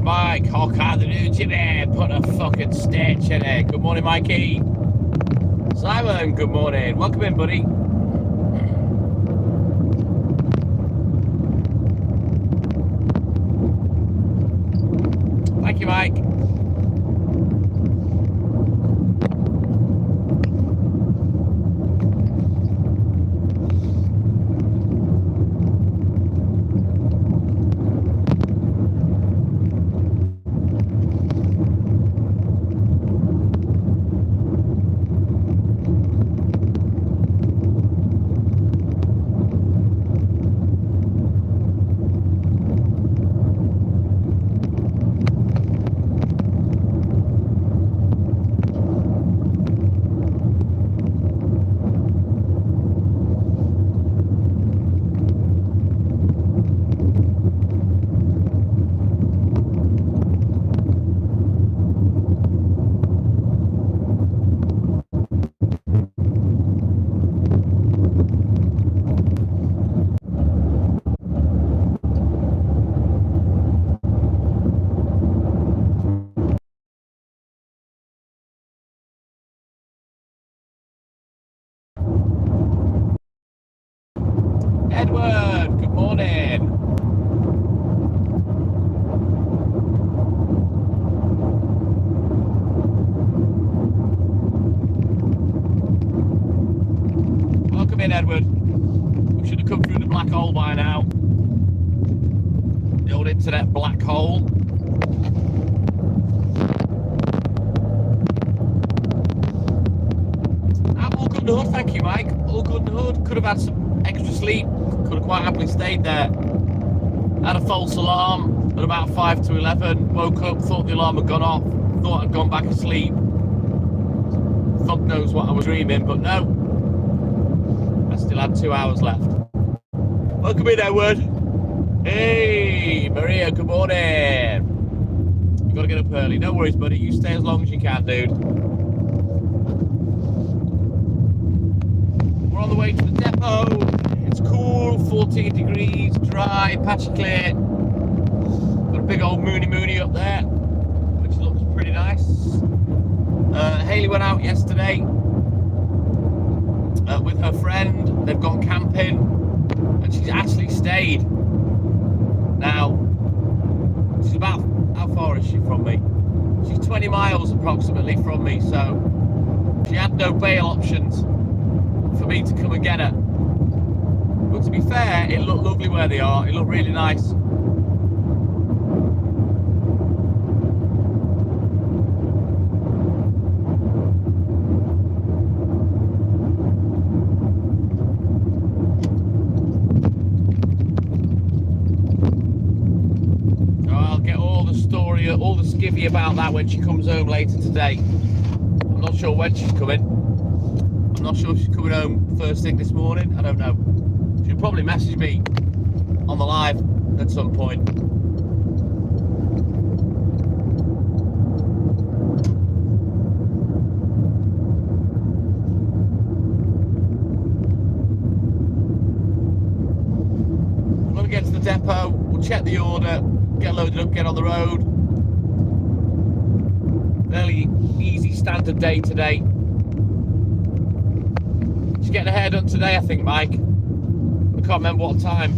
Mike. Oh, can't do Jimmy. Put a fucking stitch in it. Good morning, Mikey. Simon, good morning. Welcome in, buddy. Thank you, Mike. Edward, good morning. Welcome in, Edward. We should have come through the black hole by now. The old internet black hole. I'm all good and hood, thank you, Mike. All good and hood. Could have had some extra sleep. Could have quite happily stayed there. Had a false alarm at about 5 to 11. Woke up, thought the alarm had gone off. Thought I'd gone back asleep. Fuck knows what I was dreaming, but no. I still had 2 hours left. Welcome in, Edward. Hey, Maria, good morning. You gotta get up early. No worries, buddy. You stay as long as you can, dude. We're on the way to the depot. It's cool, 14 degrees, dry, patchy clear. Got a big old moony up there, which looks pretty nice. Hayley went out yesterday with her friend. They've gone camping, and she's actually stayed. Now, she's about, how far is she from me? She's 20 miles approximately from me, so she had no bail options for me to come and get her. But to be fair, it looked lovely where they are. It looked really nice. I'll get all the story, all the skivvy about that when she comes home later today. I'm not sure when she's coming. I'm not sure if she's coming home first thing this morning. I don't know. She'll probably message me on the live at some point. I'm going to get to the depot, we'll check the order, get loaded up, get on the road. Fairly easy standard day today. She's getting her hair done today, I think, Mike. I can't remember what time.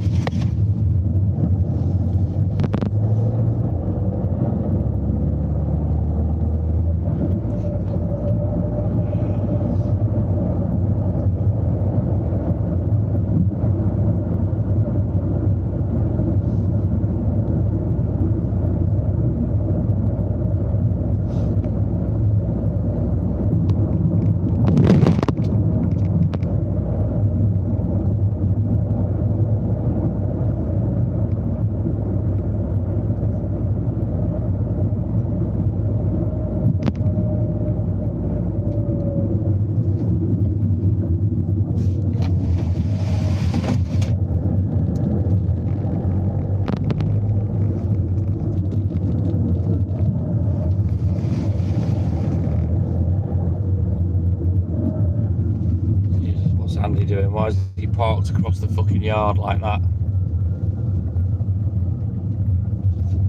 Andy doing? Why is he parked across the fucking yard like that?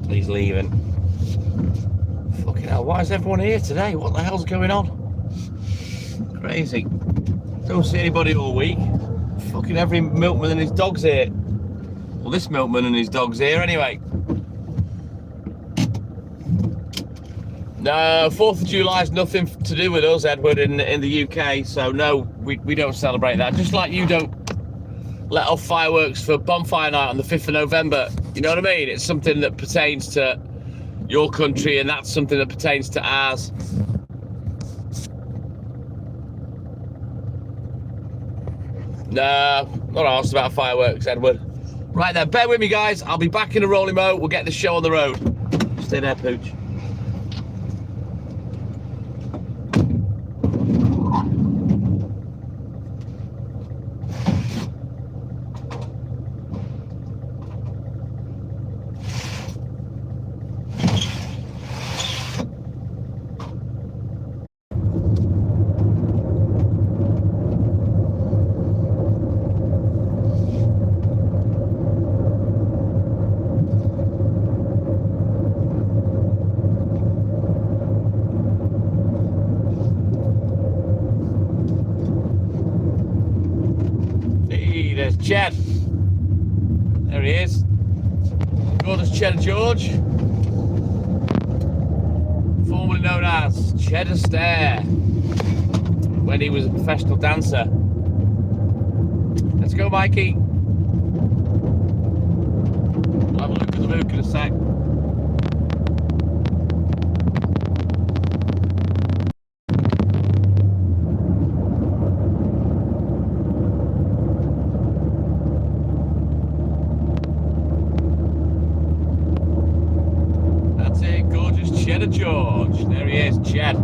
He's leaving. Fucking hell, why is everyone here today? What the hell's going on? Crazy. Don't see anybody all week. Fucking every milkman and his dog's here. Well, this milkman and his dog's here anyway. No, 4th of July is nothing to do with us, Edward, in the UK. So no, we don't celebrate that. Just like you don't let off fireworks for bonfire night on the 5th of November. You know what I mean? It's something that pertains to your country, and that's something that pertains to ours. No, not asked about fireworks, Edward. Right then, bear with me, guys. I'll be back in a rolling mo. We'll get the show on the road. Stay there, Pooch. There's Ched. There he is. Gorgeous Cheddar George. Formerly known as Cheddar Stare when he was a professional dancer. Let's go, Mikey. We'll have a look at the book in a sec. Cheddar George. There he is, Ched.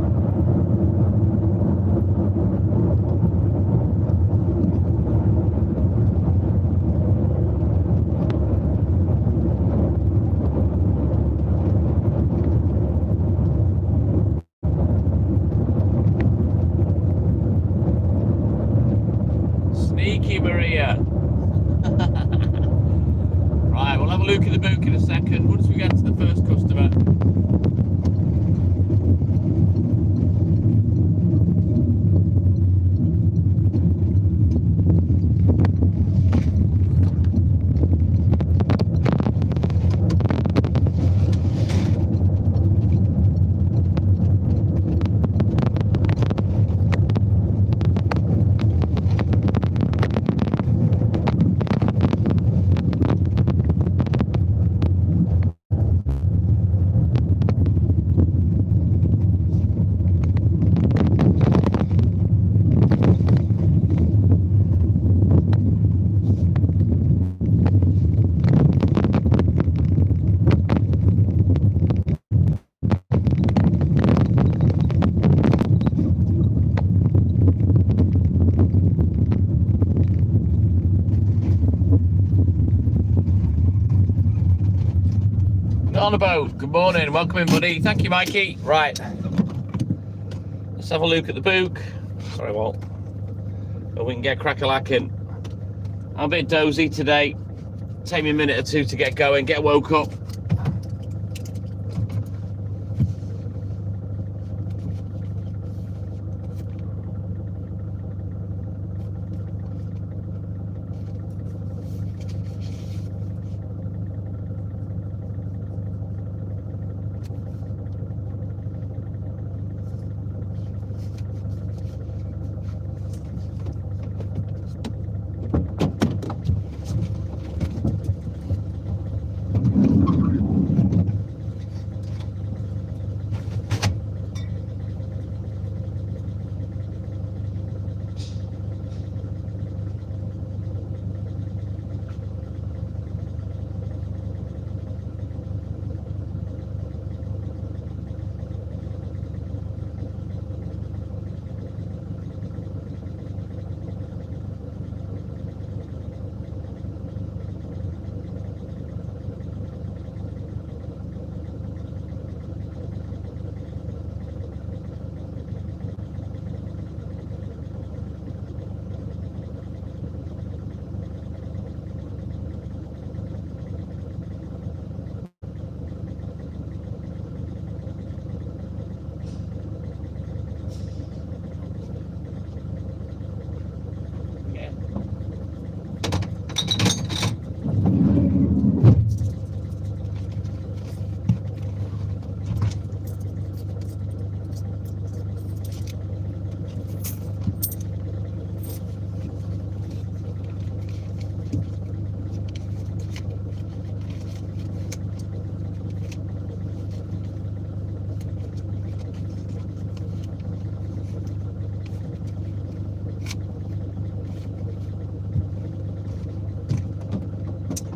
Sneaky Maria. Right, we'll have a look at the book in a second once we get to the first customer. On a boat. Good morning, welcome in, buddy. Thank you, Mikey. Right, let's have a look at the book. Sorry, Walt. But we can get crack-a-lacking. I'm a bit dozy today. Take me a minute or two to get going, get woke up.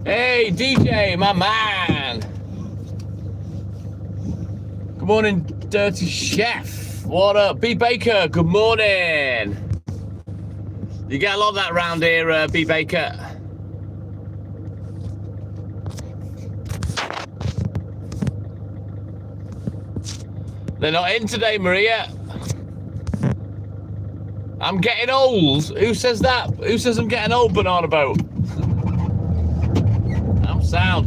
Hey, DJ, my man. Good morning, Dirty Chef. What up? B Baker, good morning. You get a lot of that round here, B Baker. They're not in today, Maria. I'm getting old. Who says that? Who says I'm getting old, banana boat? I'm sound.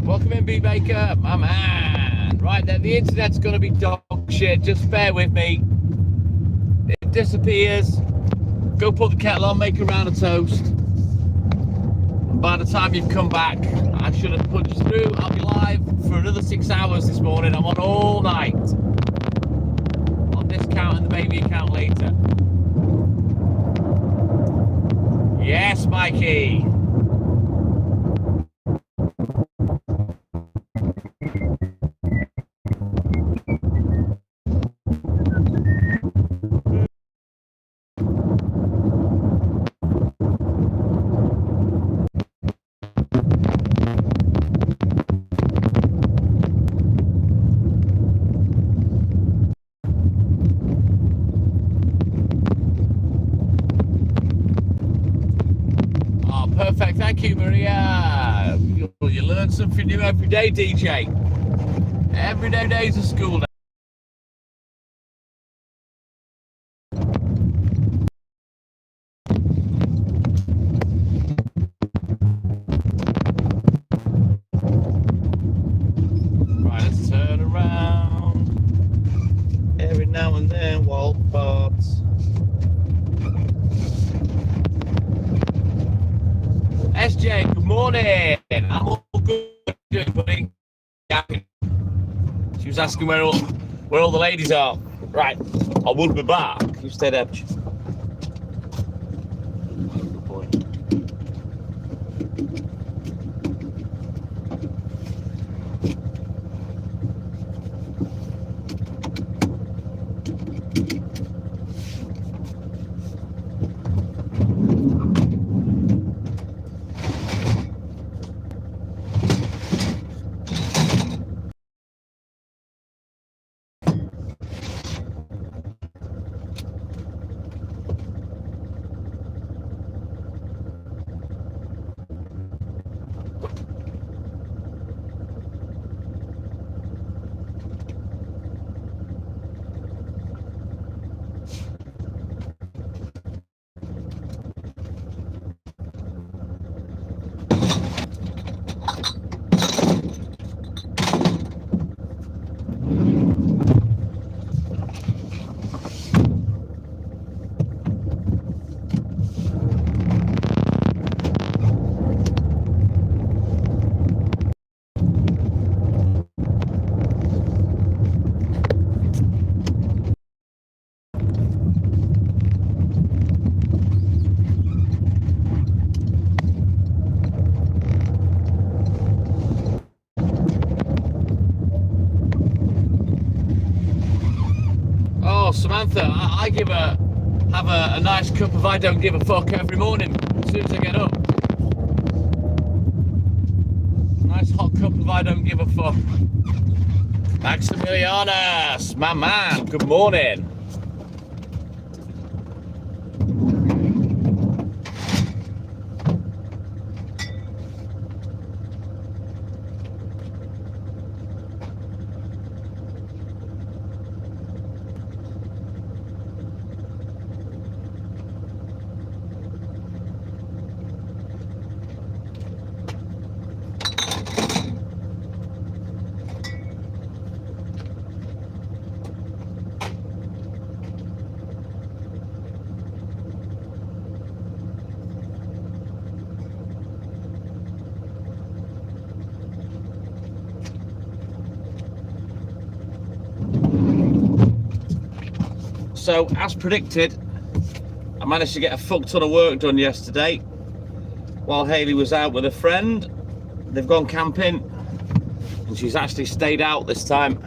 Welcome in, B Baker, my man. Right then, the internet's gonna be dog shit. Just bear with me. It disappears. Go put the kettle on, make a round of toast. And by the time you've come back, I should have punched through. I'll be live for another 6 hours this morning. I'm on all night. On this account and the baby account later. Yes, Mikey. Perfect, thank you, Maria. You learn something new every day, DJ. Every day's a school day. Right, let's turn around. Every now and then, wild parts. SJ, good morning. I'm all good, buddy. She was asking where all the ladies are. Right, I will be back. You stay there. Good boy. Samantha, I have a nice cup of I don't give a fuck every morning as soon as I get up. Nice hot cup of I don't give a fuck. Maximilianus, my man, good morning. So, as predicted, I managed to get a fuck ton of work done yesterday while Hayley was out with a friend. they've gone camping, and she's actually stayed out this time.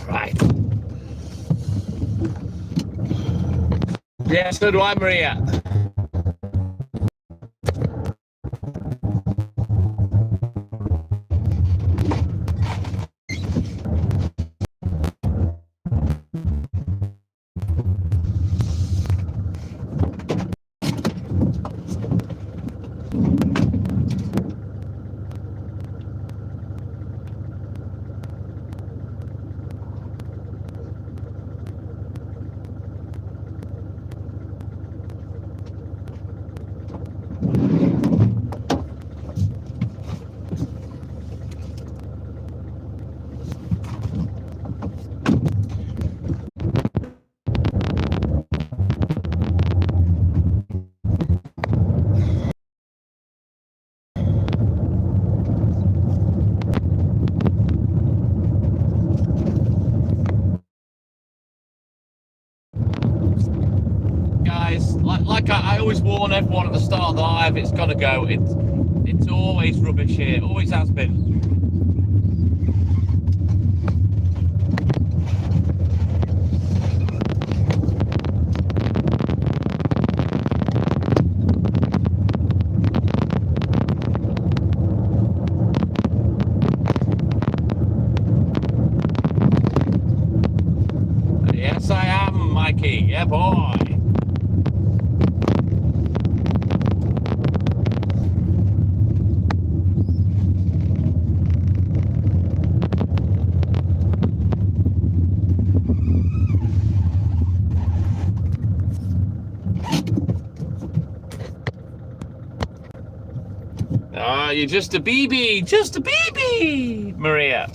Right. Yeah, so do I, Maria. Like I always warn everyone at the start of the live, it's gonna go. It's always rubbish here. Always has been. Yes, I am, Mikey. Yeah, boy. You're just a baby, Maria.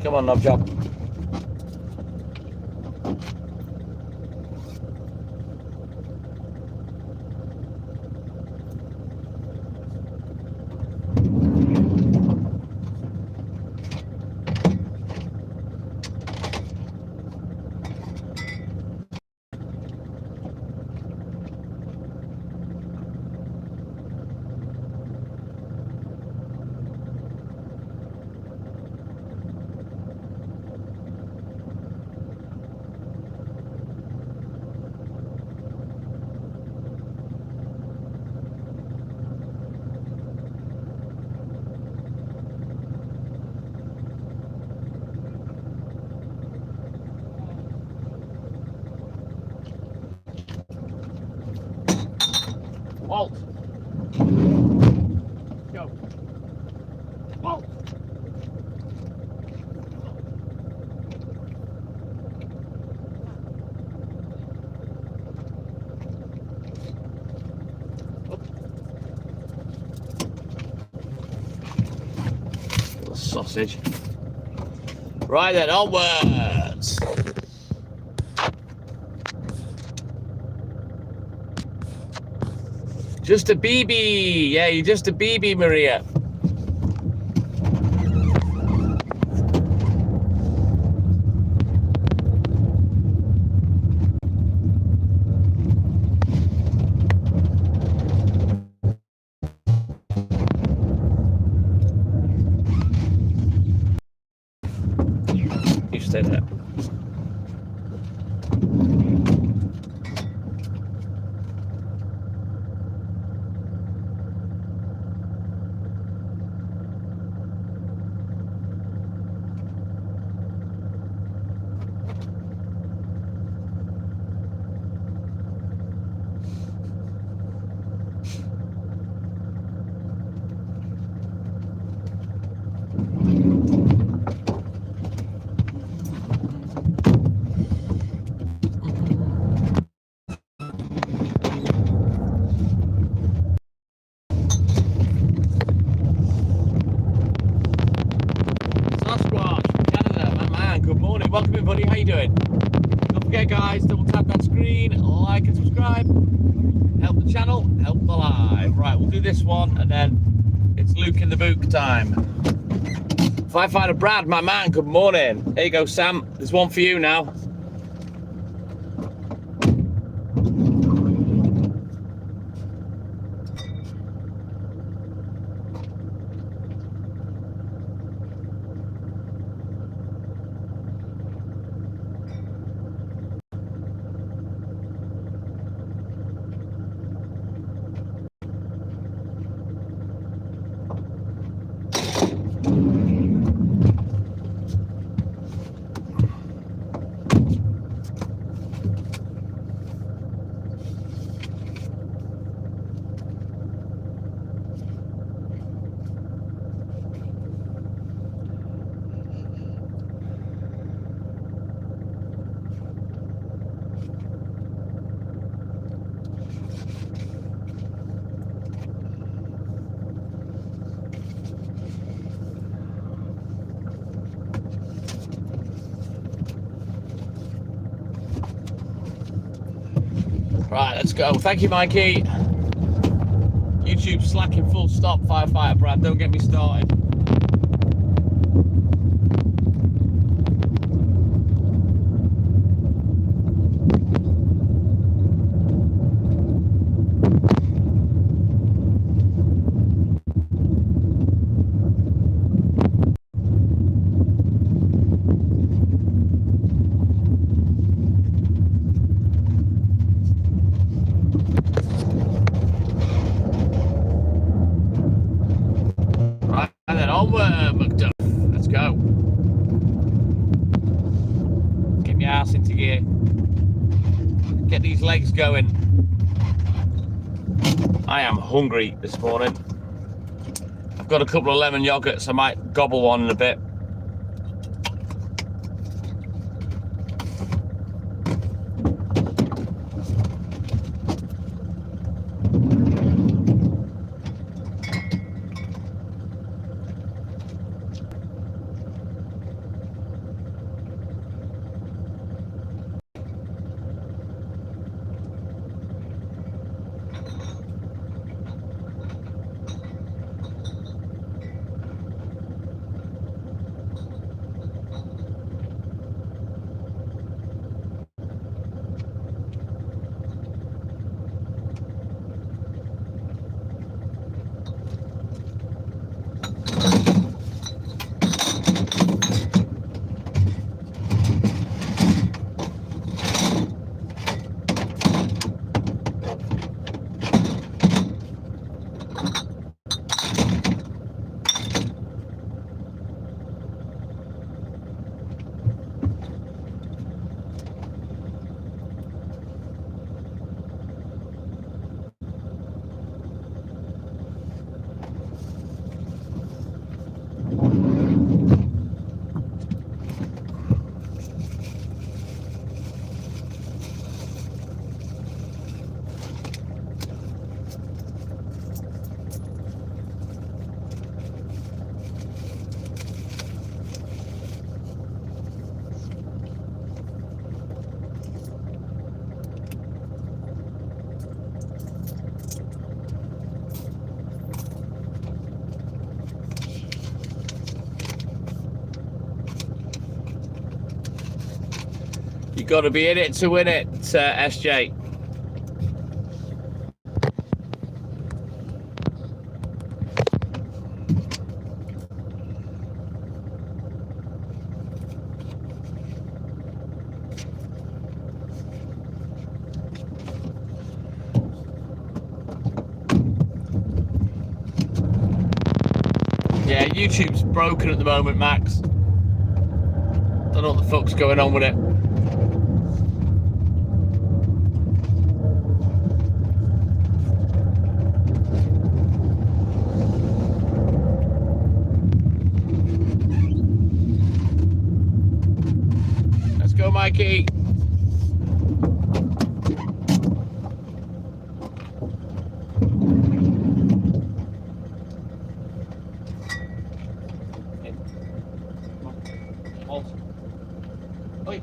Come on, knob job. Walt. Go. Walt. Little sausage. Right then, onwards. Just a BB. Yeah, you're just a BB, Maria. You stay there. Welcome everybody, how you doing? Don't forget guys, double tap that screen, like and subscribe. Help the channel, help the live. Right, we'll do this one and then it's Luke in the book time. Firefighter Brad, my man, good morning. There you go, Sam. There's one for you now. Right, let's go. Thank you, Mikey. YouTube slacking full stop, Firefighter Brad. Don't get me started. McDuff. Let's go. Get my ass into gear. Get these legs going. I am hungry this morning. I've got a couple of lemon yogurts. I might gobble one in a bit. You got to be in it to win it, SJ. Yeah, YouTube's broken at the moment, Max. Don't know what the fuck's going on with it. Let's go, Mikey. Oi.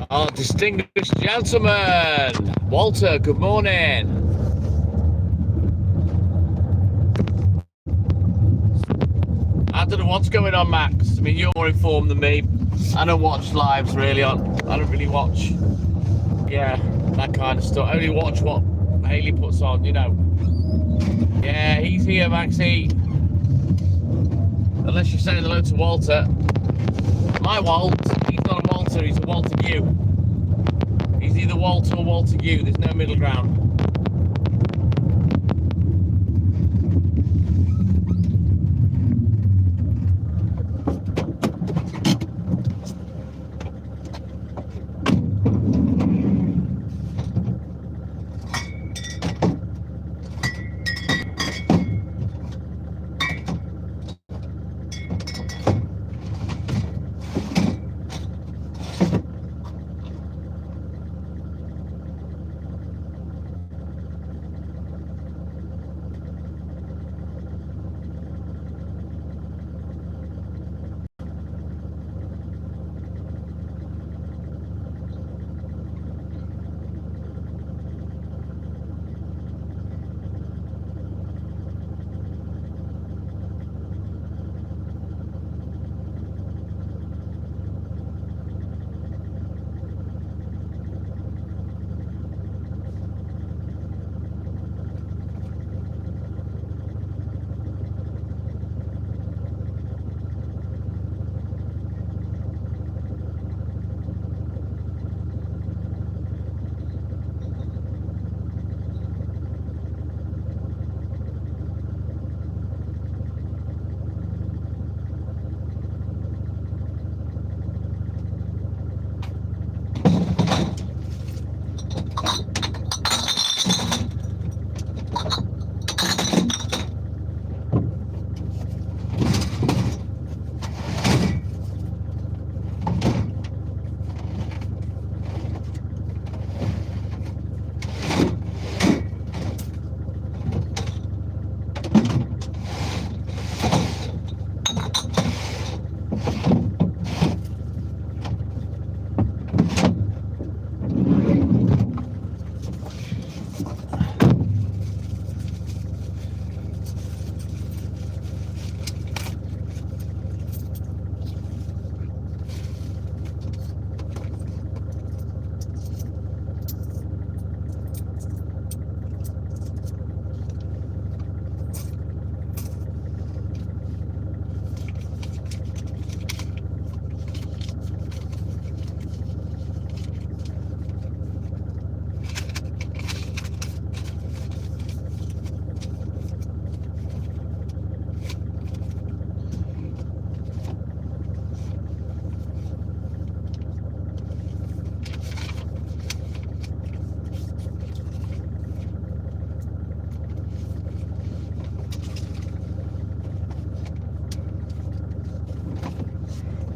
Oh, distinguished gentlemen. Walter, good morning. I don't know what's going on, Max. I mean, you're more informed than me. I don't watch lives really I don't really watch, that kind of stuff. I only watch what Haley puts on, you know. Yeah, he's here, Maxie. Unless you're saying hello to Walter. My Walt, he's not a Walter, he's a Walter Q. He's either Walter or Walter Q, there's no middle ground.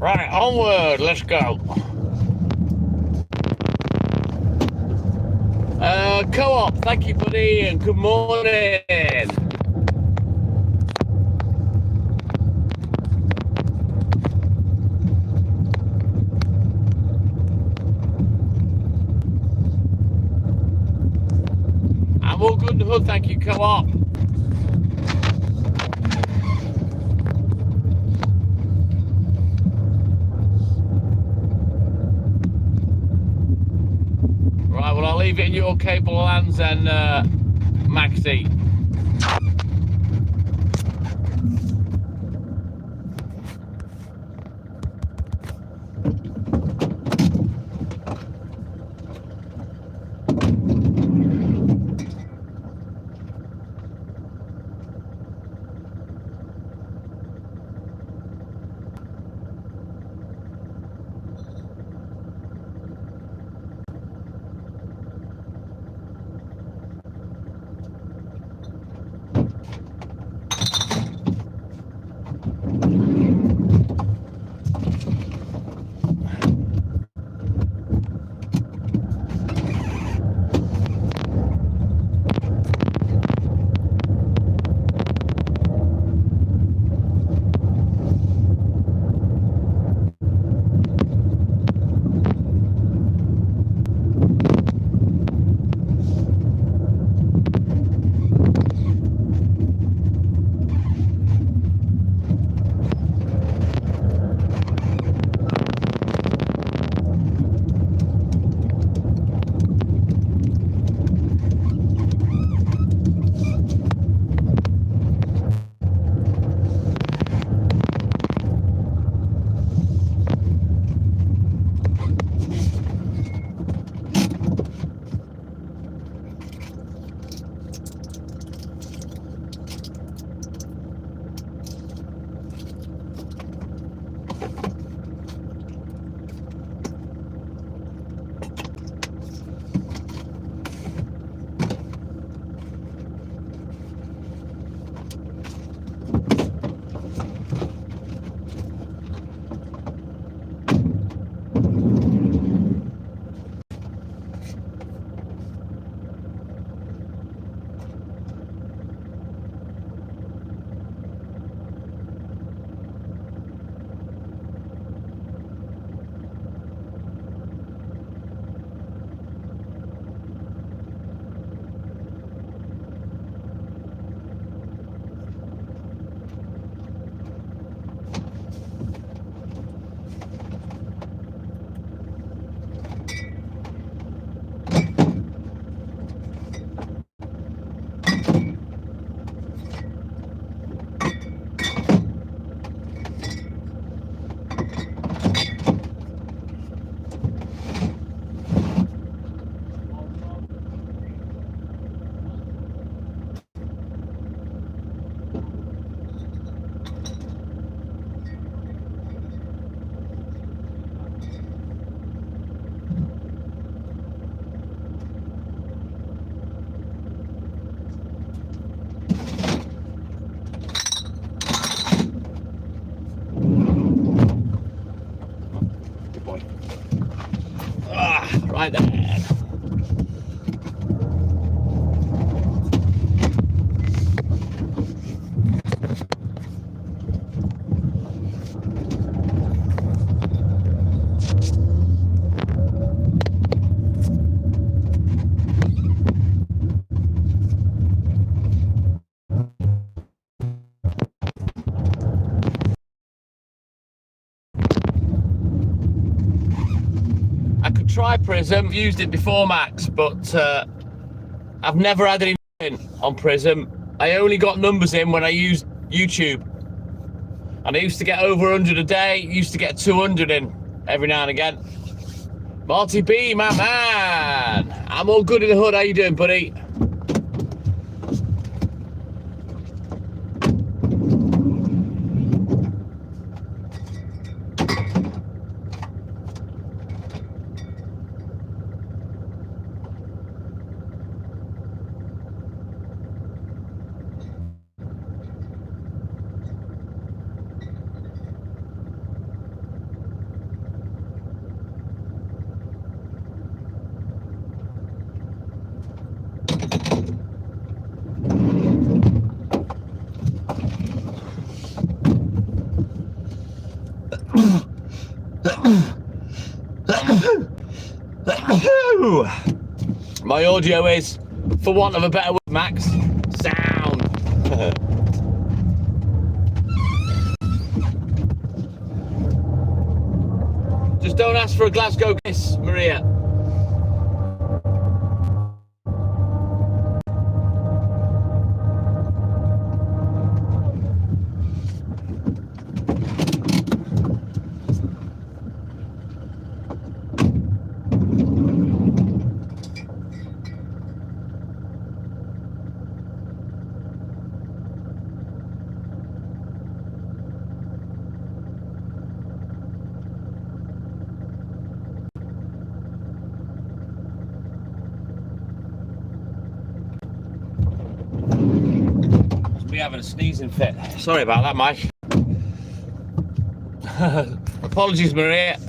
Right, onward, let's go. Co-op, thank you, buddy, and good morning. I'm all good in the hood, thank you, Co-op. Right, well, I'll leave it in your capable hands then, Maxi. Right there. I could try Prism, I've used it before, Max, but I've never had any on Prism. I only got numbers in when I used YouTube. And I used to get over 100 a day, used to get 200 in every now and again. Marty B, my man. I'm all good in the hood. How you doing, buddy? My audio is, for want of a better word, Max, sound. Just don't ask for a Glasgow kiss, Maria. Be having a sneezing fit. Sorry about that, Mike. Apologies, Maria.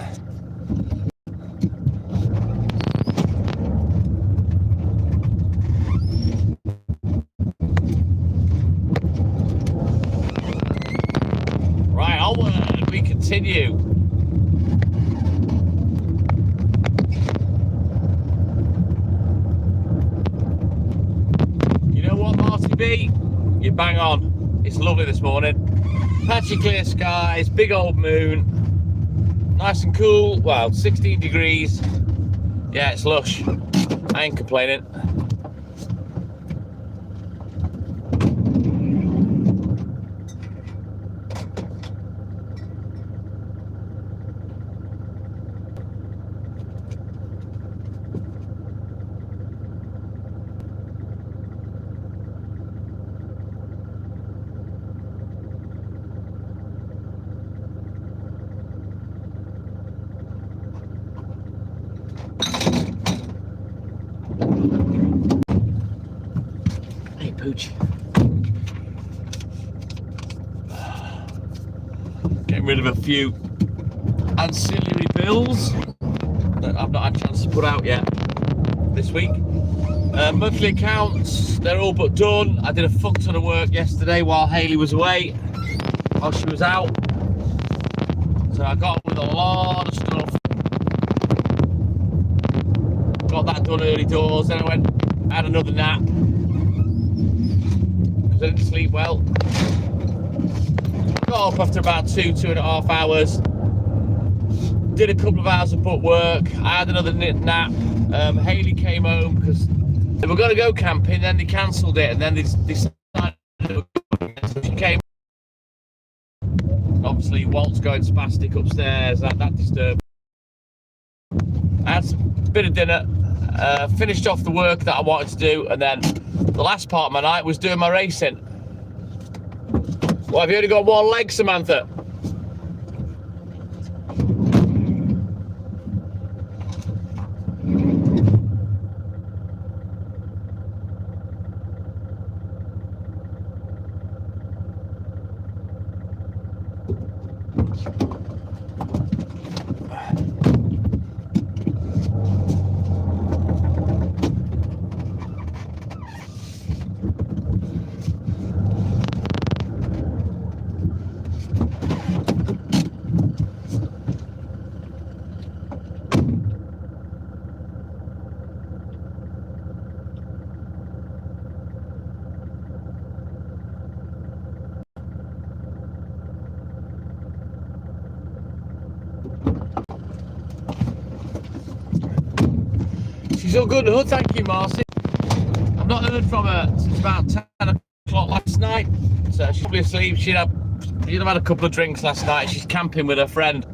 Right, onward we continue. You know what, Marty B? You're bang on. It's lovely this morning. Patchy clear skies, big old moon, nice and cool. Well, 16 degrees. Yeah, it's lush. I ain't complaining. Hey, Pooch. Getting rid of a few ancillary bills that I've not had a chance to put out yet this week. Monthly accounts, they're all but done. I did a fuck ton of work yesterday while Hayley was away, while she was out. So I got on with a lot of stuff. Got that done early doors, then I went, had another nap. Because I didn't sleep well. Got up after about 2.5 hours. Did a couple of hours of book work. I had another nap. Hayley came home because they were going to go camping, then they cancelled it, and then they decided to go. So she came. Obviously, Walt's going spastic upstairs. That disturbed. I had a bit of dinner, finished off the work that I wanted to do, and then the last part of my night was doing my racing. Well, have you only got one leg, Samantha? She's all good and hood, thank you, Marcy. I've not heard from her since about 10 o'clock last night, so she's probably asleep. She'd have had a couple of drinks last night. She's camping with her friend.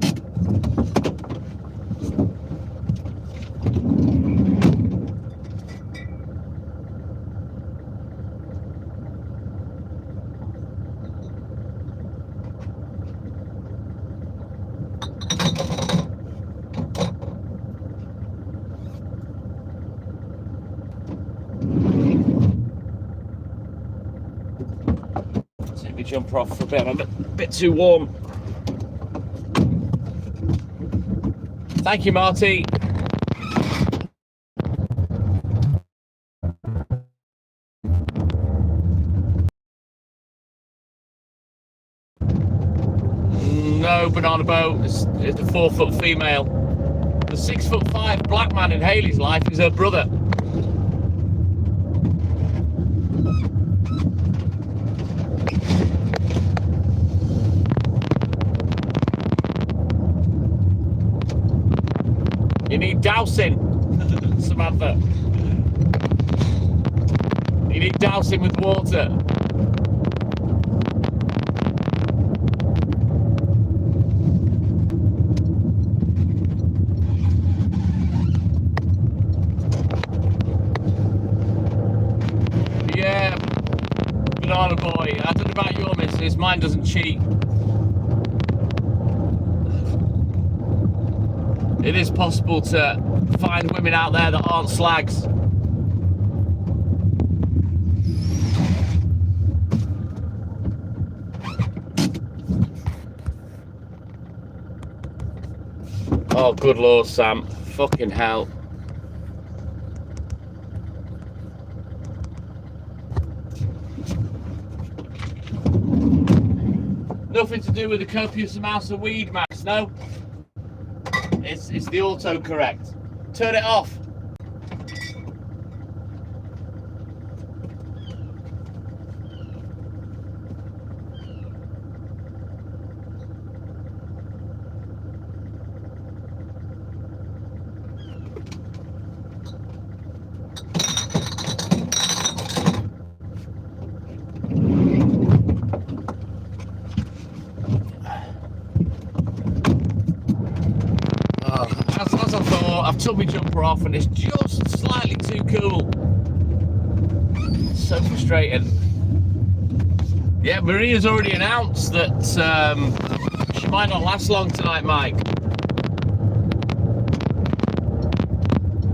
Jump off for a bit. I'm a bit too warm. Thank you, Marty. No banana boat is the 4-foot female. The 6'5" black man in Hayley's life is her brother. You need dousing, Samantha. You need dousing with water. Yeah, banana boy. I don't know about your missus, mine doesn't cheat. It is possible to find women out there that aren't slags. Oh, good Lord, Sam. Fucking hell. Nothing to do with the copious amounts of weed, Max, no? It's the autocorrect. Turn it off. As I thought, I've took my jumper off and it's just slightly too cool. So frustrating. Yeah, Maria's already announced that she might not last long tonight, Mike.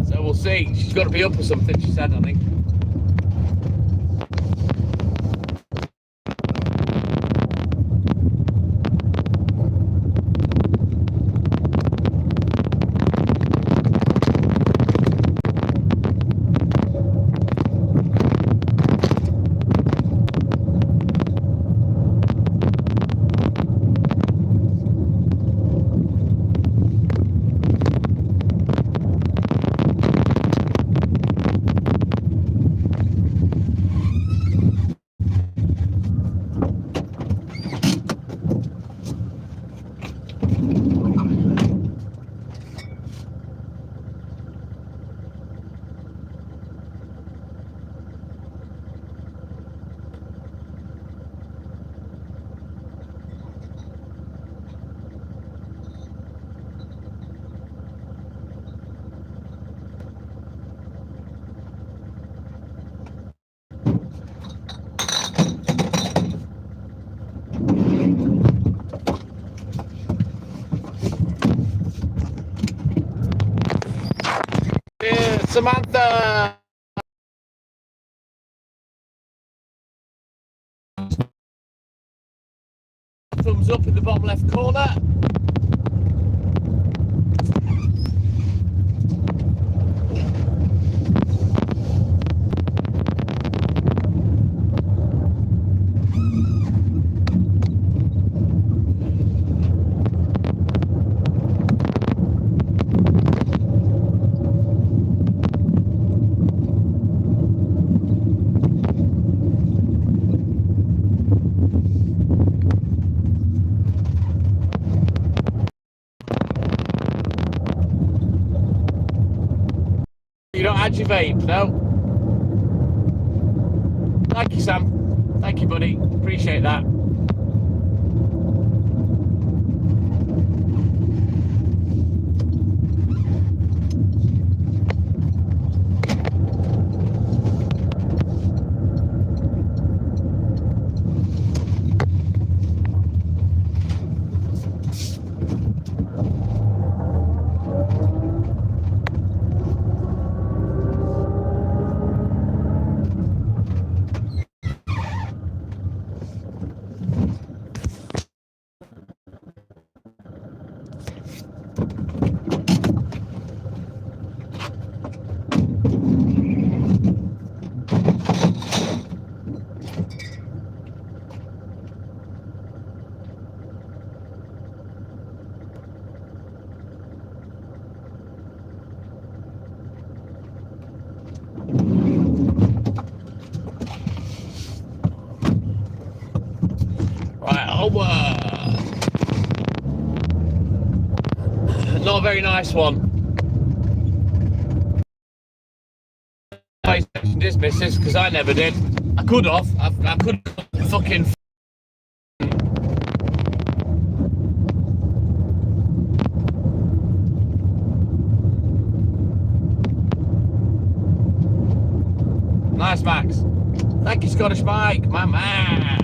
So we'll see. She's got to be up or something, she said, I think. Samantha! Thumbs up in the bottom left corner. You don't add your vape, no? Thank you, Sam. Thank you, buddy. Appreciate that. onward. Not a very nice one. I mentioned his missus because I never did. I could have. I could have fucking. Nice, Max. Thank you, Scottish Mike, my man.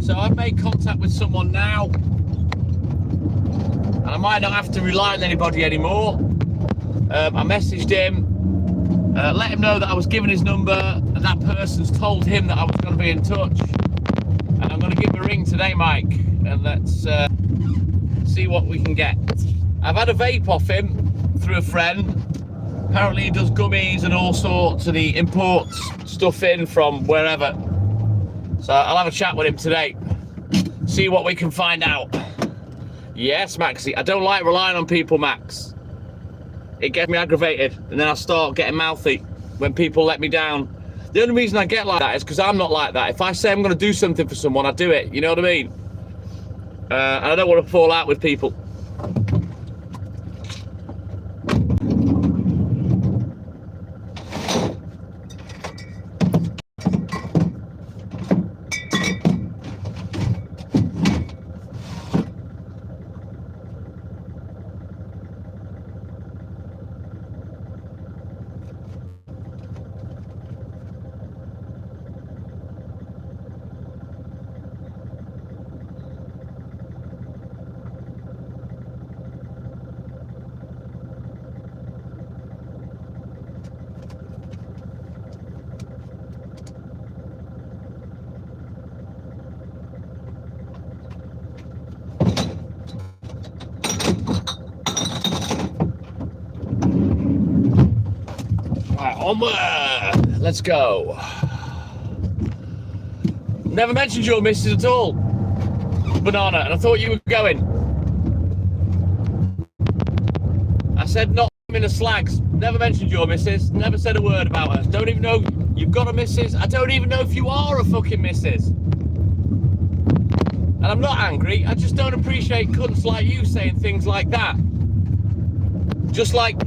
So I've made contact with someone now, and I might not have to rely on anybody anymore. I messaged him, let him know that I was given his number, and that person's told him that I was going to be in touch. And I'm going to give him a ring today, Mike, and let's see what we can get. I've had a vape off him through a friend. Apparently he does gummies and all sorts, and he imports stuff in from wherever. So I'll have a chat with him today, see what we can find out. Yes, Maxie, I don't like relying on people, Max. It gets me aggravated, and then I start getting mouthy when people let me down. The only reason I get like that is because I'm not like that. If I say I'm going to do something for someone, I do it, you know what I mean? And I don't want to fall out with people. Onward! Let's go. Never mentioned your missus at all, Banana, and I thought you were going. I said not in a slags. Never mentioned your missus. Never said a word about her. Don't even know you've got a missus. I don't even know if you are a fucking missus. And I'm not angry. I just don't appreciate cunts like you saying things like that. Just like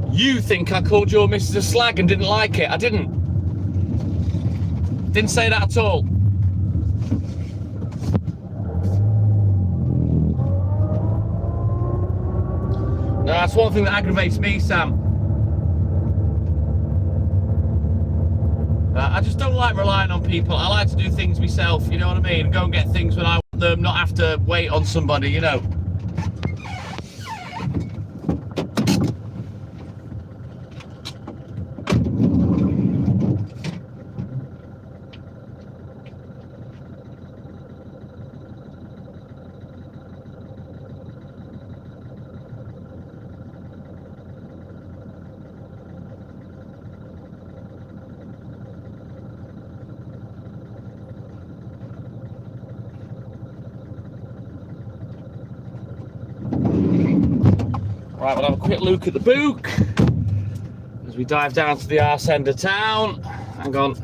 you think I called your missus a slag and didn't like it. I didn't. Didn't say that at all. No, that's one thing that aggravates me, Sam. I just don't like relying on people. I like to do things myself, you know what I mean? And go and get things when I want them, not have to wait on somebody, you know. Right, we'll have a quick look at the book as we dive down to the arse end of town. Hang on.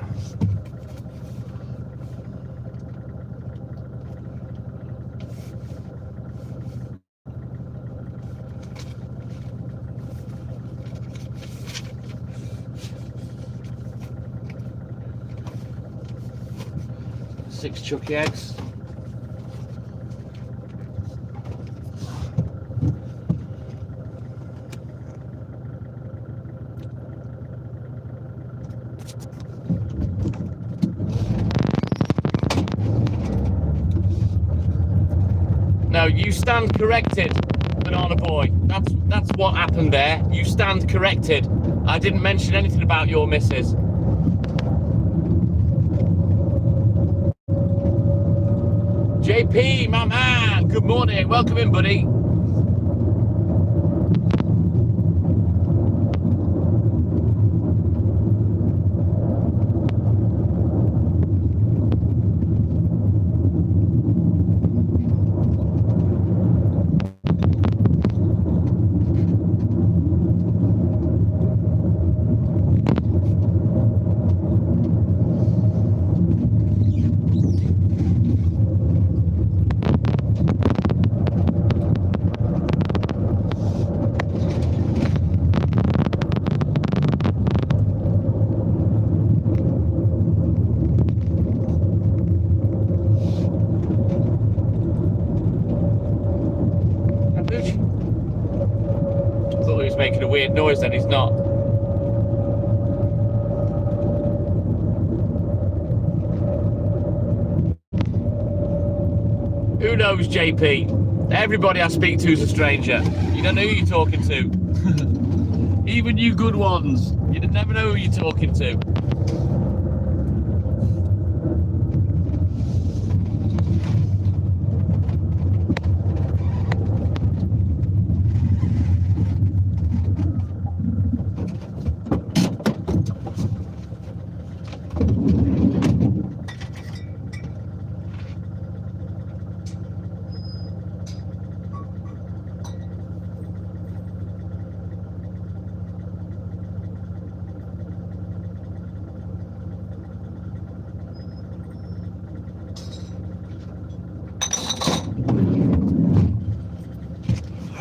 Six chucky eggs. No, you stand corrected, Banana Boy. That's what happened there. You stand corrected. I didn't mention anything about your missus. JP, my man, good morning. Welcome in, buddy. he's making a weird noise, then he's not. Who knows, JP? Everybody I speak to is a stranger. You don't know who you're talking to. Even you good ones. You never know who you're talking to.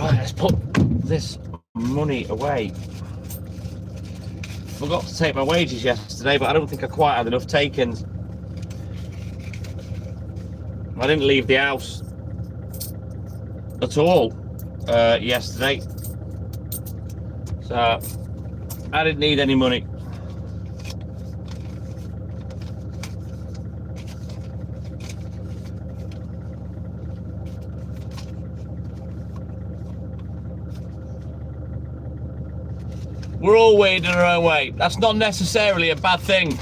Let's put this money away. Forgot to take my wages yesterday, but I don't think I quite had enough takens. I didn't leave the house at all yesterday, so I didn't need any money. We're all weird in our own way. That's not necessarily a bad thing,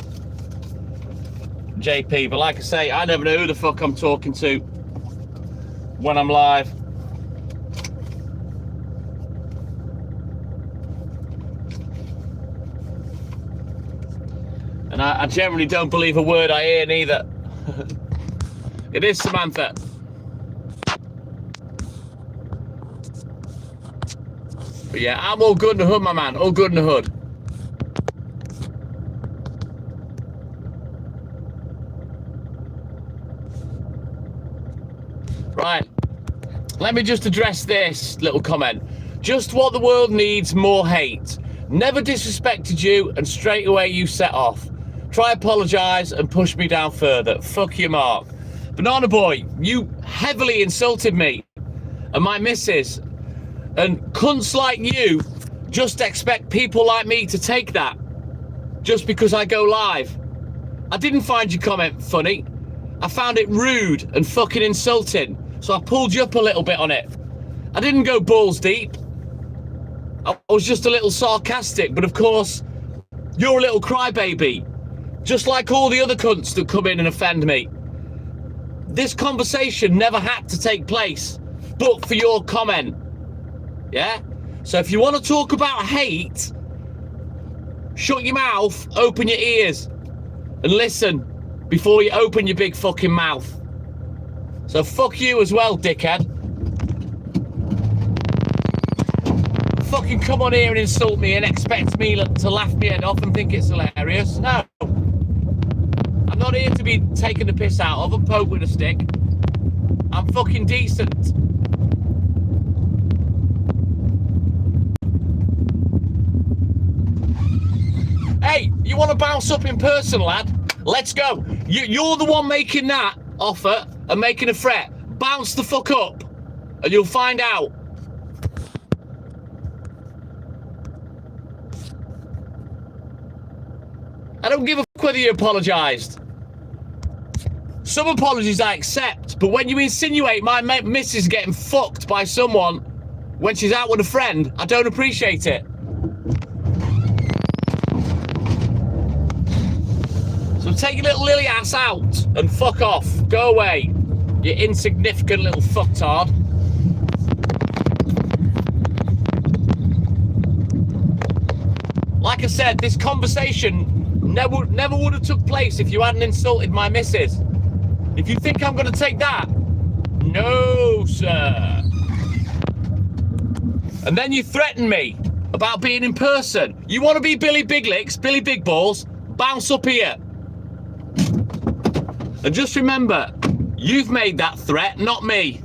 JP, but like I say, I never know who the fuck I'm talking to when I'm live. And I generally don't believe a word I hear neither. It is Samantha. But yeah, I'm all good in the hood, my man. All good in the hood. Right. Let me just address this little comment. Just what the world needs, more hate. Never disrespected you, and straight away you set off. Try apologise and push me down further. Fuck you, Mark. Banana Boy, you heavily insulted me and my missus. And cunts like you just expect people like me to take that just because I go live. I didn't find your comment funny. I found it rude and fucking insulting. So I pulled you up a little bit on it. I didn't go balls deep. I was just a little sarcastic, but of course, you're a little crybaby. Just like all the other cunts that come in and offend me. This conversation never had to take place, but for your comment. Yeah? So if you want to talk about hate, shut your mouth, open your ears, and listen before you open your big fucking mouth. So fuck you as well, dickhead. Fucking come on here and insult me and expect me to laugh my head off and think it's hilarious. No. I'm not here to be taken the piss out of and poked with a stick. I'm fucking decent. Hey, you want to bounce up in person, lad? Let's go. You're the one making that offer and making a threat. Bounce the fuck up and you'll find out. I don't give a fuck whether you apologised. Some apologies I accept, but when you insinuate my missus getting fucked by someone when she's out with a friend, I don't appreciate it. So take your little lily ass out and fuck off. Go away, you insignificant little fucktard. Like I said, this conversation never would have took place if you hadn't insulted my missus. If you think I'm going to take that, no, sir. And then you threaten me about being in person. You want to be Billy Big Licks, Billy Big Balls? Bounce up here. And just remember, you've made that threat, not me.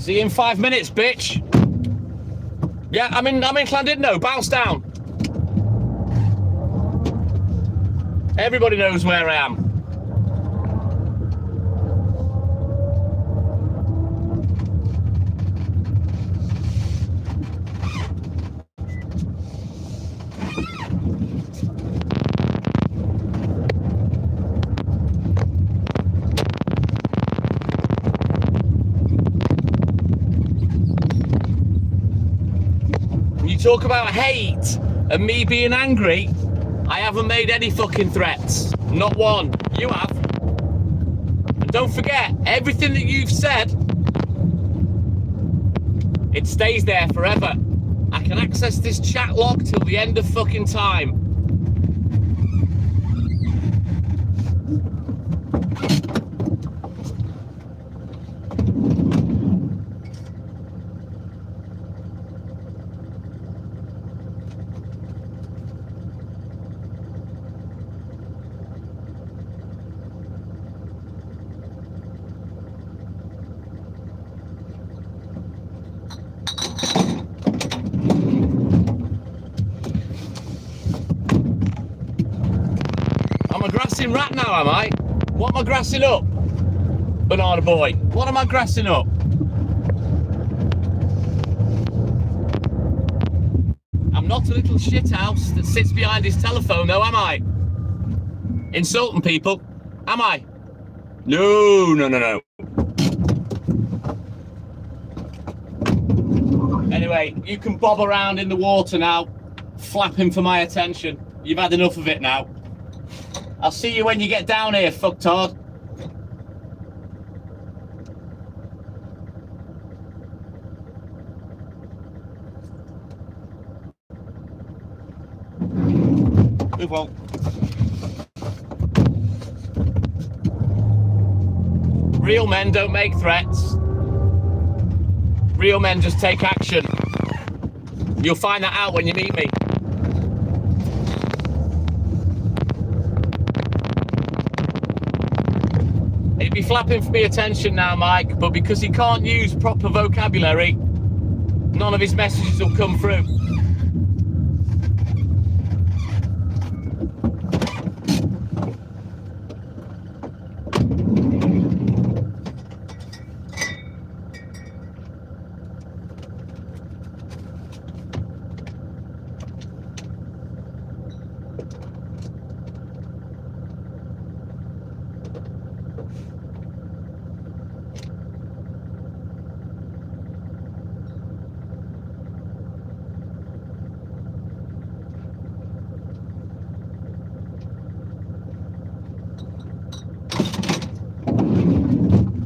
See you in 5 minutes, bitch. Yeah, I'm in Llandudno. Bounce down. Everybody knows where I am. Talk about hate and me being angry. I haven't made any fucking threats. Not one. You have. And don't forget, everything that you've said, it stays there forever. I can access this chat log till the end of fucking time. Grassing rat now, am I? What am I grassing up? Banana boy. What am I grassing up? I'm not a little shithouse that sits behind his telephone though, am I? Insulting people, am I? No. Anyway, you can bob around in the water now, flapping for my attention. You've had enough of it now. I'll see you when you get down here, fucktard. Move on. Real men don't make threats. Real men just take action. You'll find that out when you meet me. He'd be flapping for me attention now, Mike, but because he can't use proper vocabulary, none of his messages will come through.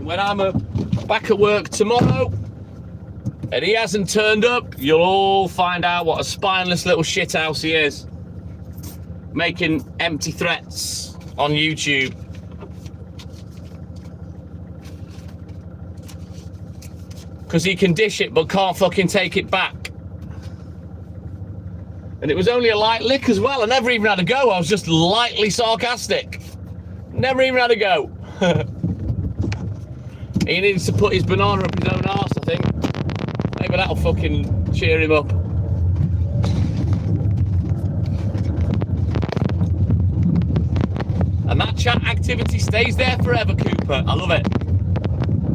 When I'm back at work tomorrow and he hasn't turned up, you'll all find out what a spineless little shithouse he is, making empty threats on YouTube. Because he can dish it but can't fucking take it back. And it was only a light lick as well. I never even had a go. I was just lightly sarcastic. Never even had a go. He needs to put his banana up his own arse, I think. Maybe that'll fucking cheer him up. And that chat activity stays there forever, Cooper. I love it.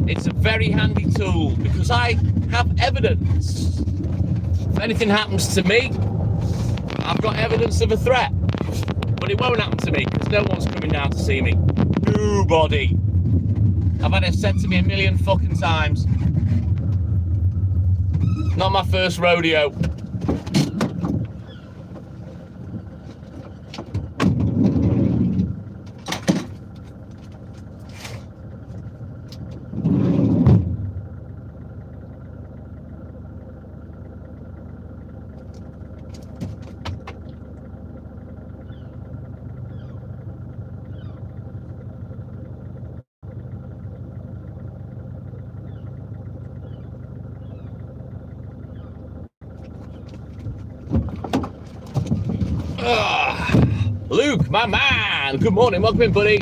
It's a very handy tool because I have evidence. If anything happens to me, I've got evidence of a threat. But it won't happen to me because no one's coming down to see me. Nobody. I've had it said to me a million fucking times. Not my first rodeo. Luke, my man, good morning, welcome in, buddy.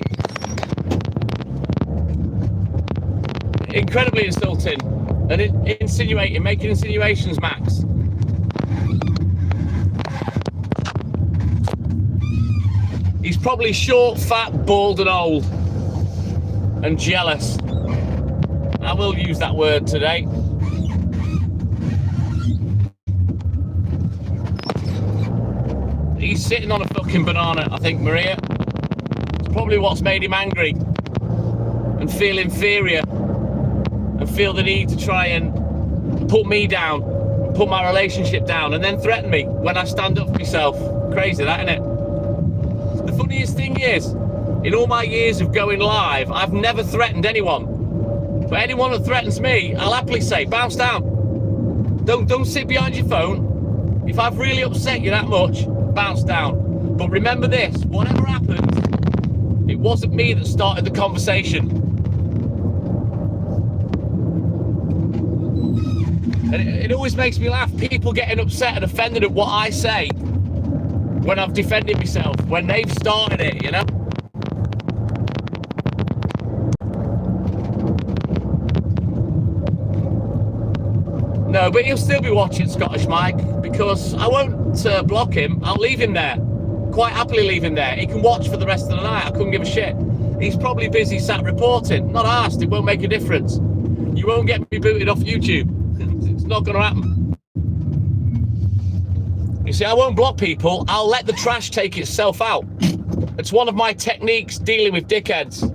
Incredibly insulting and insinuating, making insinuations, Max. He's probably short, fat, bald, and old, and jealous. I will use that word today. He's sitting on a fucking banana, I think, Maria. It's probably what's made him angry and feel inferior and feel the need to try and put me down, put my relationship down, and then threaten me when I stand up for myself. Crazy, that, isn't it? The funniest thing is, in all my years of going live, I've never threatened anyone. But anyone that threatens me, I'll happily say, bounce down. Don't sit behind your phone. If I've really upset you that much, bounce down. But remember this, whatever happens, it wasn't me that started the conversation. And it always makes me laugh, people getting upset and offended at what I say when I've defended myself, when they've started it, you know? No, but he'll still be watching Scottish Mike, because I won't block him. I'll leave him there. Quite happily leave him there. He can watch for the rest of the night. I couldn't give a shit. He's probably busy sat reporting. Not asked. It won't make a difference. You won't get me booted off YouTube. It's not going to happen. You see, I won't block people. I'll let the trash take itself out. It's one of my techniques dealing with dickheads.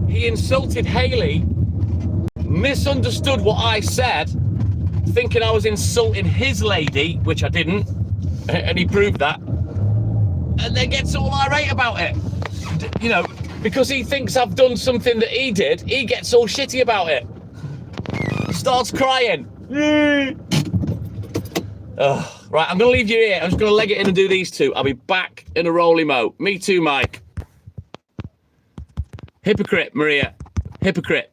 He insulted Haley, misunderstood what I said, thinking I was insulting his lady, which I didn't, and he proved that, and then gets all irate about it. You know, because he thinks I've done something that he did, he gets all shitty about it. Starts crying. Right, I'm going to leave you here. I'm just going to leg it in and do these two. I'll be back in a roly-mo. Me too, Mike. Hypocrite, Maria. Hypocrite.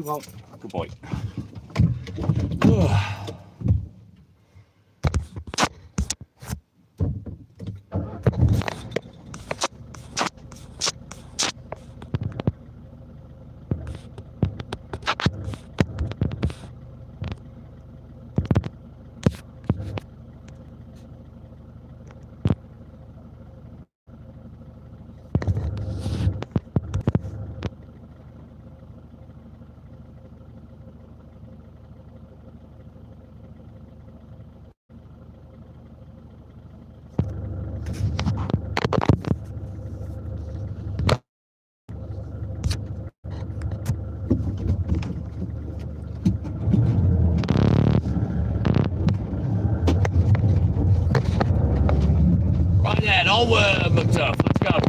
on. Good boy. Right then, onward, McDuff. Let's go.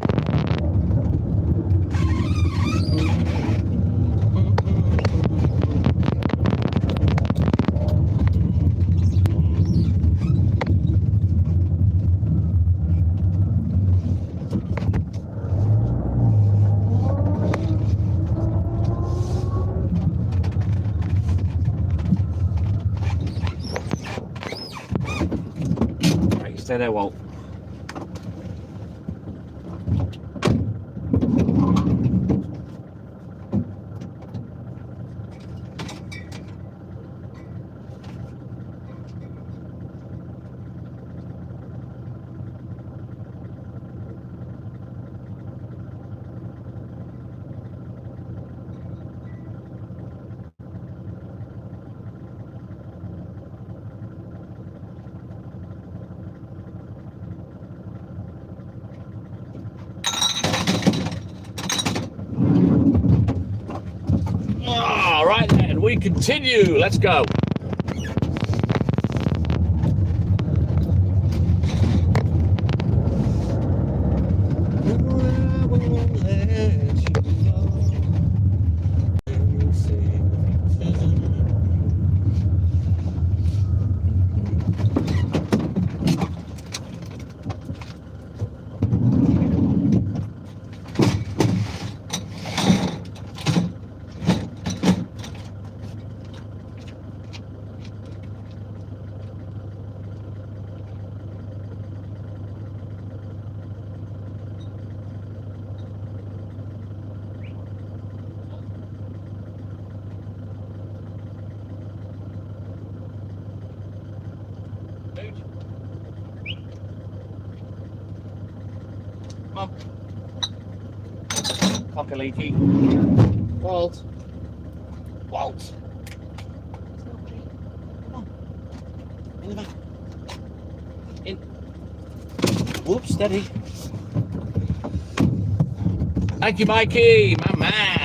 Right, stay there, Walt. All right then, we continue. Let's go. Come on. Cock-a-leaky. Walt. Walt. Come on. In the back. In. Whoops, steady. Thank you, Mikey, my man.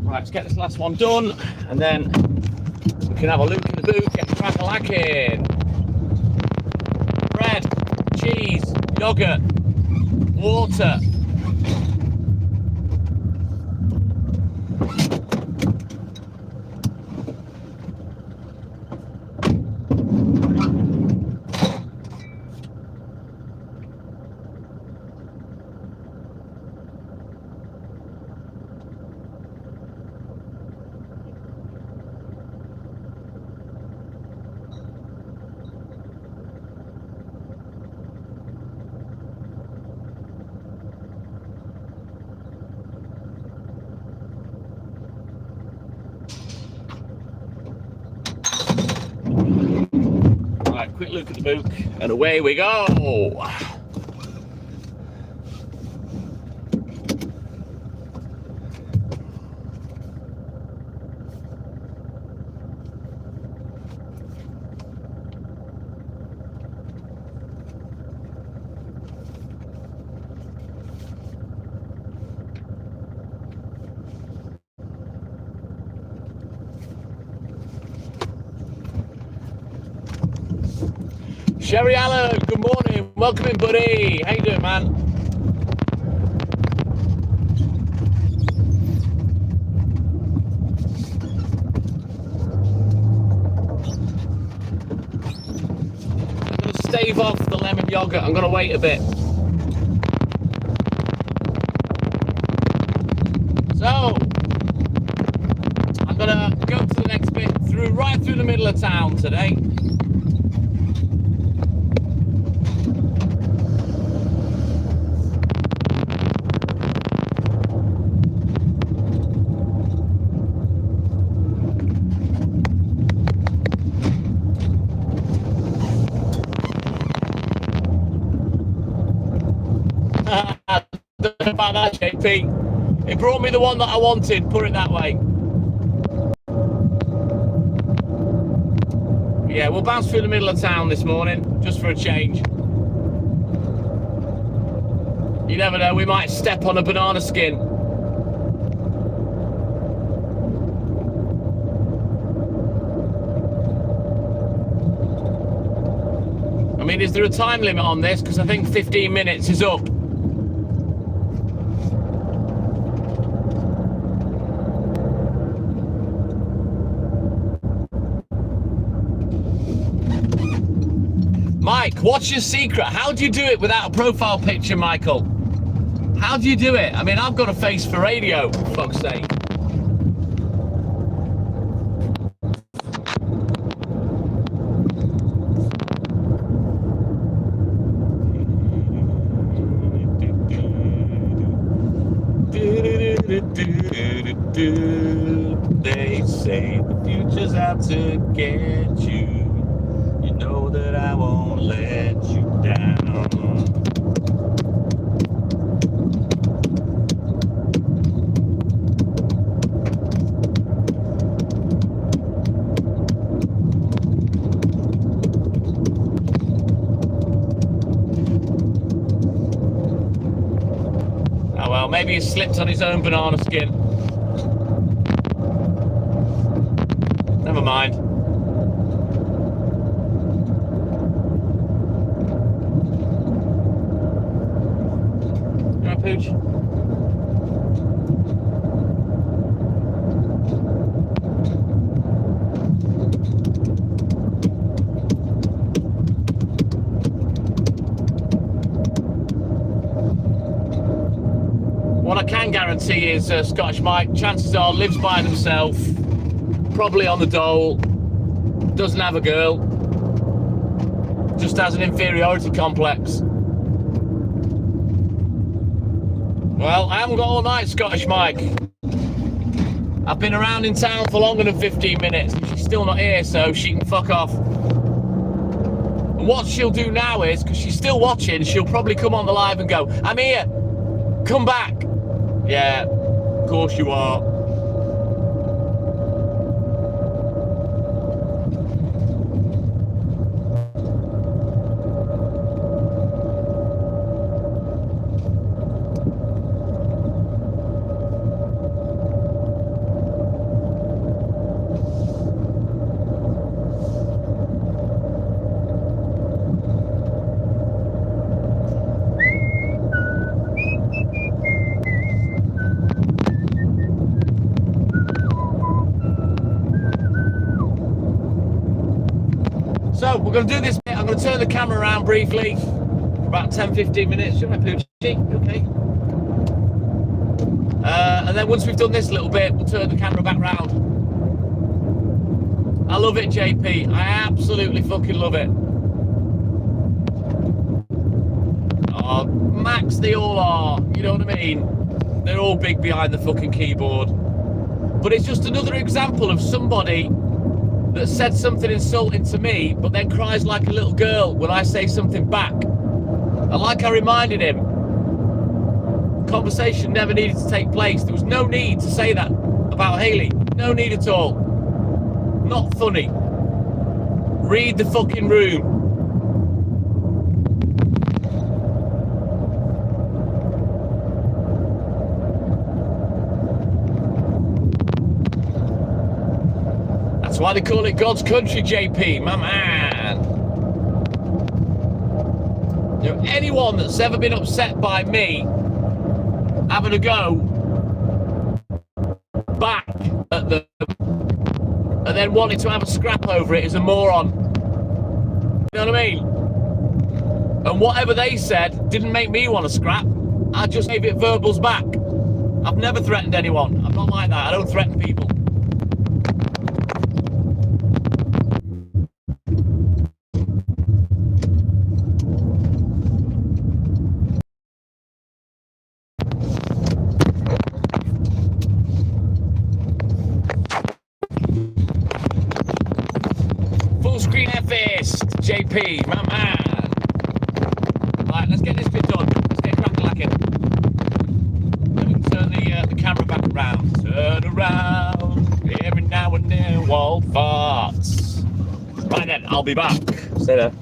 Right, let's get this last one done, and then we can have a look in the boot, get crack-a-lacking. Bread, cheese, yogurt, water. quick look at the book, and away we go. Sherry Allen, good morning. Welcome in, buddy. How you doing, man? I'm going to stave off the lemon yogurt. I'm going to wait a bit. So, I'm going to go to the next bit, right through the middle of town today. About that, JP. It brought me the one that I wanted, put it that way. Yeah, we'll bounce through the middle of town this morning, just for a change. You never know, we might step on a banana skin. I mean, is there a time limit on this? Because I think 15 minutes is up. Mike, what's your secret? How do you do it without a profile picture, Michael? How do you do it? I mean, I've got a face for radio, for fuck's sake. They say the future's out to get you. You know that I won't let you down. Oh well, maybe he slipped on his own banana skin. Never mind. Pooch. What I can guarantee is Scottish Mike, chances are, lives by himself, probably on the dole, doesn't have a girl, just has an inferiority complex. Well, I haven't got all night, Scottish Mike. I've been around in town for longer than 15 minutes and she's still not here, so she can fuck off. And what she'll do now is, because she's still watching, she'll probably come on the live and go, I'm here, come back. Yeah, of course you are. So we're going to do this bit. I'm going to turn the camera around briefly for about 10-15 minutes. Should I Poochie? Okay. And then once we've done this little bit, we'll turn the camera back round. I love it, JP. I absolutely fucking love it. Oh, Max, they all are. You know what I mean? They're all big behind the fucking keyboard. But it's just another example of somebody that said something insulting to me, but then cries like a little girl when I say something back. And like I reminded him, conversation never needed to take place. There was no need to say that about Hayley. No need at all. Not funny. Read the fucking room. That's why they call it God's country, JP, my man. You know, anyone that's ever been upset by me having a go back at them and then wanting to have a scrap over it is a moron. You know what I mean? And whatever they said didn't make me want to scrap. I just gave it verbals back. I've never threatened anyone. I'm not like that. I don't threaten people. JP, my man. Right, let's get this bit done. Let's get crack-a-lacking. Let me turn the camera back around. Turn around. Every now and then, wall farts. Right then, I'll be back. Stay there.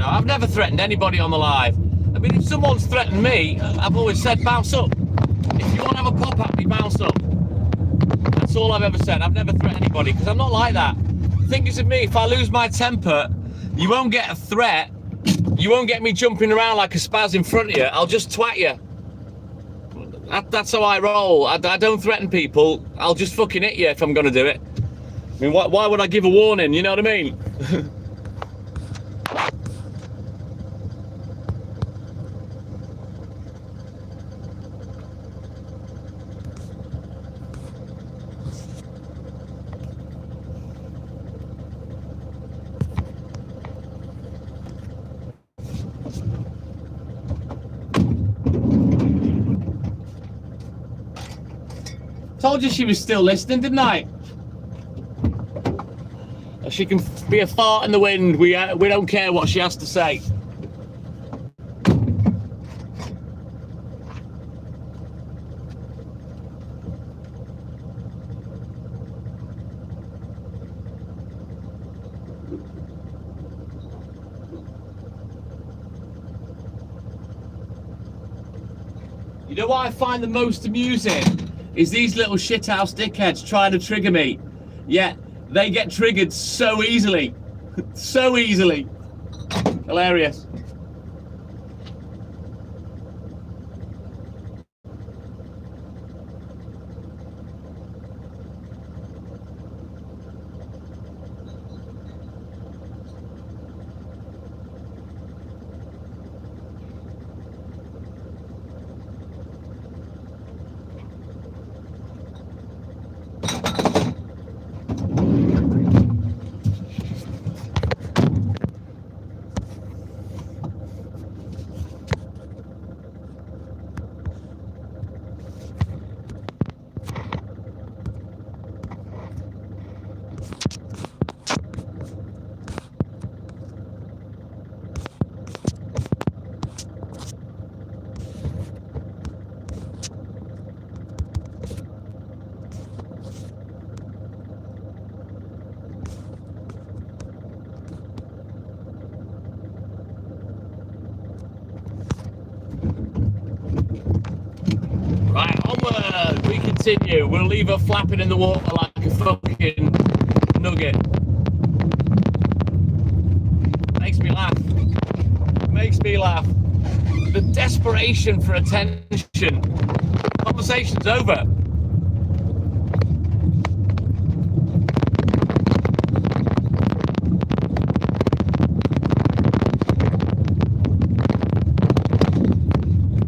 I've never threatened anybody on the live. I mean, if someone's threatened me, I've always said bounce up. If you want to have a pop at me, bounce up. That's all I've ever said. I've never threatened anybody because I'm not like that. The thing is with me, if I lose my temper, you won't get a threat. You won't get me jumping around like a spaz in front of you. I'll just twat you. That's how I roll. I don't threaten people. I'll just fucking hit you if I'm going to do it. I mean, why would I give a warning? You know what I mean? Told you she was still listening, didn't I? She can be a fart in the wind. We don't care what she has to say. You know what I find the most amusing? Is these little shithouse dickheads trying to trigger me. Yet they get triggered so easily. So easily. Hilarious. Onward, we continue. We'll leave her flapping in the water like a fucking nugget. Makes me laugh. Makes me laugh. The desperation for attention. Conversation's over.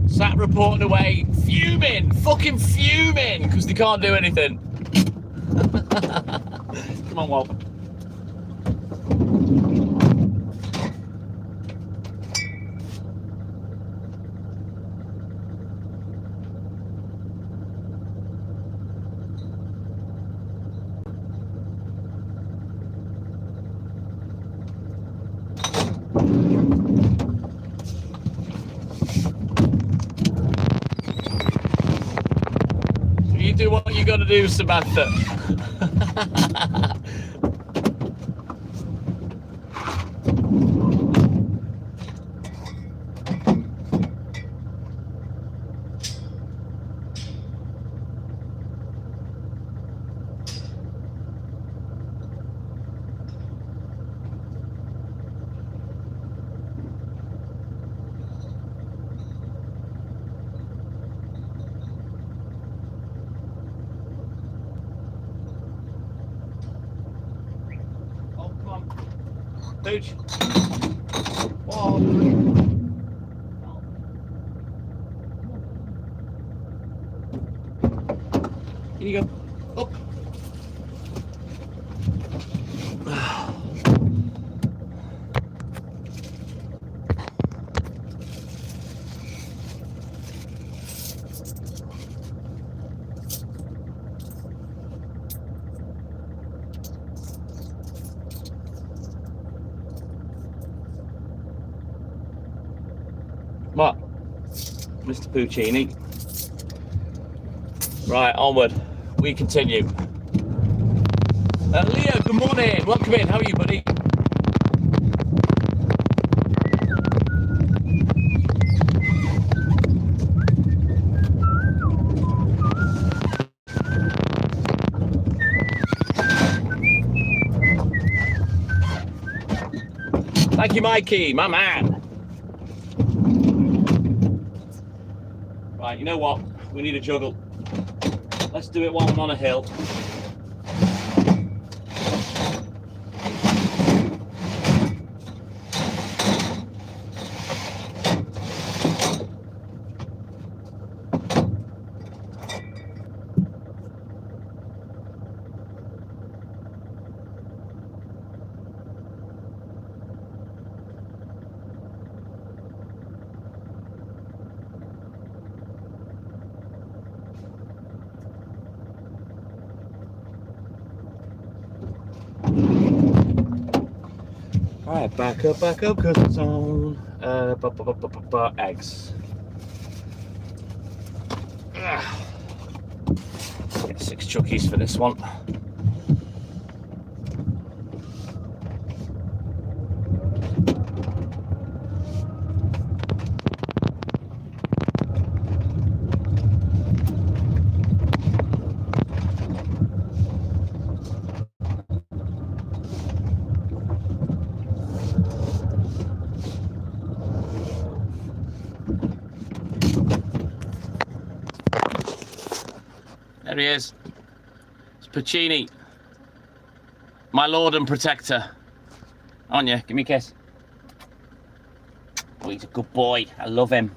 Sat reporting away, fuming, fucking fuming, because they can't do anything. Come on, Walt. You do what you got to do, Samantha. Pooch. Whoa. Here you go. Up. What? Mr. Puccini. Right, onward. We continue. Leo, good morning. Welcome in. How are you, buddy? Thank you, Mikey, my man. Right, you know what? We need a juggle. Let's do it while I'm on a hill. Alright, back up, because it's on eggs. Get 6 chuckies for this one. There he is. It's Puccini. My lord and protector. Aren't you? Give me a kiss. Oh, he's a good boy. I love him.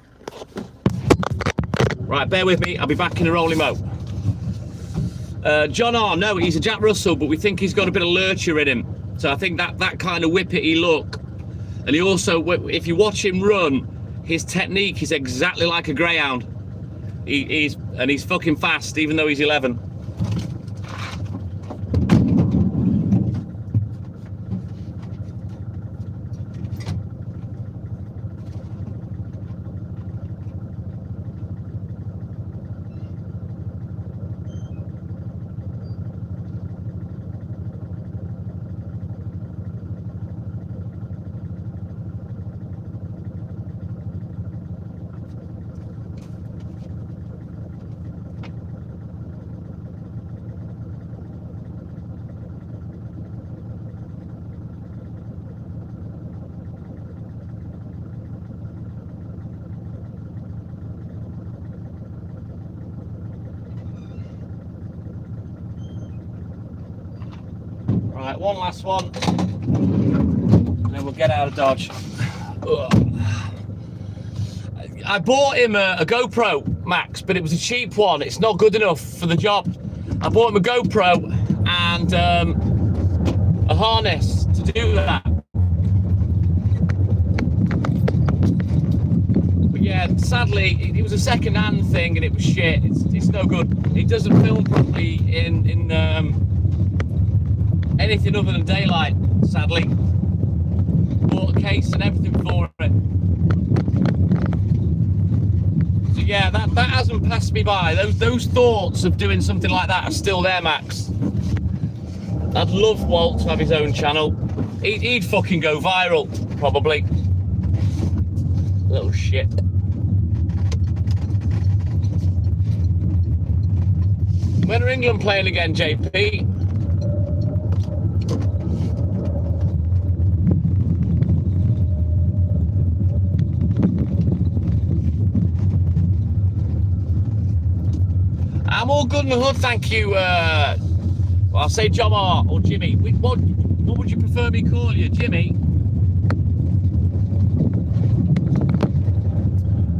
Right, bear with me. I'll be back in a rolling mo. John R. No, he's a Jack Russell, but we think he's got a bit of lurcher in him. So I think that kind of whippety look. And he also, if you watch him run, his technique is exactly like a greyhound. He's fucking fast, even though he's 11. Right, one last one, and then we'll get out of Dodge. Ugh. I bought him a GoPro Max, but it was a cheap one. It's not good enough for the job. I bought him a GoPro and a harness to do that. But yeah, sadly, it was a second-hand thing and it was shit. It's no good. It doesn't film properly in anything other than daylight, sadly. Bought a case and everything for it. So yeah, that hasn't passed me by. Those thoughts of doing something like that are still there, Max. I'd love Walt to have his own channel. He'd fucking go viral, probably. Little shit. When are England playing again, JP? I'm all good in the hood, thank you. Well, I'll say John R or Jimmy. What would you prefer me call you, Jimmy?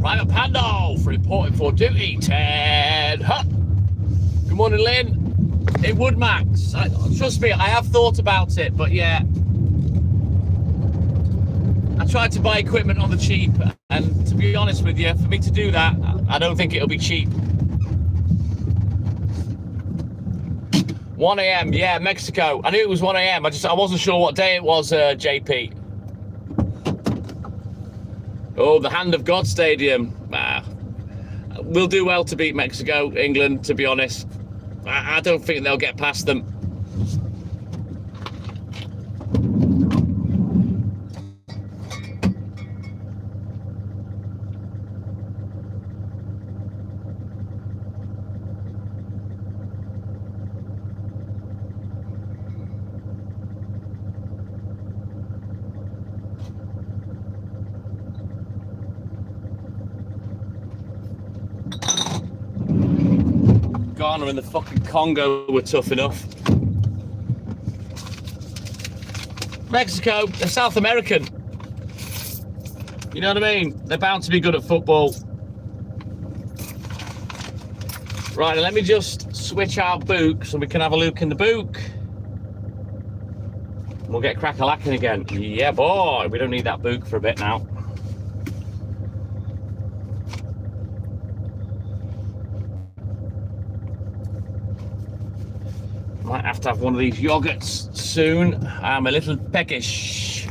Private Pando for reporting for duty, Ted. Huh. Good morning, Lynn. It would, Max. Trust me, I have thought about it, but yeah. I tried to buy equipment on the cheap, and to be honest with you, for me to do that, I don't think it'll be cheap. 1 a.m. Yeah, Mexico. I knew it was 1 a.m. I wasn't sure what day it was, JP. Oh, the Hand of God Stadium. We'll do well to beat Mexico, England, to be honest. I don't think they'll get past them. Ghana and the fucking Congo were tough enough. Mexico, they're South American. You know what I mean? They're bound to be good at football. Right, let me just switch our book so we can have a look in the book. We'll get crack-a-lacking again. Yeah, boy, we don't need that book for a bit now. Might have to have one of these yogurts soon. I'm a little peckish.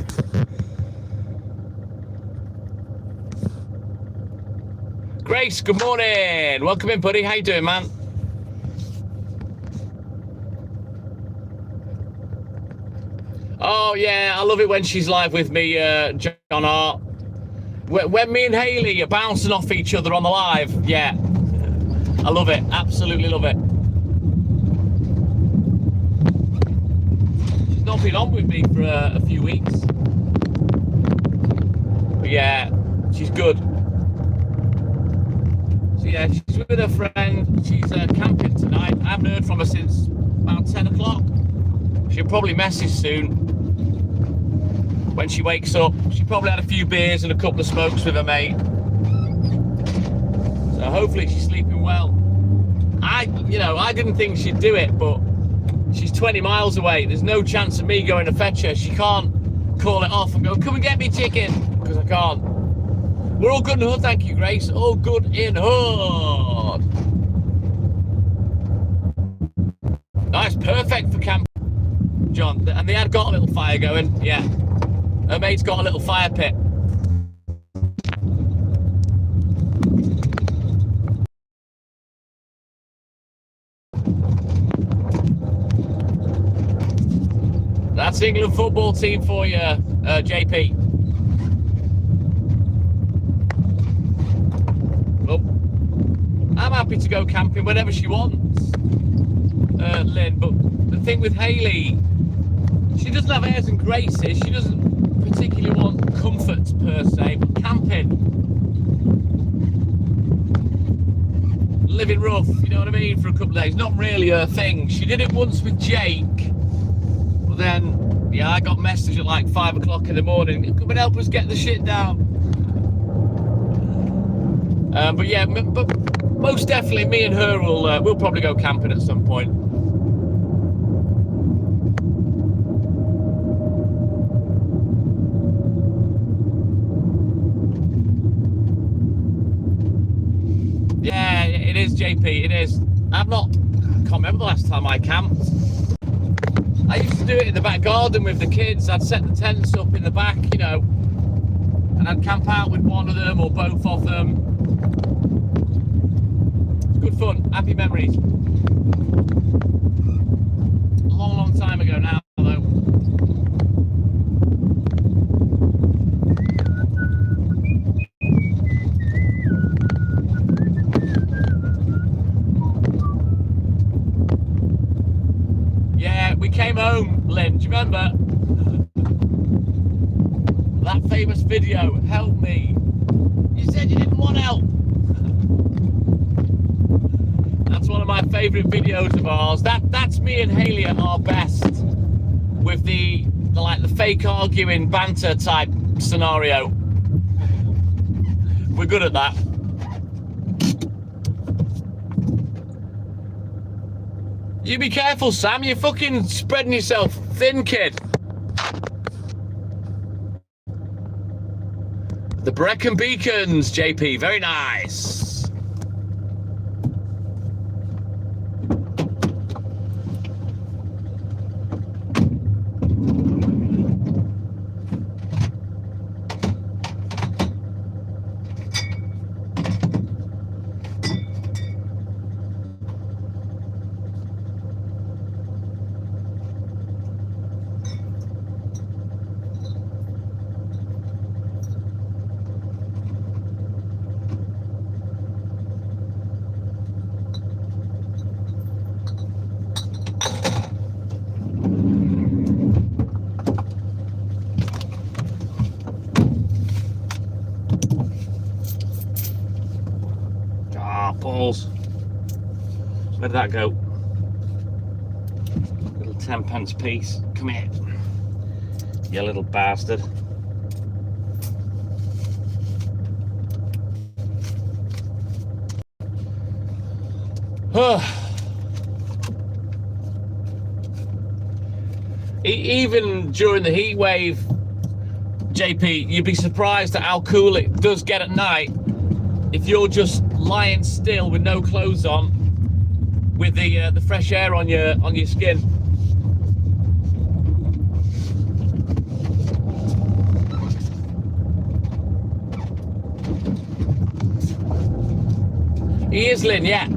Grace, good morning. Welcome in, buddy. How you doing, man? Oh, yeah, I love it when she's live with me, John R. When me and Hayley are bouncing off each other on the live, yeah. I love it. Absolutely love it. Not been on with me for a few weeks, but yeah, she's good. So yeah, she's with her friend. She's camping tonight. I haven't heard from her since about 10 o'clock. She'll probably message soon when she wakes up. She probably had a few beers and a couple of smokes with her mate, so hopefully she's sleeping well. I didn't think she'd do it, but she's 20 miles away. There's no chance of me going to fetch her. She can't call it off and go, come and get me chicken, because I can't. We're all good in hood, thank you, Grace. All good in hood. Nice, perfect for camp, John. And they had got a little fire going, yeah. Her mate's got a little fire pit. That's the England football team for you, JP. Oh, I'm happy to go camping whenever she wants, Lynn. But the thing with Hayley, she doesn't have airs and graces. She doesn't particularly want comfort per se, but camping, living rough, you know what I mean, for a couple of days, not really her thing. She did it once with Jake. then, yeah, I got message at like 5 o'clock in the morning. Come and help us get the shit down. But yeah, but most definitely, me and her we'll probably go camping at some point. Yeah, it is, JP. It is. I can't remember the last time I camped. I used to do it in the back garden with the kids. I'd set the tents up in the back, you know, and I'd camp out with one of them or both of them. Good fun, happy memories. A long, long time ago now, though. Yeah, we came home, Lynn. Do you remember that famous video? Help me. You said you didn't want help. That's one of my favourite videos of ours. That's me and Haley at our best with the fake arguing banter type scenario. We're good at that. You be careful, Sam. You're fucking spreading yourself thin, kid. The Brecon Beacons, JP. Very nice. Balls. Where did that go? Little 10p piece. Come here. You little bastard. Even during the heat wave, JP, you'd be surprised at how cool it does get at night if you're just lying still with no clothes on, with the fresh air on your skin. He is, Lynn, yeah.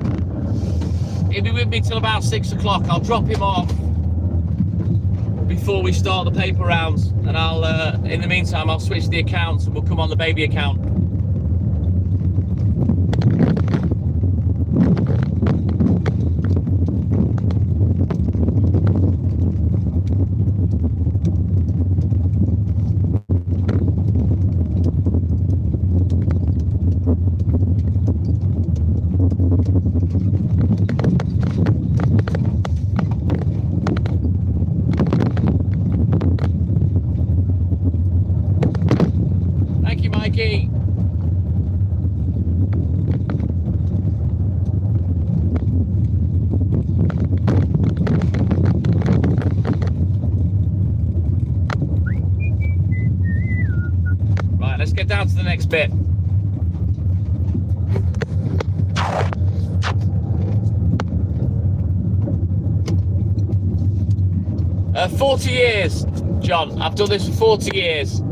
He'll be with me till about 6 o'clock. I'll drop him off before we start the paper rounds, and I'll in the meantime I'll switch the accounts and we'll come on the baby account. Mikey. Right, let's get down to the next bit. 40 years, John. I've done this for 40 years.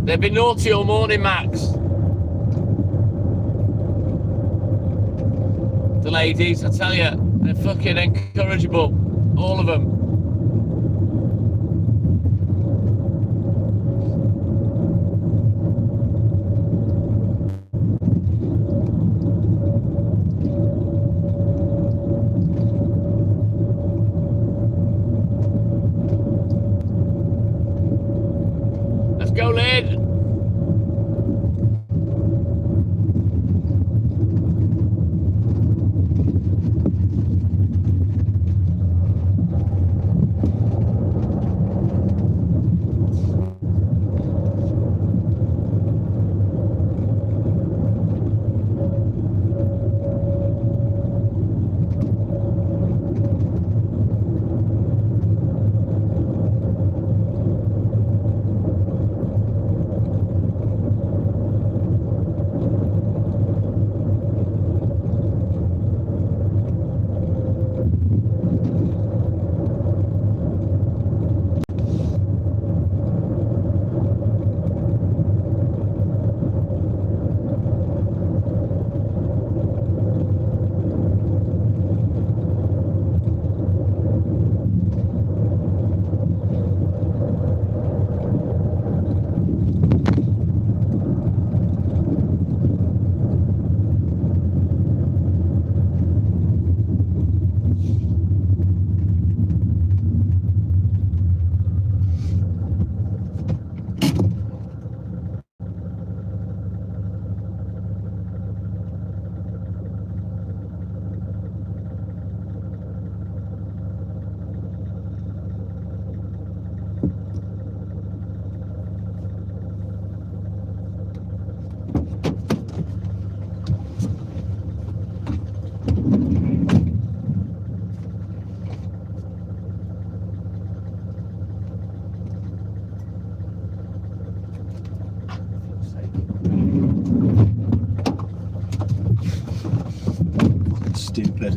They've been naughty all morning, Max. The ladies, I tell you, they're fucking incorrigible. All of them. Let's go, Lynn. stupid.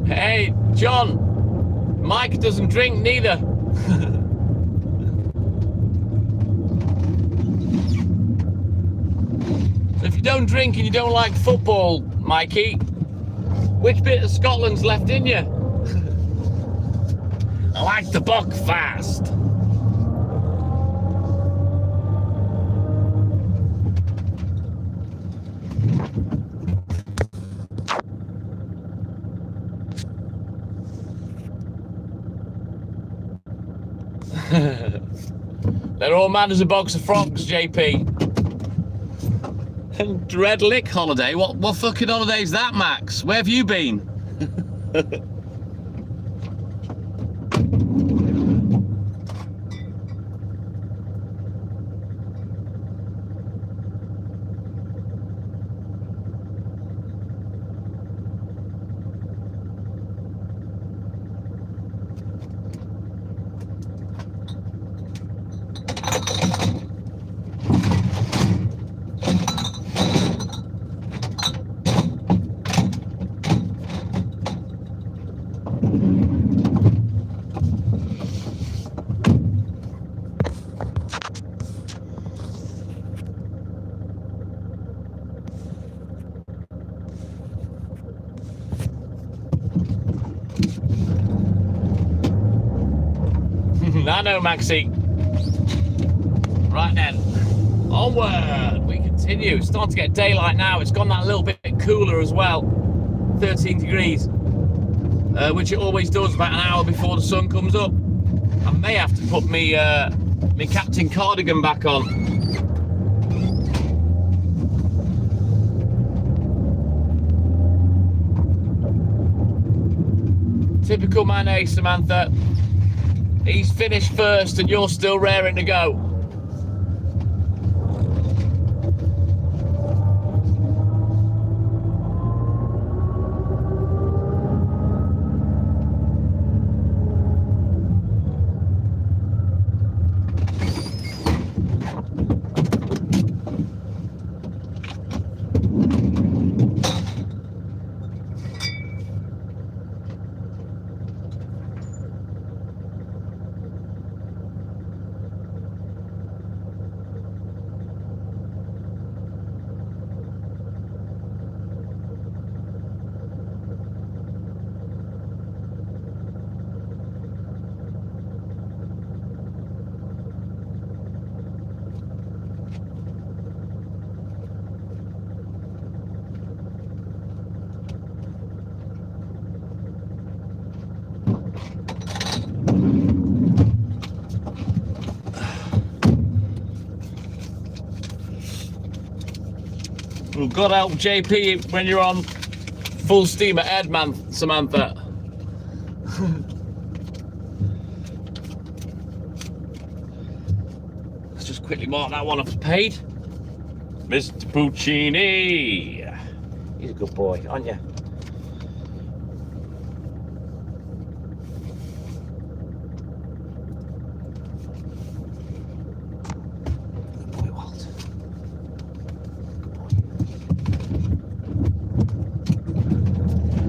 Hey, John, Mike doesn't drink neither. So if you don't drink and you don't like football, Mikey, which bit of Scotland's left in you? I like the buck fast. They're all mad as a box of frogs, JP. And Red Lick holiday? What fucking holiday is that, Max? Where have you been? I know, Maxie. Right then, onward we continue. It's starting to get daylight now. It's gone that little bit cooler as well, 13 degrees, which it always does about an hour before the sun comes up. I may have to put me Captain Cardigan back on. Typical man, eh, Samantha? He's finished first and you're still raring to go. Well, God help JP when you're on full steam ahead, man, Samantha. Let's just quickly mark that one off as paid. Mr. Puccini. He's a good boy, aren't you?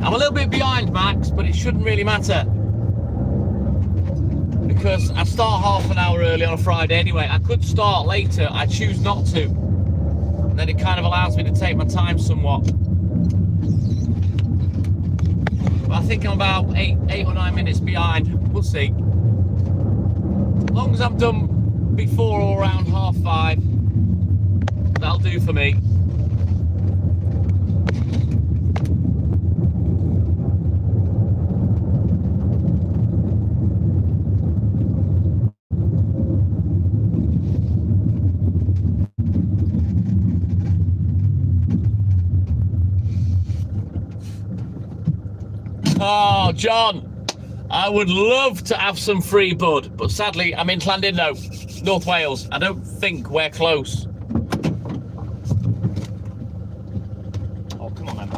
I'm a little bit behind, Max, but it shouldn't really matter. because I start half an hour early on a Friday anyway. I could start later. I choose not to. And then it kind of allows me to take my time somewhat. But I think I'm about eight or 9 minutes behind. We'll see. As long as I'm done before or around 5:30, that'll do for me. Oh, John, I would love to have some free bud, but sadly I'm in Llandudno, North Wales. I don't think we're close. Oh, come on then.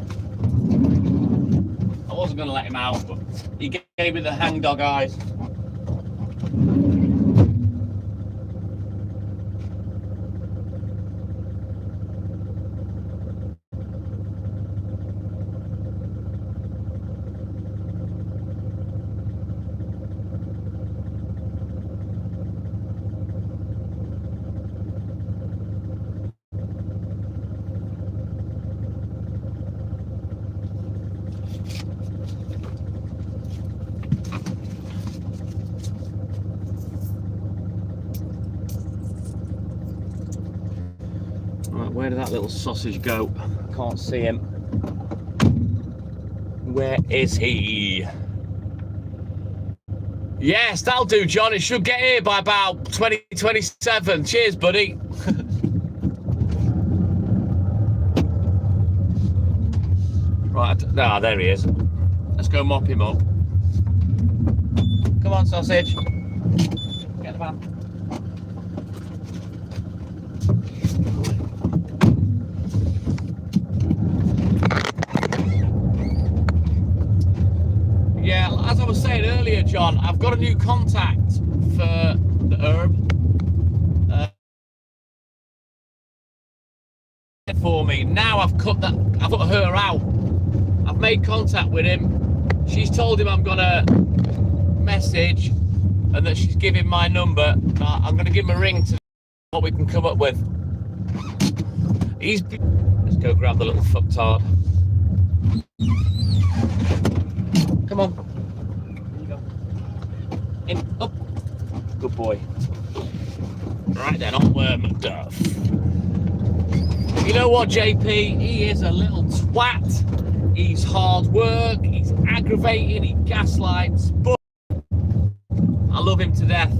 I wasn't going to let him out, but he gave me the hangdog eyes. Right, where did that little sausage go? I can't see him. Where is he? Yes, that'll do, John. It should get here by about 2027. Cheers, buddy. Right, there he is. Let's go mop him up. Come on, sausage. Get the van. Yeah, as I was saying earlier, John, I've got a new contact for the herb. For me. Now I've cut her out. I've made contact with him. She's told him I'm gonna message and that she's giving my number. I'm gonna give him a ring to what we can come up with. Let's go grab the little fucktard. Come on. There you go. In, up. Good boy. Right then, onward, Macduff. You know what, JP? He is a little twat. He's hard work. He's aggravating. He gaslights. But I love him to death.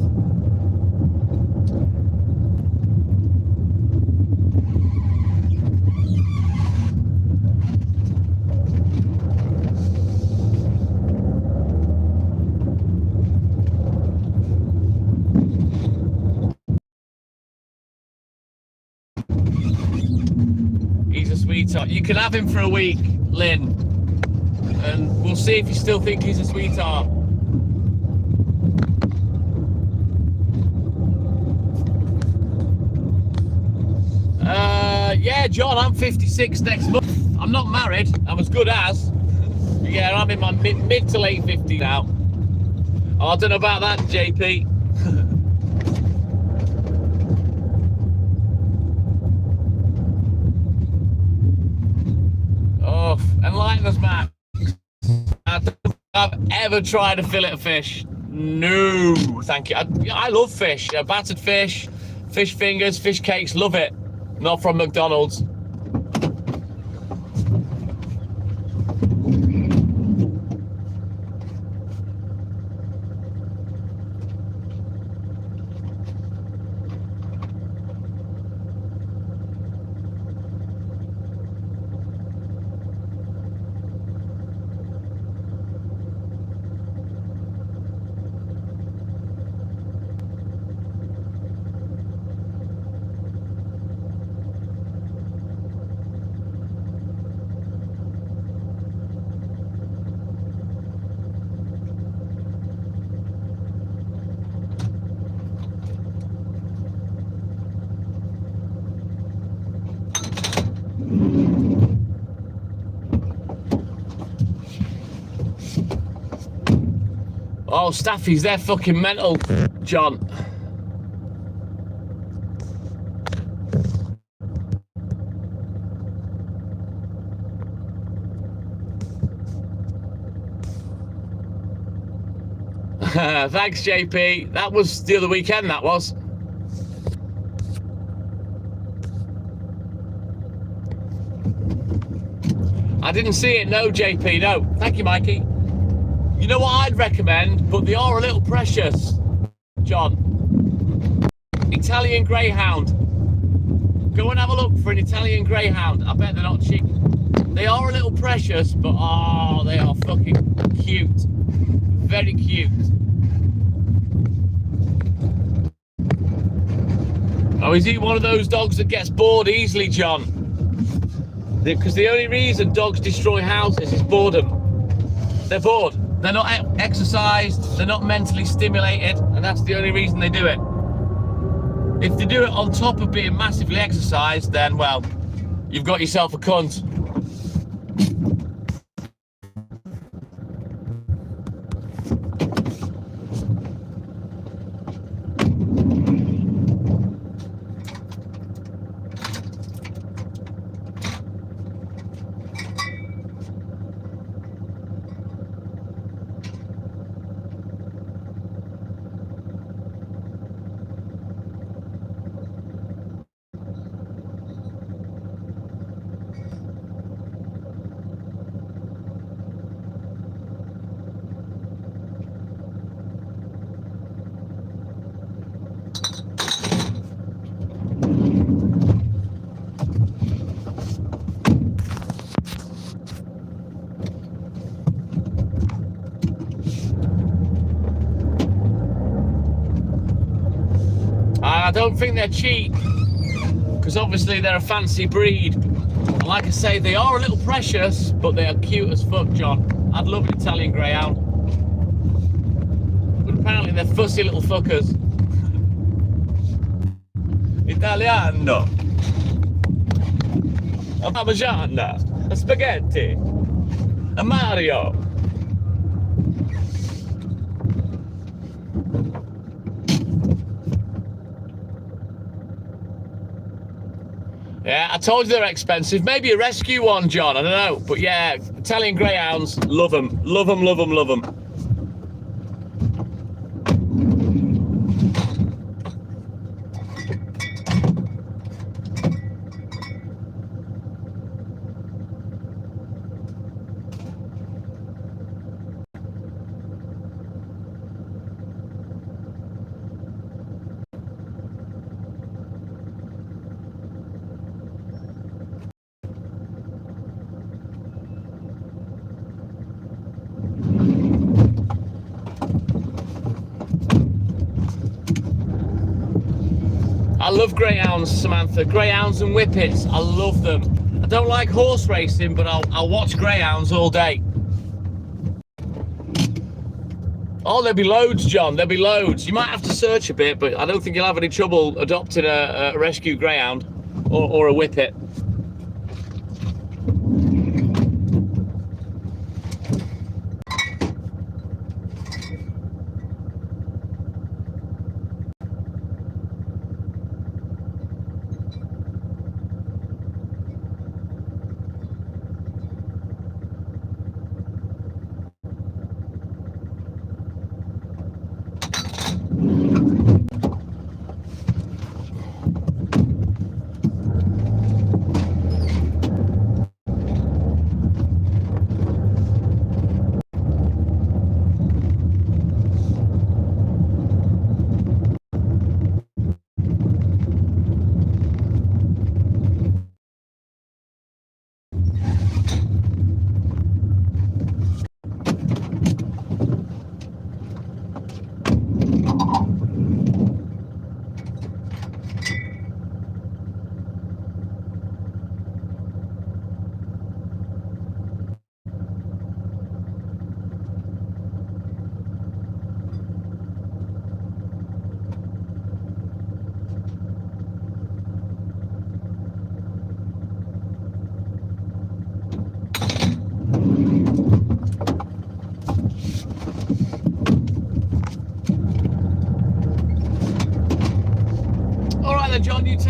He's a sweetheart. You can have him for a week, Lynn, and we'll see if you still think he's a sweetheart. Yeah, John, I'm 56 next month. I'm not married. I'm as good as. Yeah, I'm in my mid to late 50s now. Oh, I don't know about that, JP. Oh, enlighten us, Matt. I don't think I've ever tried a fillet of fish. No, thank you. I love fish. Battered fish, fish fingers, fish cakes. Love it. Not from McDonald's. Oh, Staffies, they're fucking mental, John. Thanks, JP. That was the other weekend, that was. I didn't see it, no, JP, no. Thank you, Mikey. You know what I'd recommend, but they are a little precious, John. Italian Greyhound. Go and have a look for an Italian Greyhound. I bet they're not cheap. They are a little precious, but oh, they are fucking cute. Very cute. Oh, is he one of those dogs that gets bored easily, John? Because the only reason dogs destroy houses is boredom. They're bored. They're not exercised. They're not mentally stimulated. And that's the only reason they do it. If they do it on top of being massively exercised, then, well, you've got yourself a cunt. I don't think they're cheap, because obviously they're a fancy breed. And like I say, they are a little precious, but they are cute as fuck, John. I'd love an Italian Greyhound. But apparently they're fussy little fuckers. Italiano. A parmigiana. A spaghetti. A Mario. Yeah, I told you they're expensive. Maybe a rescue one, John. I don't know. But yeah, Italian Greyhounds, love them. Love them, love them, love them. I love greyhounds, Samantha. Greyhounds and whippets, I love them. I don't like horse racing, but I'll watch greyhounds all day. Oh, there'll be loads, John. There'll be loads. You might have to search a bit, but I don't think you'll have any trouble adopting a rescue greyhound or a whippet.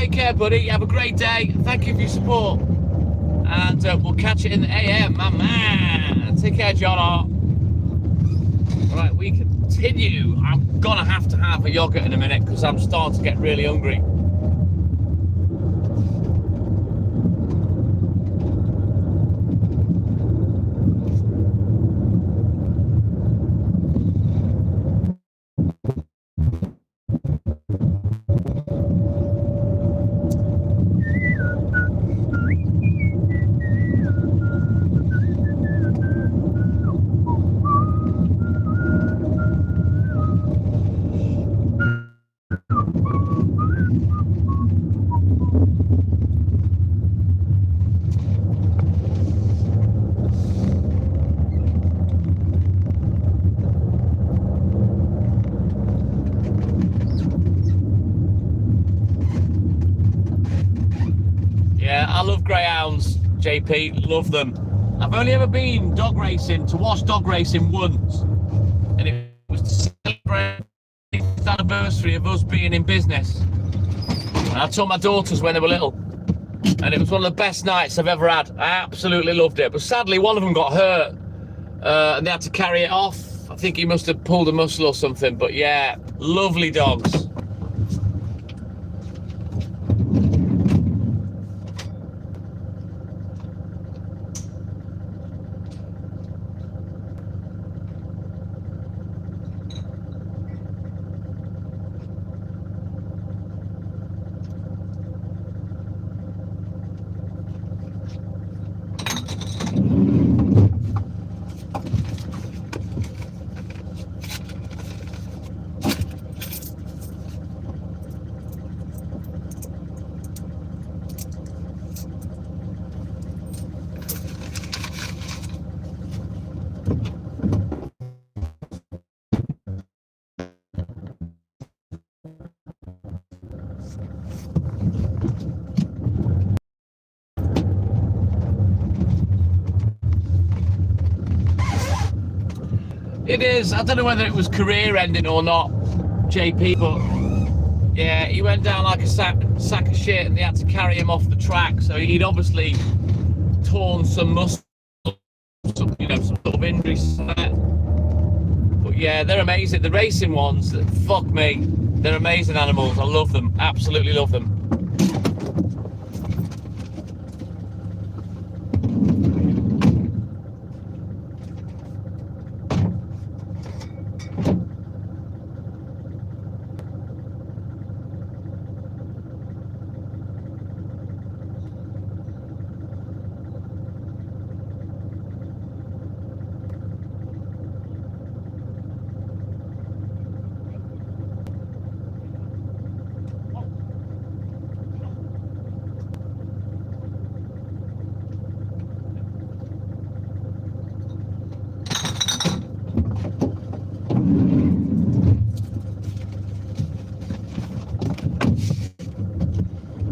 take care, buddy. Have a great day. Thank you for your support. And we'll catch you in the AM, my man. Take care, John R. Right, we continue. I'm gonna have to have a yogurt in a minute because I'm starting to get really hungry. I love greyhounds, JP, love them. I've only ever been to watch dog racing once, and it was to celebrate the anniversary of us being in business. And I took my daughters when they were little, and it was one of the best nights I've ever had. I absolutely loved it, but sadly one of them got hurt, and they had to carry it off. I think he must have pulled a muscle or something, but yeah, lovely dogs. It is. I don't know whether it was career ending or not, JP, but yeah, he went down like a sack of shit and they had to carry him off the track. So he'd obviously torn some muscle, some sort of injury. But yeah, they're amazing. The racing ones, fuck me, they're amazing animals. I love them. Absolutely love them.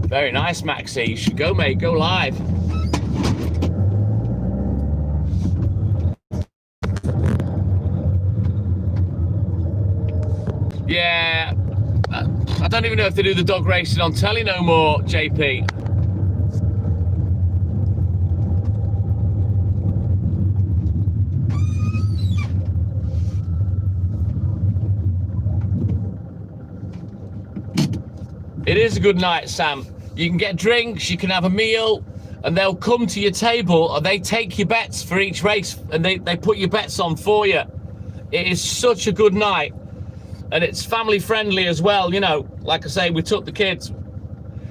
Very nice, Maxie. You should go, mate. Go live. Yeah. I don't even know if they do the dog racing on telly no more, JP. It is a good night, Sam. You can get drinks, you can have a meal, and they'll come to your table and they take your bets for each race and they put your bets on for you. It is such a good night. And it's family friendly as well, you know. Like I say, we took the kids.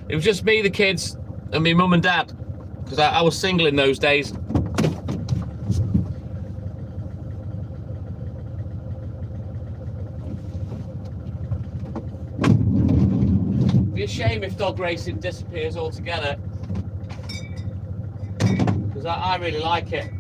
It was just me, the kids, and my mum and dad, because I was single in those days. It'd be a shame if dog racing disappears altogether, because I really like it.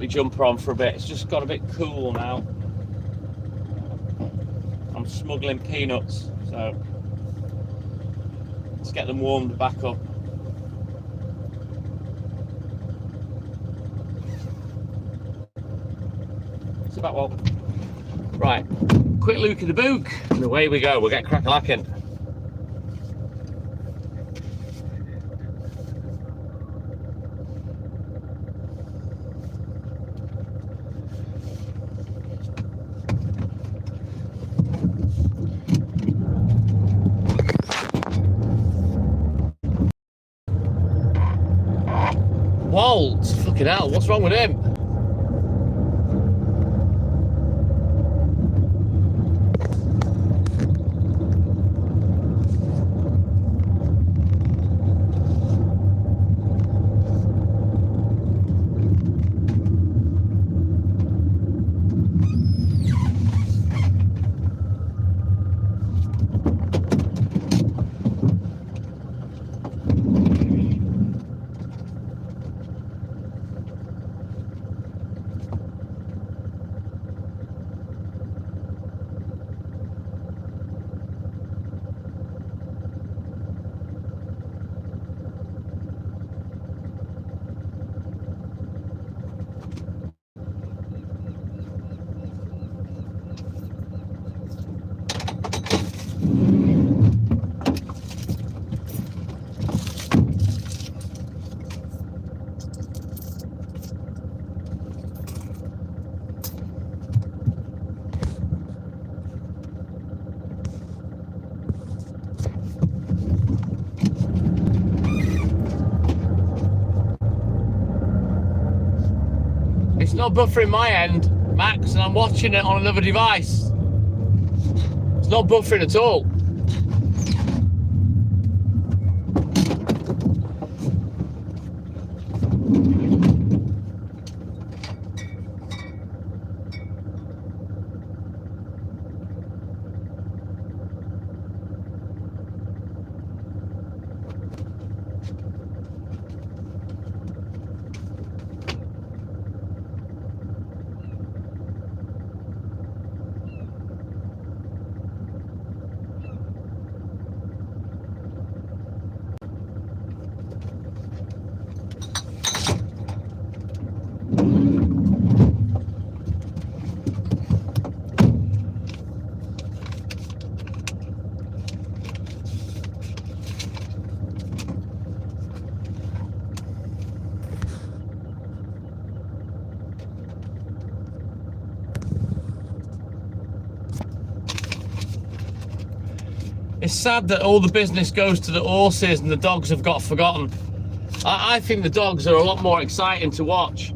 my jumper on for a bit. It's just got a bit cool now. I'm smuggling peanuts, so let's get them warmed back up. It's about well. Right, quick look at the book, and away we go. We'll get crack-a-lacking. Walt, fucking hell, what's wrong with him? It's not buffering my end, Max, and I'm watching it on another device. It's not buffering at all. It's sad that all the business goes to the horses and the dogs have got forgotten. I think the dogs are a lot more exciting to watch.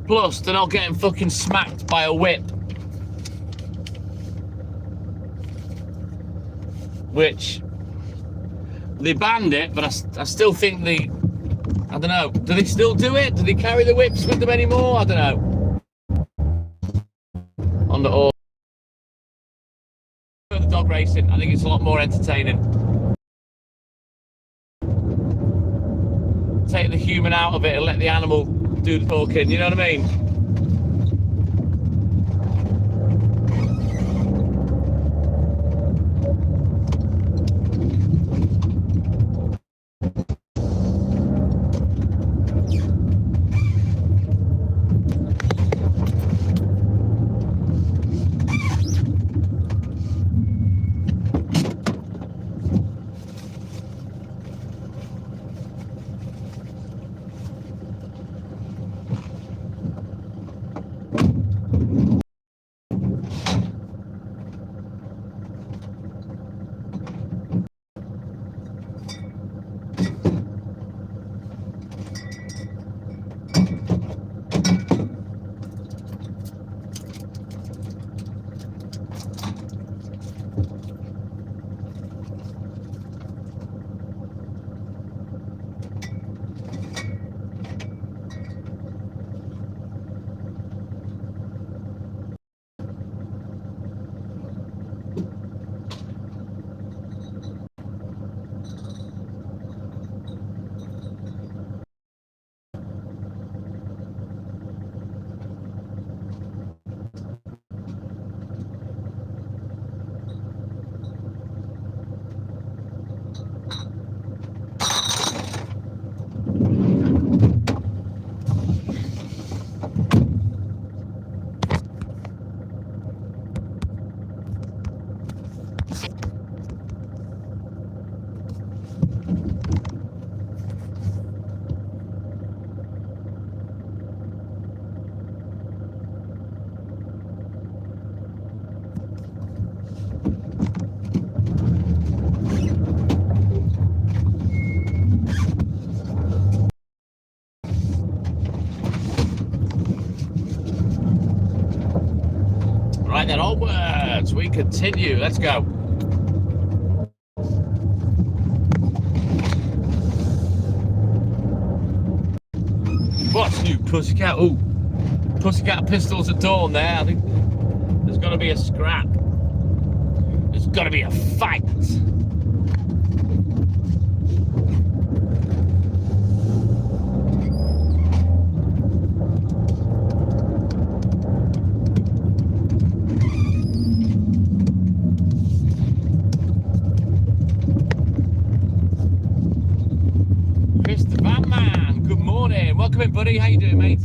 Plus, they're not getting fucking smacked by a whip. Which, they banned it, but I still think I don't know, do they still do it? Do they carry the whips with them anymore? I don't know. On the horse. The dog racing, I think it's a lot more entertaining. Take the human out of it and let the animal do the talking, you know what I mean? then onwards. We continue. Let's go. What's new, Pussycat? Oh, Pussycat Pistols at dawn there. I think there's got to be a scrap. There's got to be a fight. Chris the Van Man, good morning. Welcome in, buddy. How you doing, mate?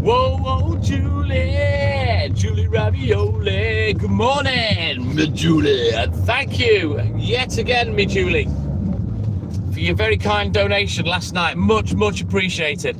Whoa, Julie Ravioli. Good morning, me Julie. And thank you yet again, me Julie, for your very kind donation last night. Much appreciated.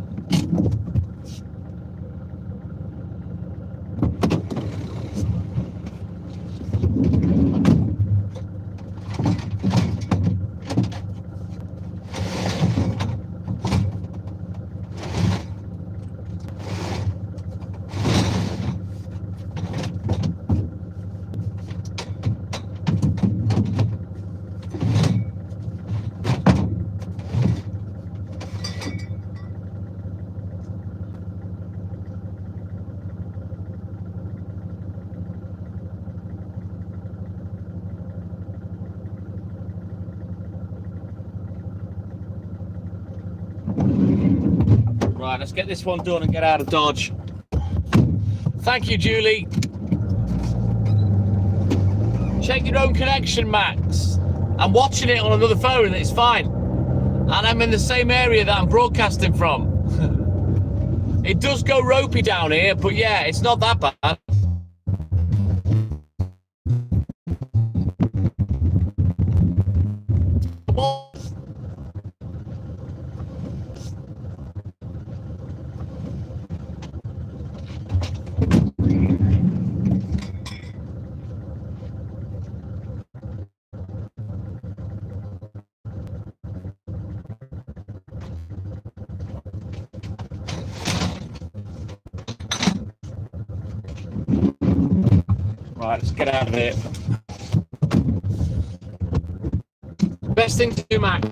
Right, let's get this one done and get out of Dodge. Thank you, Julie. Check your own connection, Max. I'm watching it on another phone and it's fine. And I'm in the same area that I'm broadcasting from. It does go ropey down here, but yeah, it's not that bad. Right, let's get out of here. Best thing to do, Mac.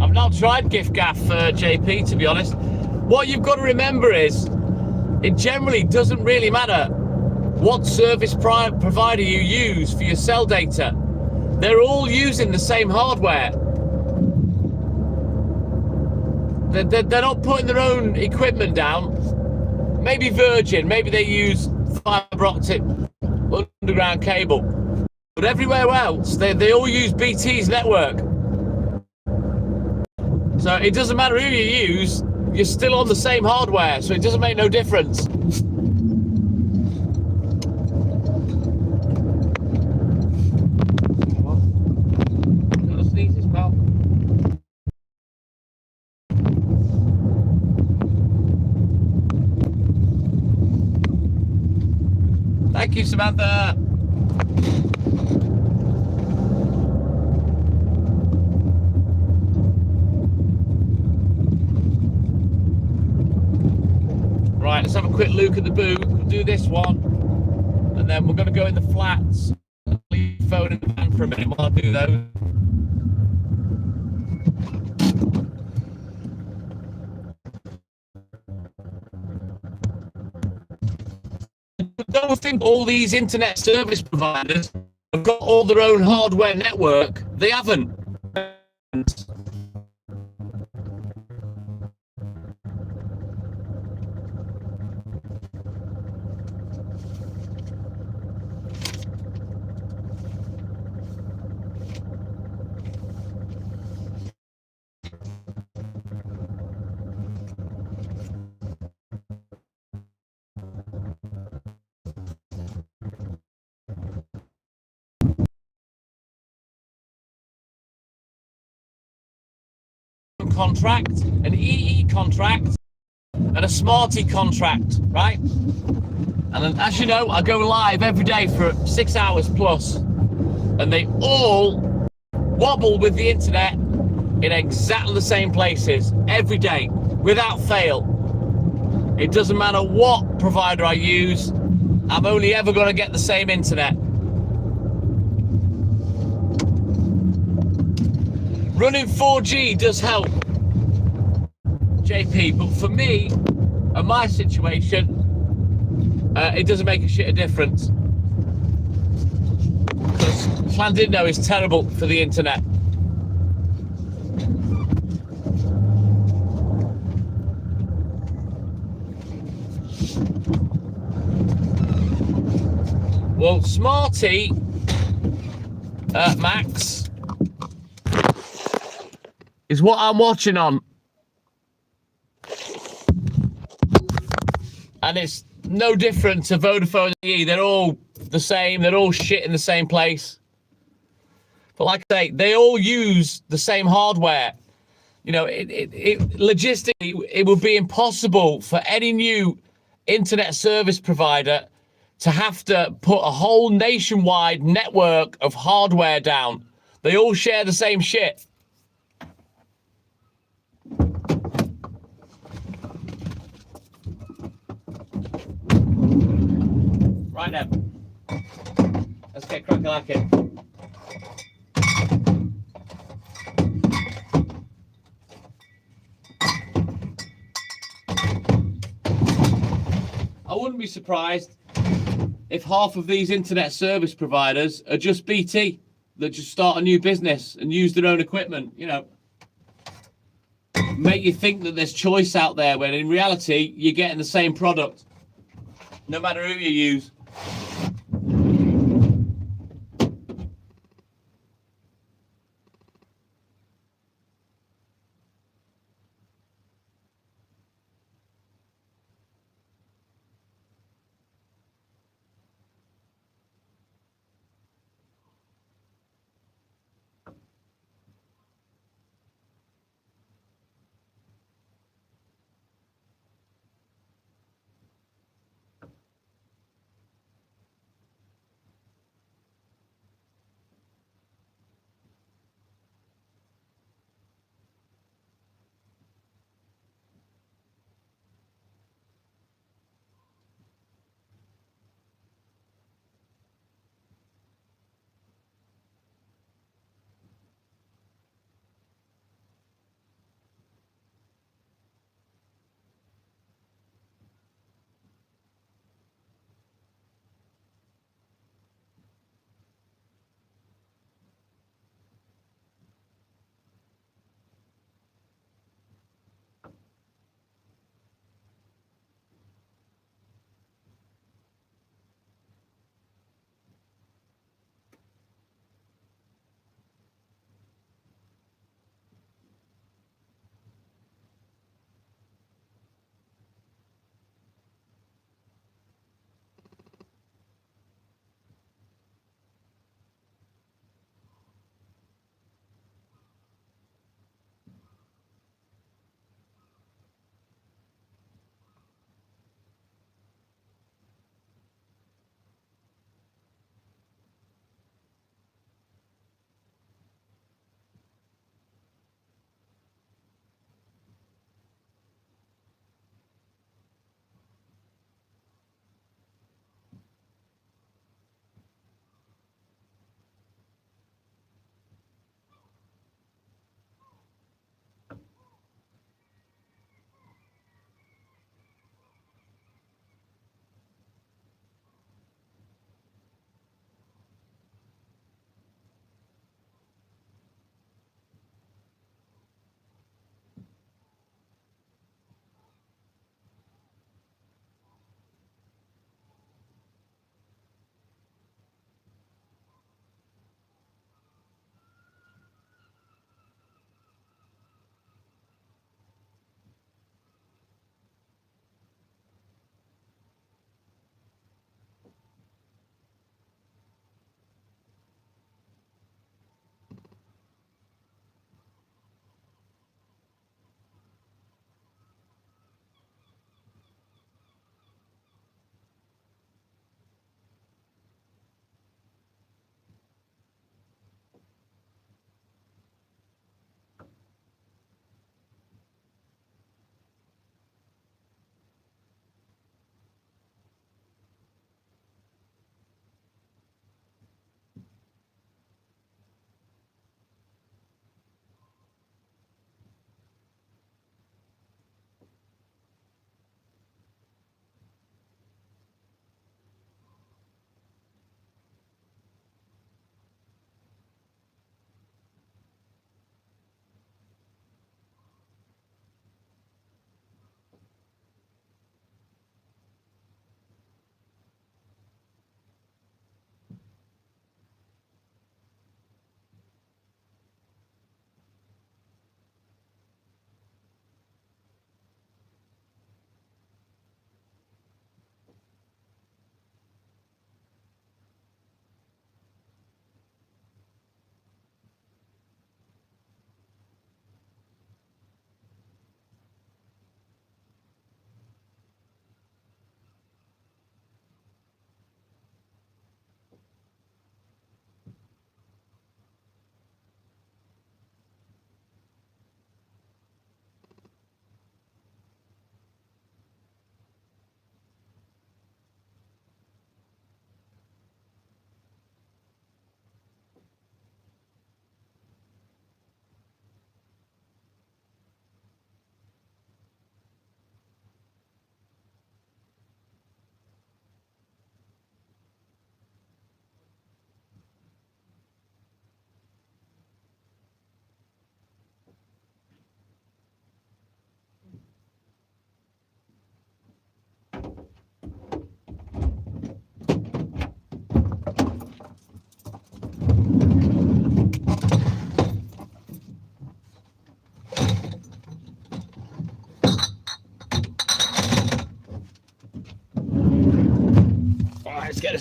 I've not tried giffgaff, JP, to be honest. What you've got to remember is, it generally doesn't really matter what service provider you use for your cell data. They're all using the same hardware. They're not putting their own equipment down. Maybe Virgin, maybe they use fiber optic underground cable. But everywhere else, they all use BT's network. So it doesn't matter who you use, you're still on the same hardware, so it doesn't make no difference. Thank you, Samantha. Right, let's have a quick look at the boot. We'll do this one, and then we're going to go in the flats. Leave the phone in the van for a minute while I do those. Don't think all these internet service providers have got all their own hardware network. They haven't. Contract, an EE contract, and a Smarty contract, right? And then, as you know, I go live every day for 6 hours plus, and they all wobble with the internet in exactly the same places every day, without fail. It doesn't matter what provider I use, I'm only ever going to get the same internet. Running 4G does help, JP, but for me and my situation, it doesn't make a shit of difference, because Llandudno is terrible for the internet. Well, Smarty, Max, is what I'm watching on. And it's no different to Vodafone EE. They're all the same. They're all shit in the same place. But like I say, they all use the same hardware. You know, logistically, it would be impossible for any new internet service provider to have to put a whole nationwide network of hardware down. They all share the same shit. Right then, let's get crack-a-lacking. I wouldn't be surprised if half of these internet service providers are just BT that just start a new business and use their own equipment, you know. Make you think that there's choice out there when in reality you're getting the same product, no matter who you use.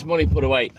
this money put away.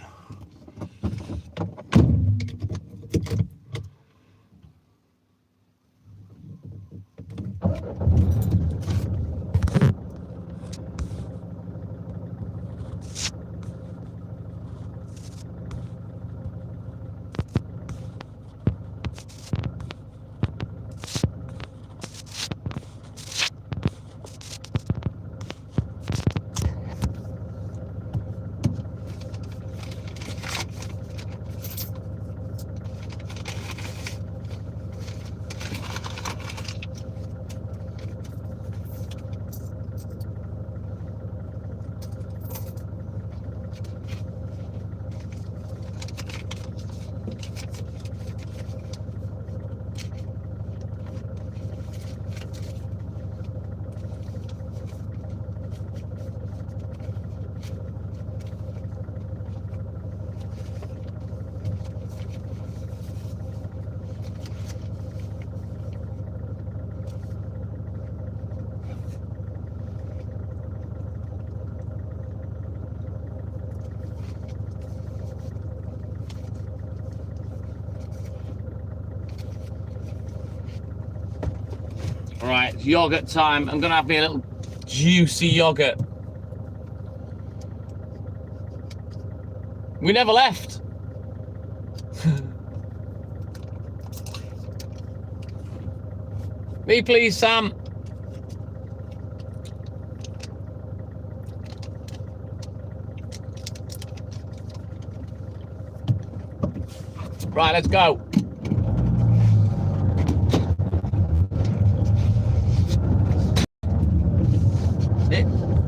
Right, it's yogurt time. I'm gonna have me a little juicy yogurt. We never left. Me please, Sam. Right, let's go.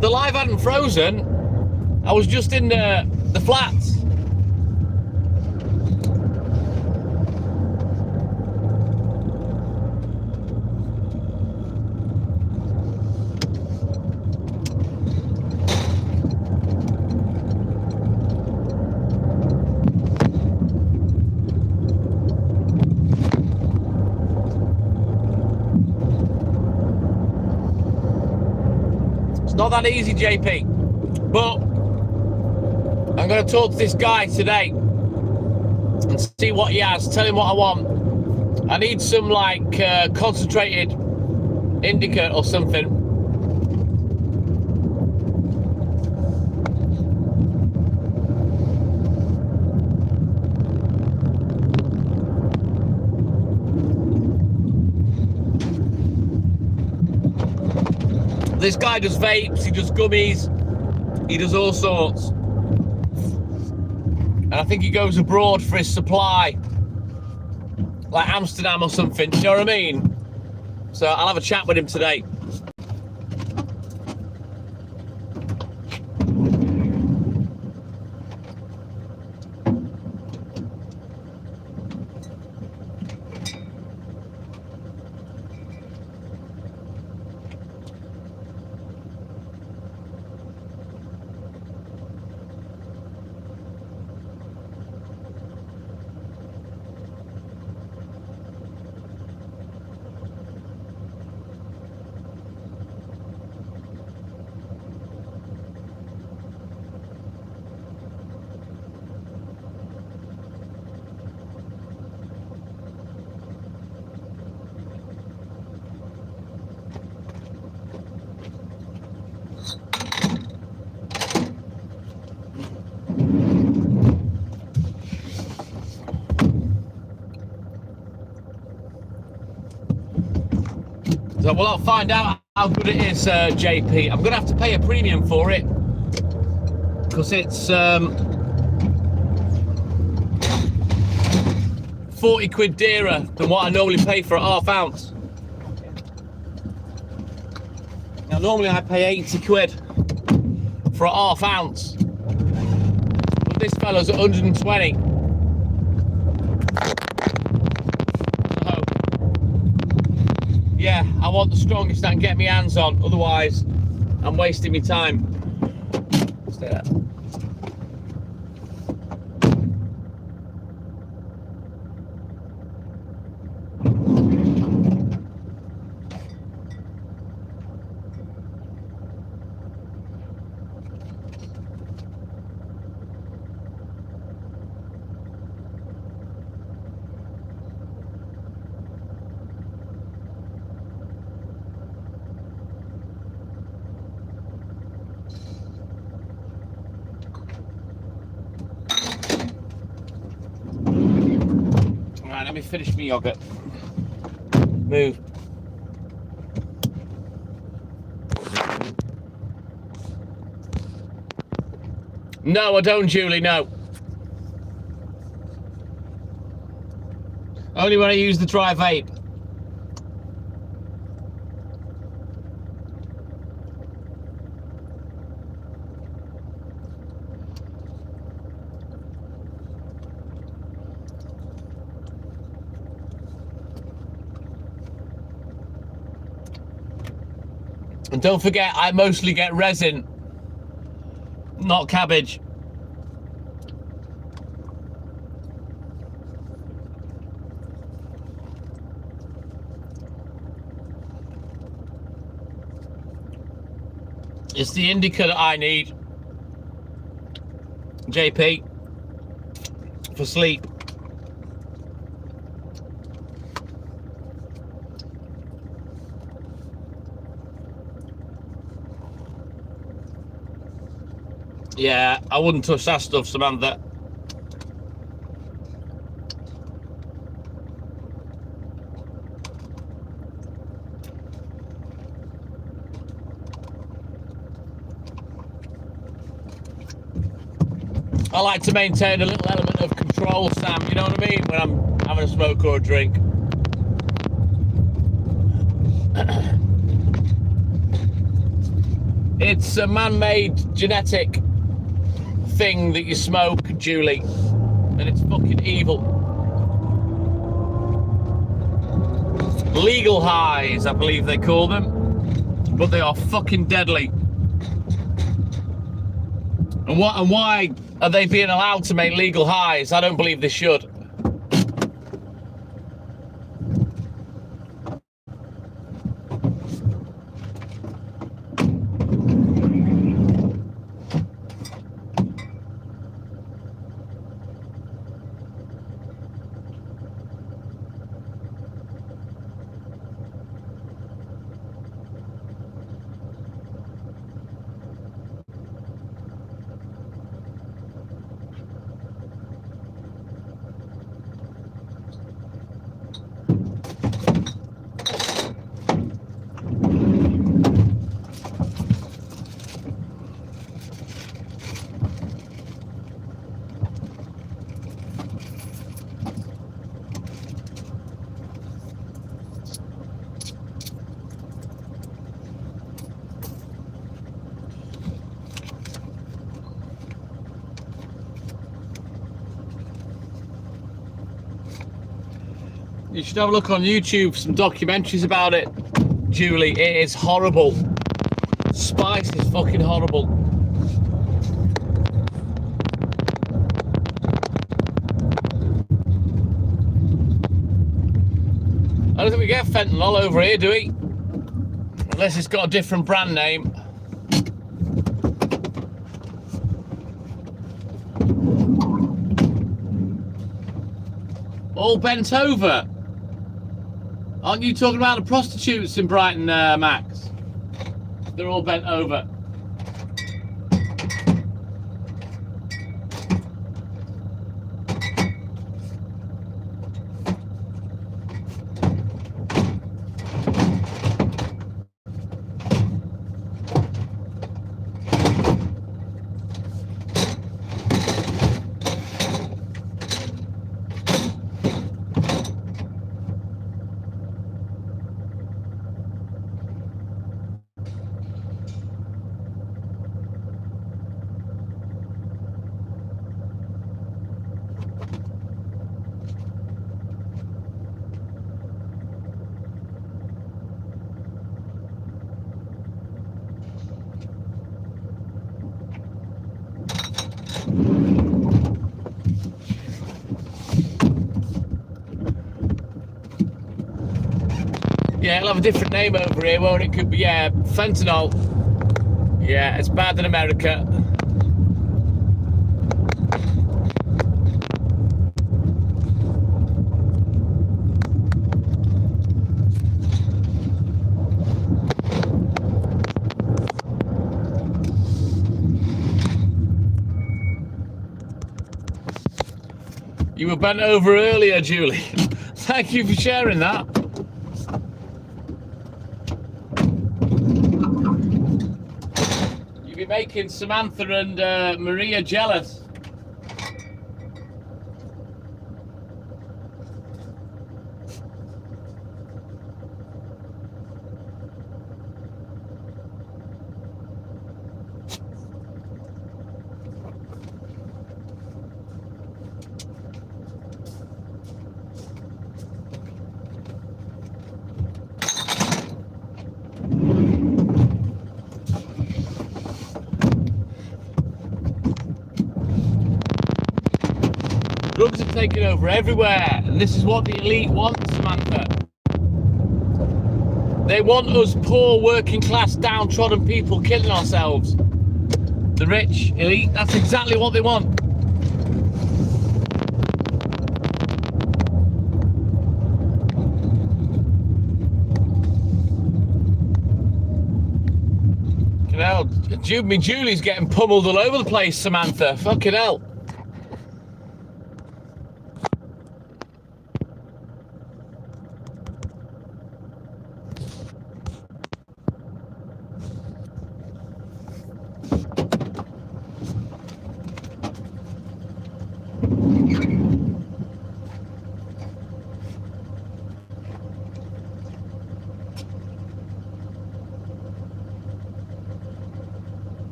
The live hadn't frozen. I was just in the flats. Not that easy, JP, but I'm going to talk to this guy today and see what he has, tell him what I want. I need some like concentrated indica or something. This guy does vapes, he does gummies, he does all sorts. And I think he goes abroad for his supply, like Amsterdam or something, you know what I mean? So I'll have a chat with him today. So, well, I'll find out how good it is, JP. I'm going to have to pay a premium for it because it's 40 quid dearer than what I normally pay for a half ounce. Now, normally I pay 80 quid for a half ounce, but this fella's 120. Yeah, I want the strongest I can get my hands on, otherwise I'm wasting my time. Stay there. Let me finish my yogurt. Move. No, I don't, Julie, no. Only when I use the dry vape. And don't forget, I mostly get resin, not cabbage. It's the indica that I need, JP, for sleep. Yeah, I wouldn't touch that stuff, Samantha. I like to maintain a little element of control, Sam, you know what I mean, when I'm having a smoke or a drink. It's a man-made genetic thing that you smoke, Julie, and it's fucking evil. Legal highs, I believe they call them, but they are fucking deadly. And why are they being allowed to make legal highs? I don't believe they should. You should have a look on YouTube, some documentaries about it, Julie. It is horrible. Spice is fucking horrible. I don't think we get fentanyl over here, do we? Unless it's got a different brand name. All bent over. Aren't you talking about the prostitutes in Brighton, Max? They're all bent over. Yeah, it'll have a different name over here, won't it? Could be, yeah, fentanyl. Yeah, it's bad in America. You were bent over earlier, Julie. Thank you for sharing that. You'll be making Samantha and Maria jealous. Drugs are taking over everywhere, and this is what the elite want, Samantha. They want us poor, working class, downtrodden people killing ourselves. The rich, elite, that's exactly what they want. Fucking hell, Julie's getting pummeled all over the place, Samantha. Fucking hell.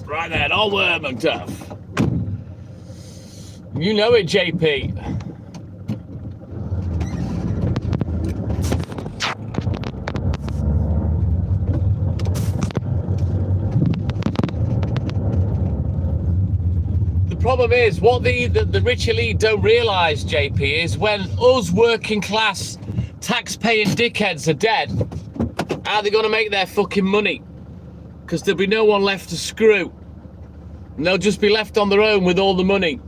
Right then, onward, McDuff. You know it, JP. The problem is, what the rich elite don't realise, JP, is when us working class, tax-paying dickheads are dead, how are they going to make their fucking money? Because there'll be no one left to screw. And they'll just be left on their own with all the money.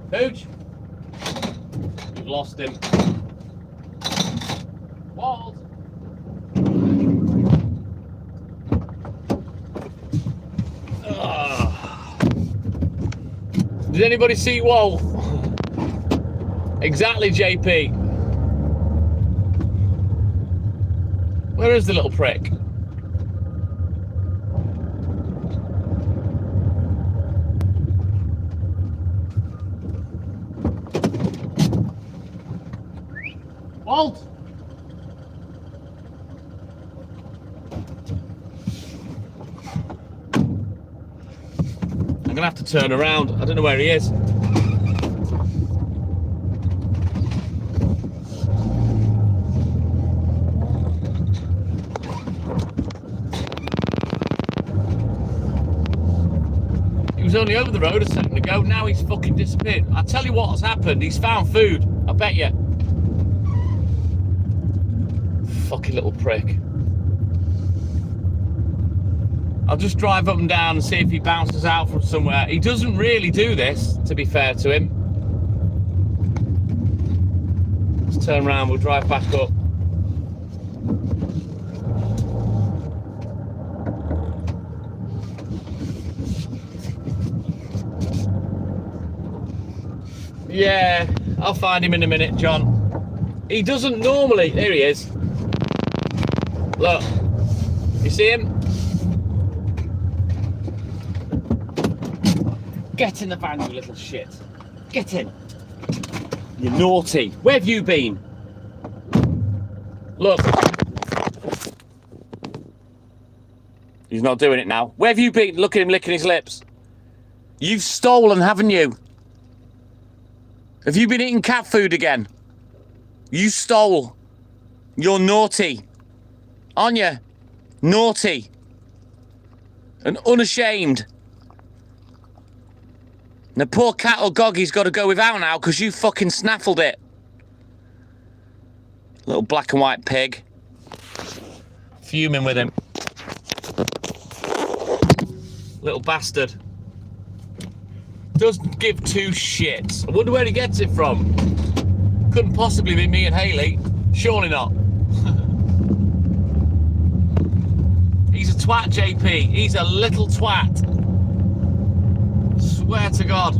Pooch, you've lost him. Walt. Did anybody see Walt? Exactly, JP. Where is the little prick? Walt! I'm gonna have to turn around. I don't know where he is. only over the road a second ago. Now he's fucking disappeared. I tell you what has happened. He's found food. I bet you. Fucking little prick. I'll just drive up and down and see if he bounces out from somewhere. He doesn't really do this, to be fair to him. Let's turn around, we'll drive back up. Yeah, I'll find him in a minute, John. He doesn't normally... Here he is. Look. You see him? Get in the van, you little shit. Get in. You're naughty. Where have you been? Look. He's not doing it now. Where have you been? Look at him licking his lips. You've stolen, haven't you? Have you been eating cat food again? You stole. You're naughty. Aren't you? Naughty. And unashamed. And the poor cattle goggy's got to go without now because you fucking snaffled it. Little black and white pig. Fuming with him. Little bastard. Doesn't give two shits. I wonder where he gets it from. Couldn't possibly be me and Hayley. Surely not. He's a twat, JP. He's a little twat. Swear to God.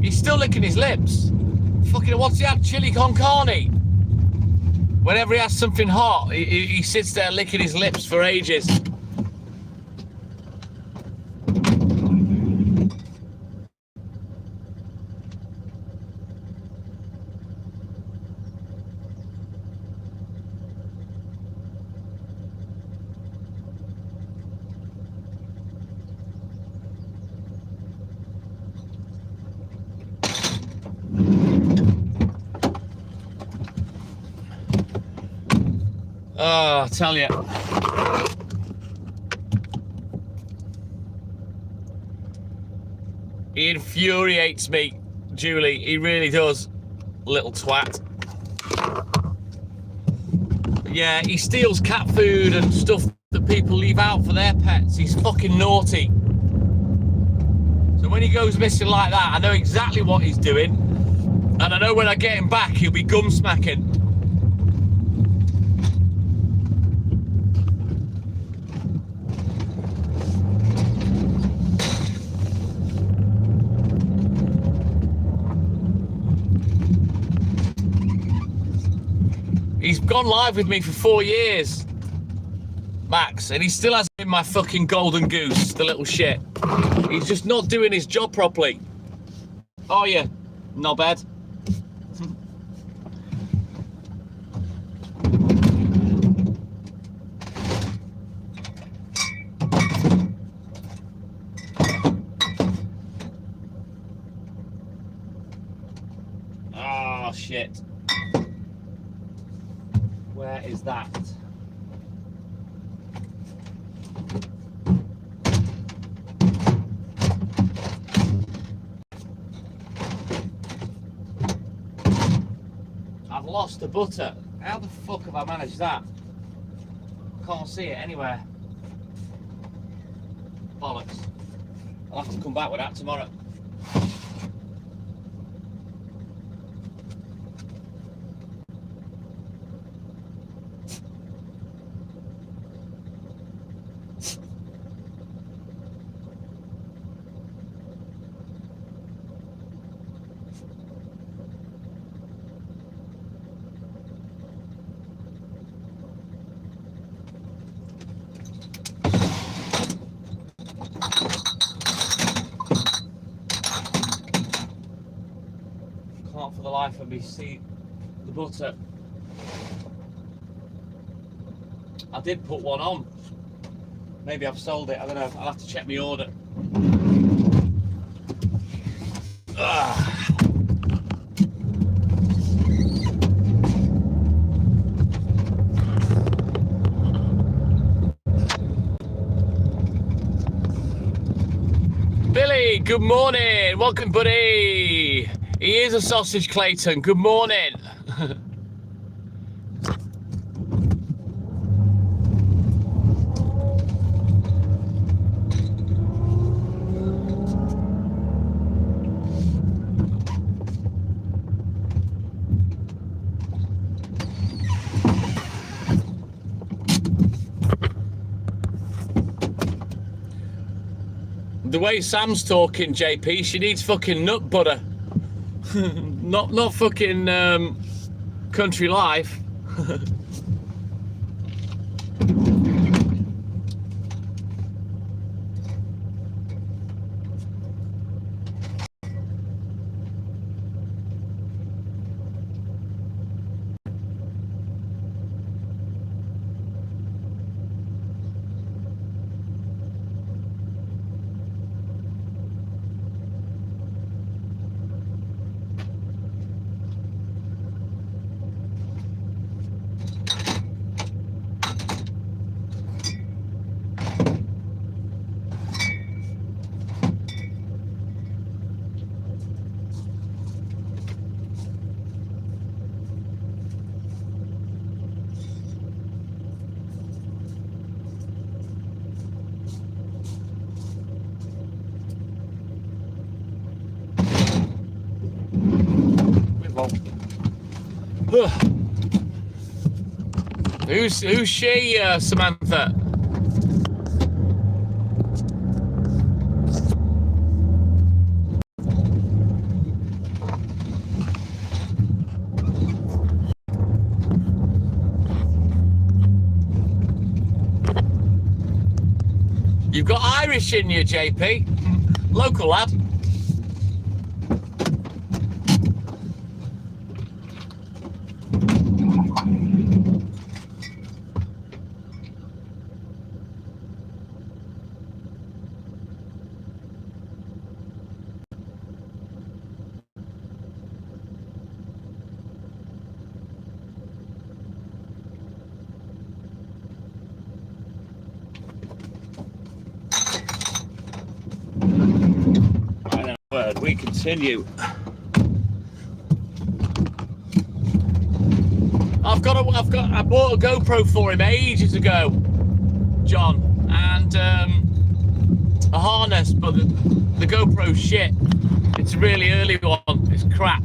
He's still licking his lips. Fucking, what's he had? Chili con carne. Whenever he has something hot, he sits there licking his lips for ages. Oh, I tell you. He infuriates me, Julie. He really does. Little twat. Yeah, he steals cat food and stuff that people leave out for their pets. He's fucking naughty. So when he goes missing like that, I know exactly what he's doing. And I know when I get him back, he'll be gum smacking. He's gone live with me for 4 years, Max, and he still hasn't been my fucking golden goose, the little shit. He's just not doing his job properly. Oh yeah, not bad. Oh shit. Where is that? I've lost the butter. How the fuck have I managed that? Can't see it anywhere. Bollocks. I'll have to come back with that tomorrow. Can't for the life of me see the butter. I did put one on. Maybe I've sold it, I don't know. I'll have to check my order. Ugh. good morning. Welcome, buddy. He is a sausage, Clayton. Good morning. The way Sam's talking, JP, she needs fucking nut butter. not fucking country life. Who's she, Samantha? You've got Irish in you, JP. Local lad. We continue. I bought a GoPro for him ages ago, John, and a harness, but the GoPro's shit. It's a really early one. It's crap.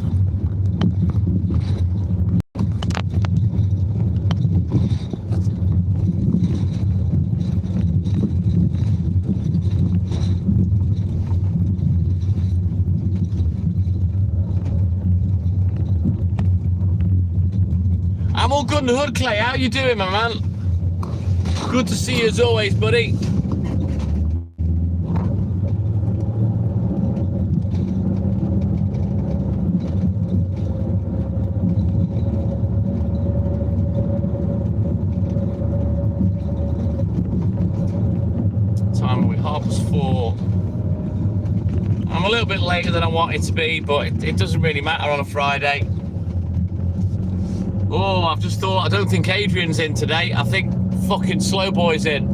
I'm all good in the hood, Clay. How you doing, my man? Good to see you as always, buddy. Time are we? 4:30. I'm a little bit later than I wanted to be, but it doesn't really matter on a Friday. Oh, I've just thought, I don't think Adrian's in today. I think fucking Slowboy's in.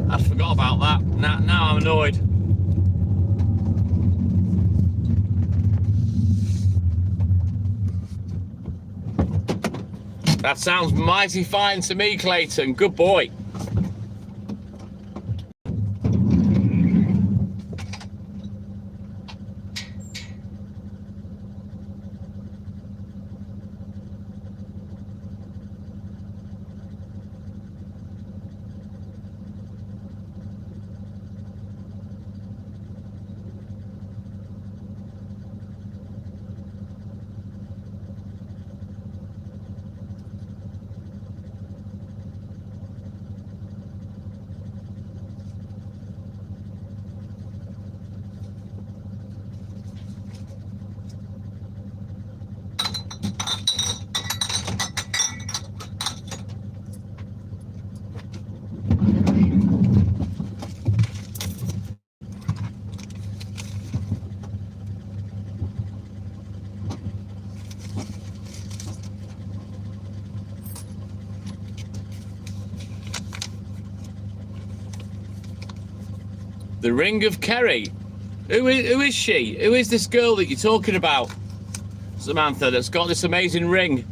I forgot about that. Now I'm annoyed. That sounds mighty fine to me, Clayton. Good boy. The Ring of Kerry. Who is she? Who is this girl that you're talking about, Samantha, that's got this amazing ring?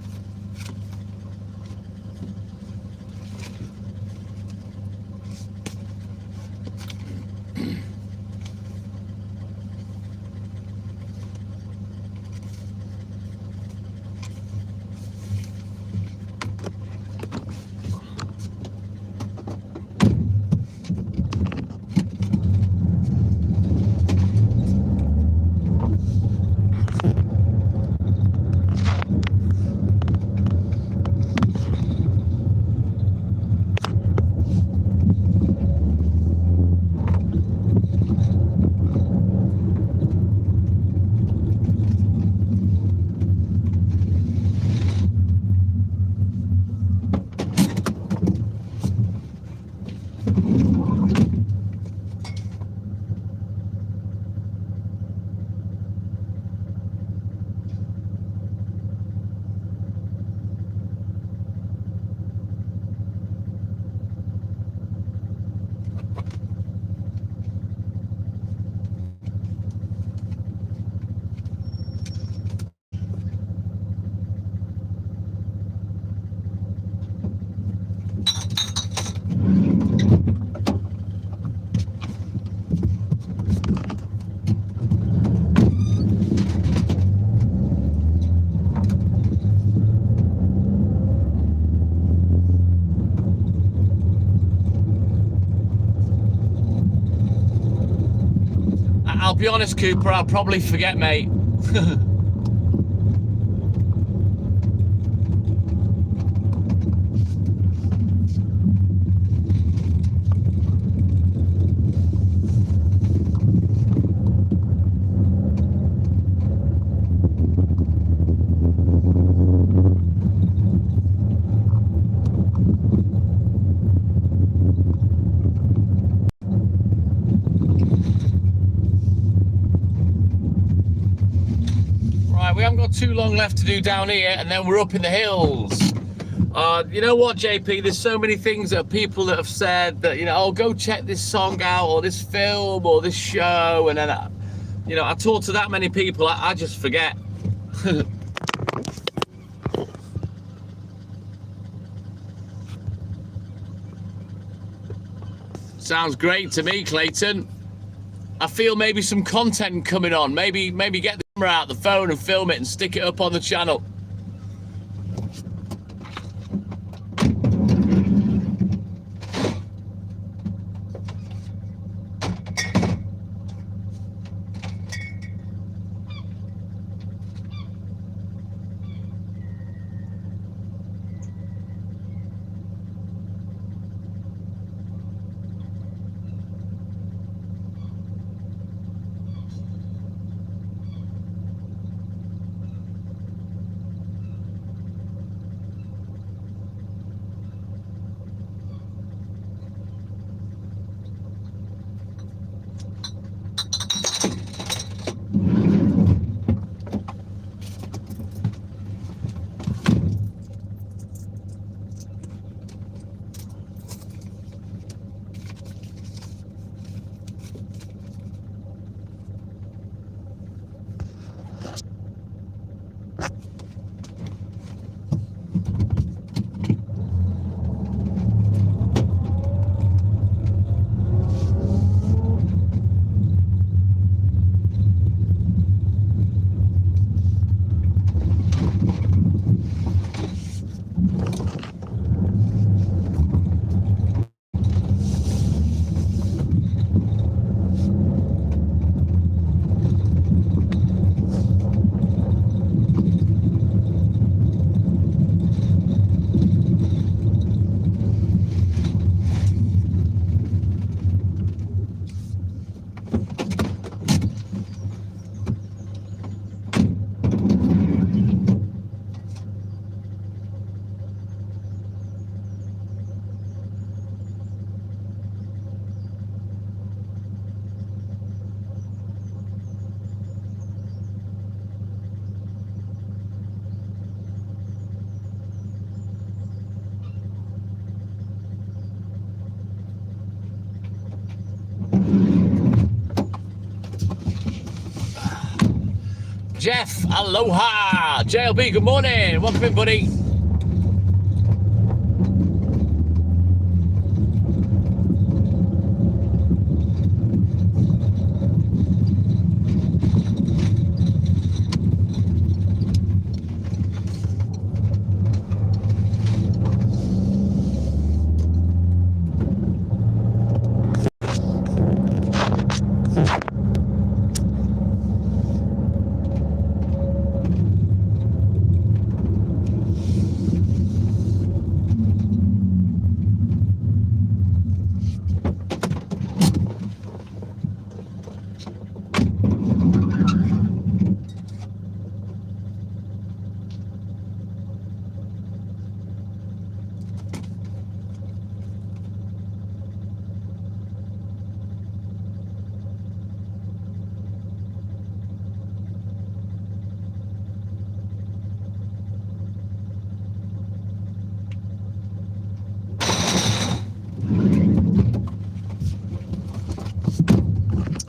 I'll be honest, Cooper, I'll probably forget, mate. We haven't got too long left to do down here, and then we're up in the hills. You know what, JP? There's so many things that people that have said that, you know, oh, go check this song out, or this film, or this show, and then, you know, I talk to that many people, I just forget. Sounds great to me, Clayton. I feel maybe some content coming on. Maybe get the camera out, the phone, and film it and stick it up on the channel. Jeff, aloha. JLB, good morning. Welcome in, buddy.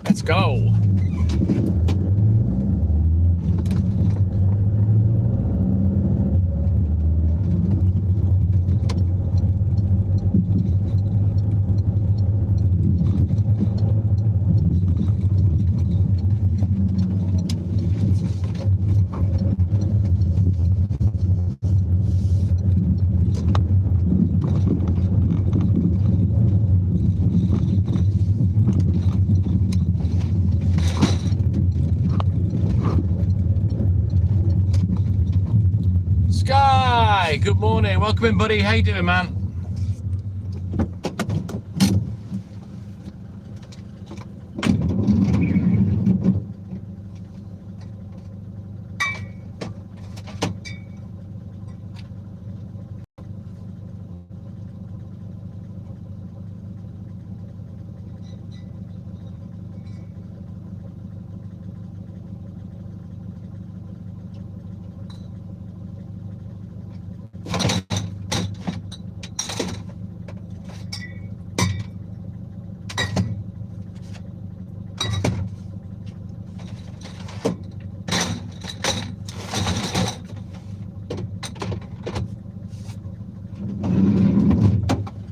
Let's go. Sky, good morning. Welcome in, buddy. How you doing, man?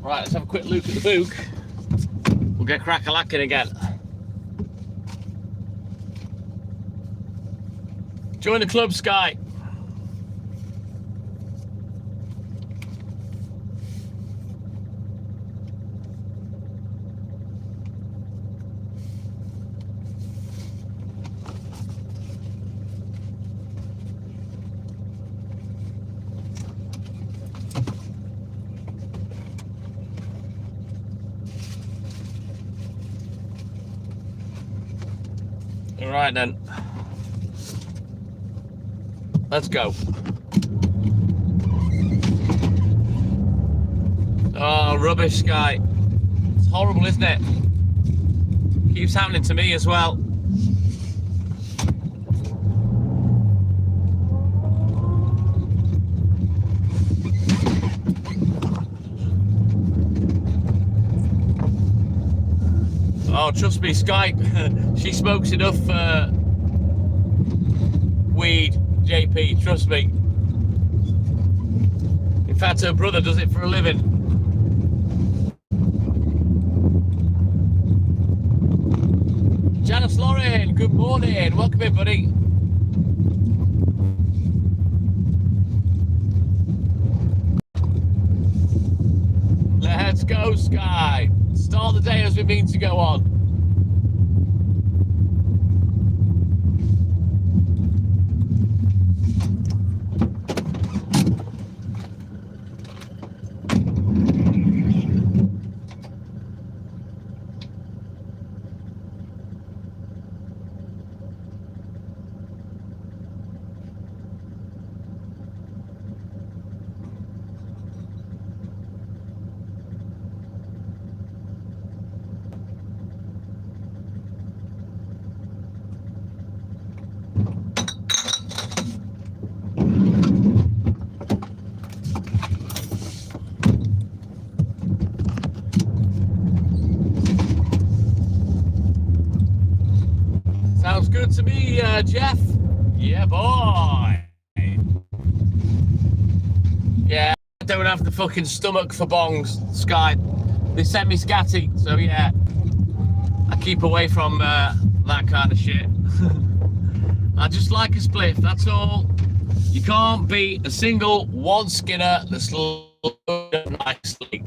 Right, let's have a quick look at the book. We'll get crack-a-lacking again. Join the club, Sky. All right then, let's go. Oh, rubbish, Sky. It's horrible, isn't it? Keeps happening to me as well. Oh, trust me, Sky, she smokes enough weed, JP, trust me. In fact, her brother does it for a living. Janice Lauren, good morning. Welcome in, buddy. Let's go, Sky. Start the day as we mean to go on. Sounds good to me, Jeff. Yeah, boy. Yeah, I don't have the fucking stomach for bongs, Sky. They sent me scatty, so yeah. I keep away from that kind of shit. I just like a spliff, that's all. You can't beat a single one Skinner that's loaded nicely.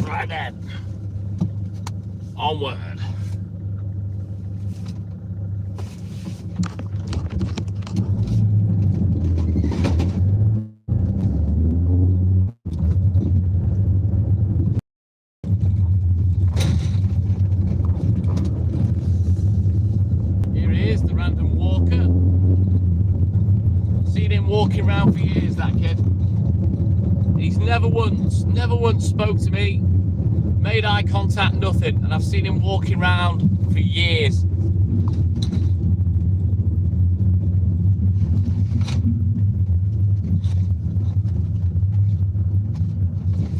Right then, onward. Here he is, the random walker. Seen him walking around for years, that kid. He's never once spoke to me, made eye contact, nothing, and I've seen him walking around for years.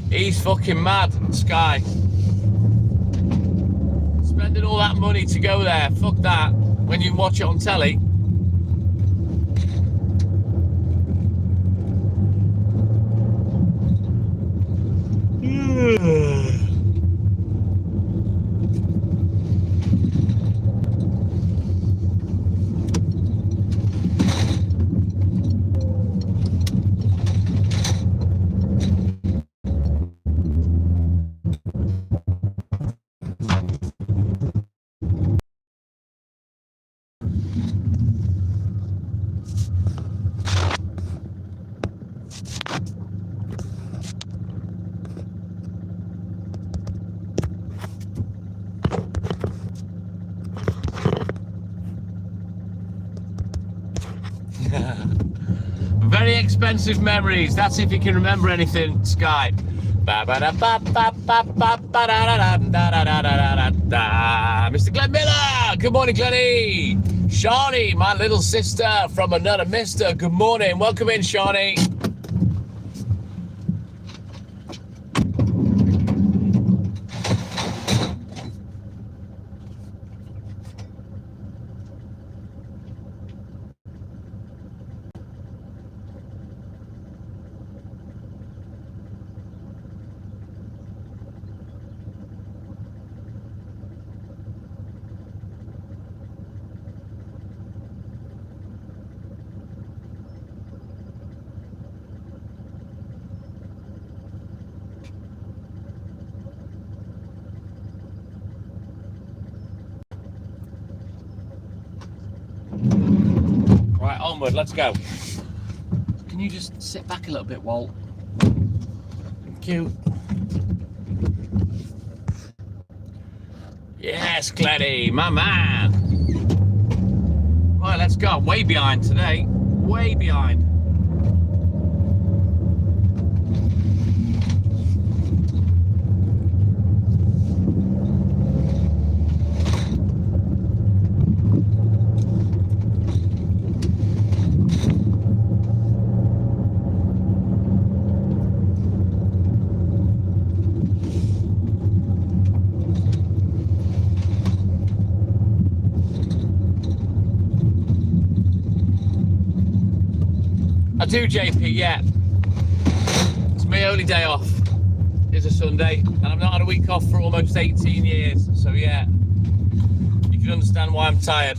He's fucking mad, Sky. Spending all that money to go there, fuck that, when you can watch it on telly. Very expensive memories. That's if you can remember anything, Sky. Mr. Glenn Miller. Good morning, Glenny. Shawnee, my little sister from another mister. Good morning. Welcome in, Shawnee. Right, onward, let's go. Can you just sit back a little bit, Walt? Thank you. Yes, Glenny, my man. Right, let's go. I'm way behind today. Way behind. I do, JP, yeah. It's my only day off. It's a Sunday, and I've not had a week off for almost 18 years. So yeah, you can understand why I'm tired.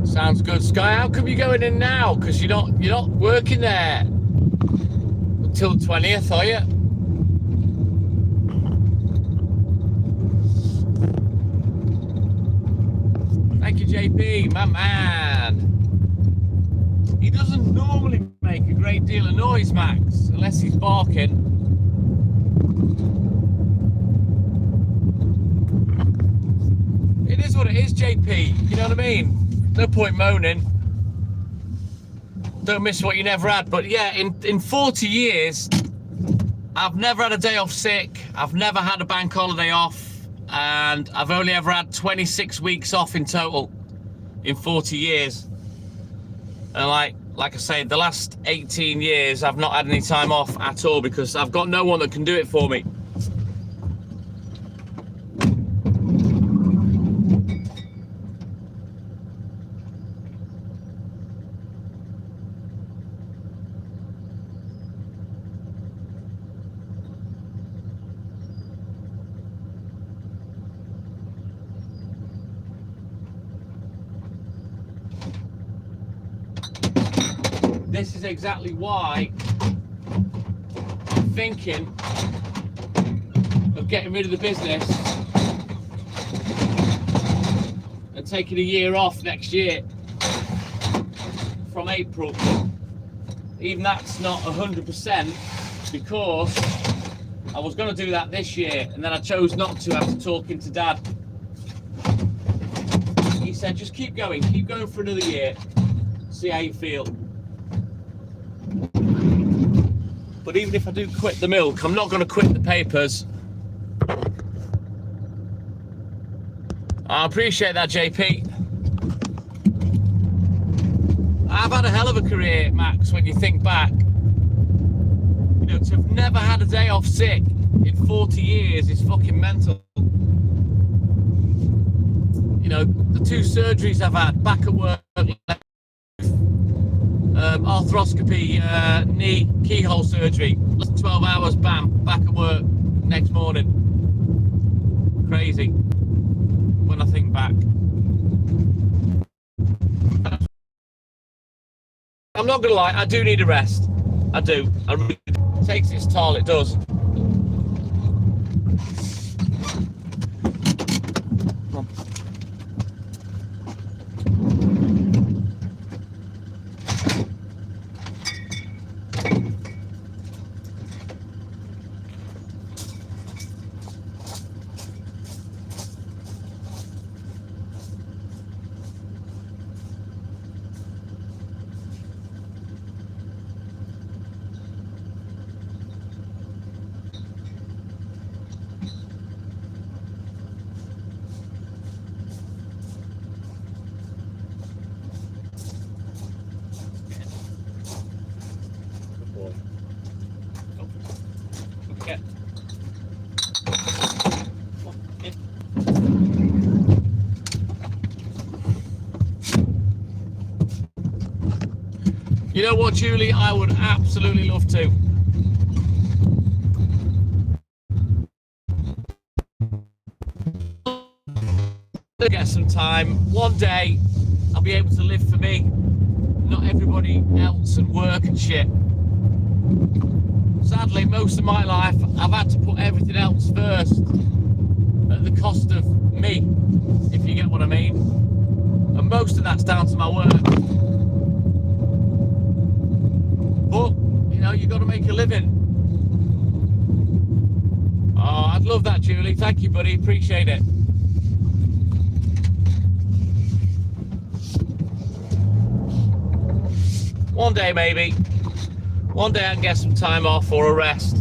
Sounds good, Sky. How come you're going in now? Because you're not working there until the 20th, are you? Thank you, JP, my man. He doesn't normally make a great deal of noise, Max, unless he's barking. It is what it is, JP. You know what I mean? No point moaning. Don't miss what you never had. But yeah, in 40 years, I've never had a day off sick. I've never had a bank holiday off. And I've only ever had 26 weeks off in total in 40 years. And like I say, the last 18 years, I've not had any time off at all because I've got no one that can do it for me. This is exactly why I'm thinking of getting rid of the business and taking a year off next year from April. Even that's not 100% because I was going to do that this year and then I chose not to after talking to Dad. He said, just keep going for another year, see how you feel. But even if I do quit the milk, I'm not going to quit the papers. I appreciate that, JP. I've had a hell of a career, Max, when you think back. You know, to have never had a day off sick in 40 years is fucking mental. You know, the 2 surgeries I've had, back at work, arthroscopy, knee keyhole surgery, 12 hours, bam, back at work next morning. Crazy when I think back. I'm not gonna lie, I do need a rest. I do. I really do. It takes its toll, it does. Okay. You know what, Julie? I would absolutely love to. get some time. One day I'll be able to live for me, not everybody else and work and shit. Sadly, most of my life I've had to put everything else first at the cost of me, if you get what I mean. And most of that's down to my work. But, you know, you've got to make a living. Oh, I'd love that, Julie. Thank you, buddy. Appreciate it. One day, maybe. One day I can get some time off or a rest.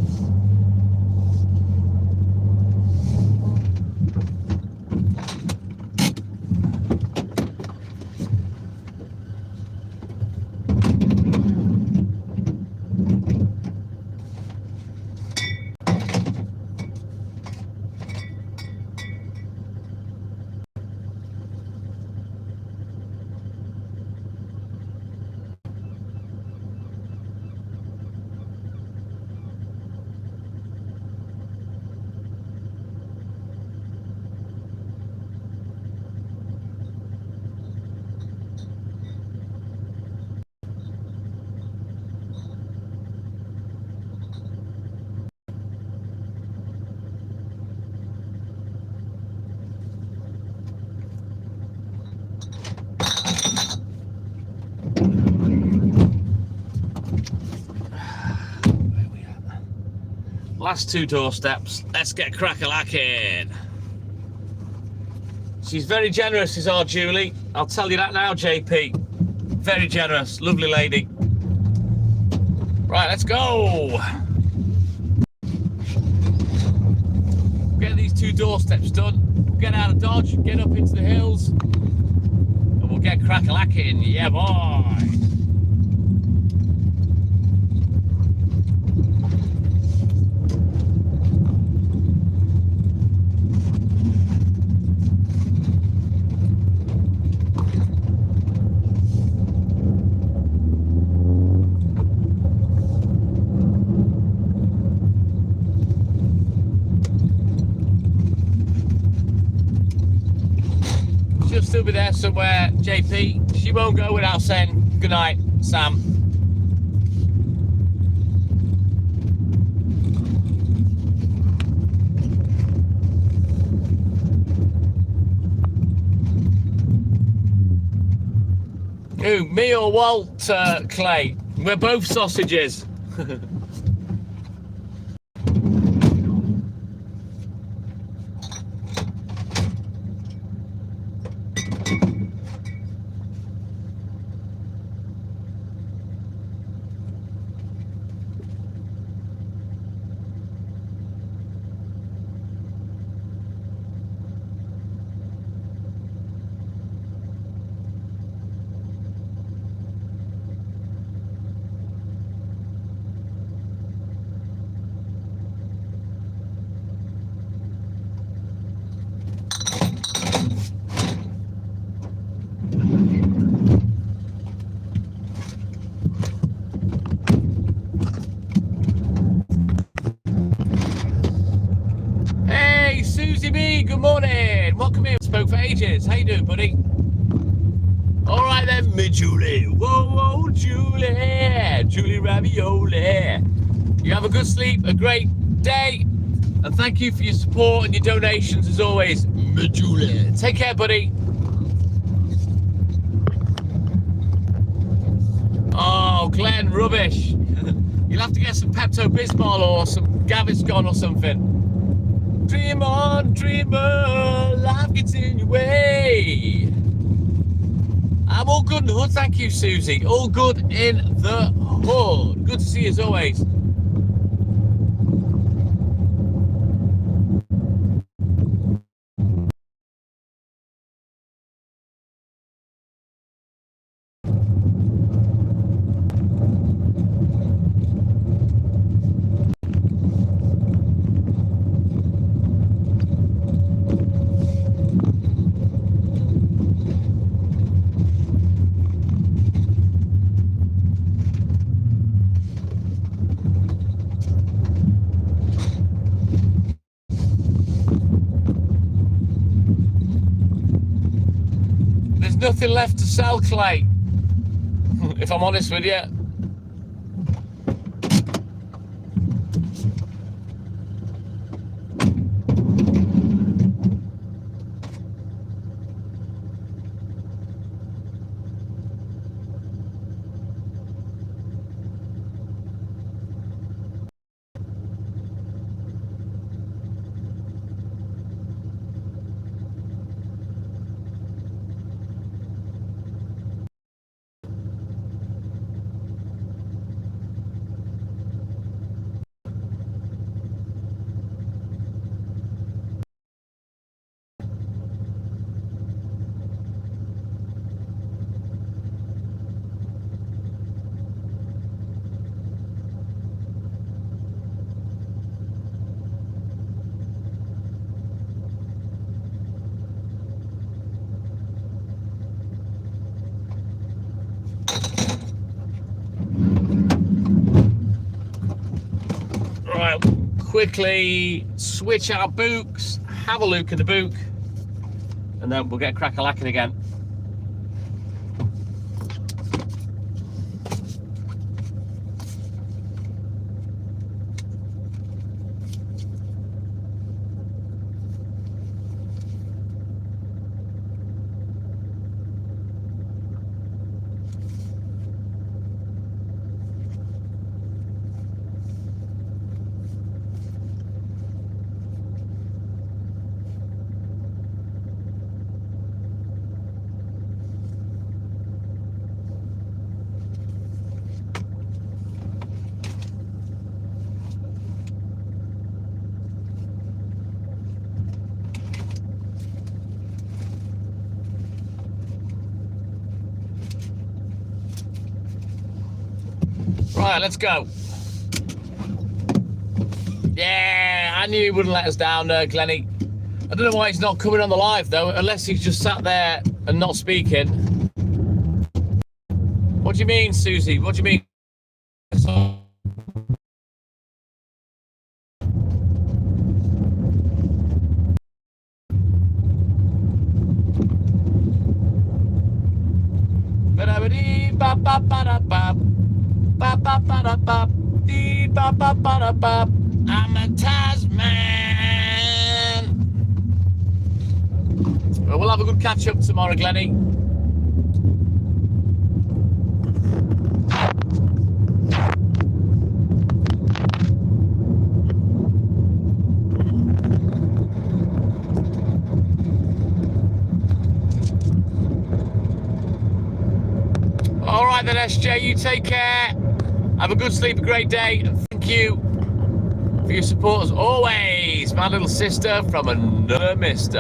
Last two doorsteps. Let's get crack-a-lacking. She's very generous, is our Julie. I'll tell you that now, JP. Very generous, lovely lady. Right, let's go. Get these two doorsteps done. Get out of Dodge, get up into the hills, and we'll get crack-a-lacking. Yeah, boy. She'll still be there somewhere, JP. She won't go without saying goodnight, Sam. Who, me or Walt Clay? We're both sausages. Good morning. Welcome in. Spoke for ages. How you doing, buddy? All right then, me Julie. Whoa, whoa, Julie. Julie Ravioli. You have a good sleep, a great day, and thank you for your support and your donations as always, me Julie. Take care, buddy. Oh, Glenn, rubbish. You'll have to get some Pepto-Bismol or some Gaviscon or something. Dream on, dreamer, life gets in your way. I'm all good in the hood, thank you, Susie. All good in the hood. Good to see you as always. nothing left to sell, Clay. If I'm honest with you. Right, quickly switch our books, have a look at the book, and then we'll get crack-a-lacking again. Right, let's go. Yeah, I knew he wouldn't let us down, Glenny. I don't know why he's not coming on the live, though, unless he's just sat there and not speaking. What do you mean, Susie? What do you mean? I'm a Tasman. Well, we'll have a good catch up tomorrow, Glenny. All right then, SJ, you take care. Have a good sleep, a great day, and thank you for your support as always, my little sister from another mister.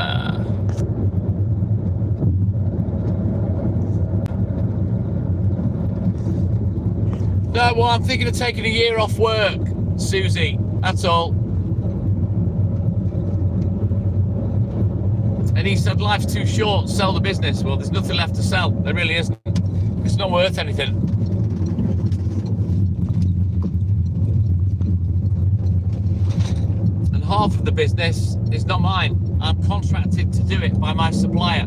No, well, I'm thinking of taking a year off work, Susie, that's all. And he said life's too short, sell the business. Well, there's nothing left to sell, there really isn't. It's not worth anything. Half of the business is not mine. I'm contracted to do it by my supplier.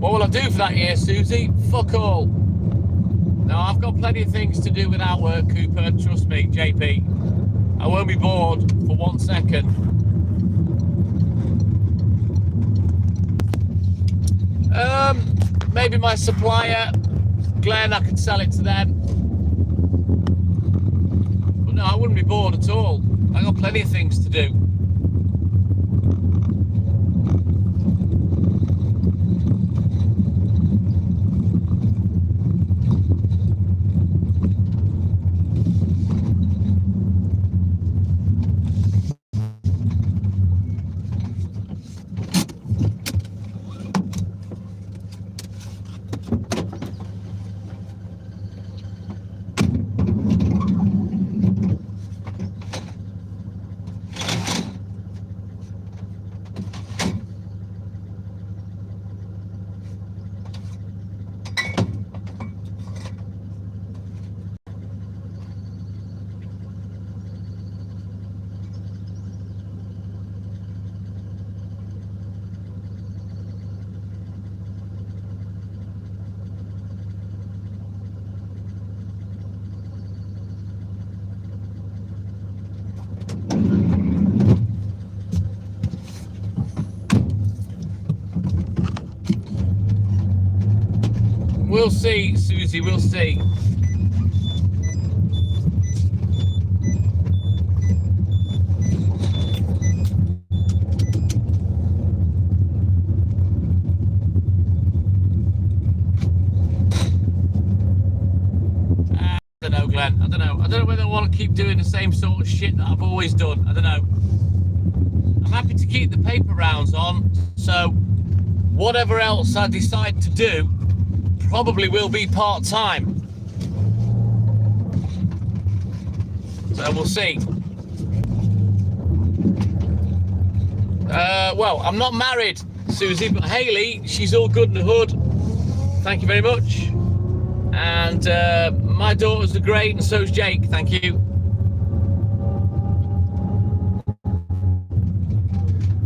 What will I do for that year, Susie? Fuck all. No, I've got plenty of things to do without work, Cooper. Trust me, JP. I won't be bored for 1 second. Maybe my supplier, Glenn, I could sell it to them. But no, I wouldn't be bored at all. I got plenty of things to do. we'll see, Susie, we'll see. I don't know, Glenn. I don't know whether I want to keep doing the same sort of shit that I've always done. I don't know. I'm happy to keep the paper rounds on, so whatever else I decide to do probably will be part-time. So we'll see. Well, I'm not married, Susie, but Hayley, she's all good in the hood. Thank you very much. And my daughters are great, and so's Jake. Thank you.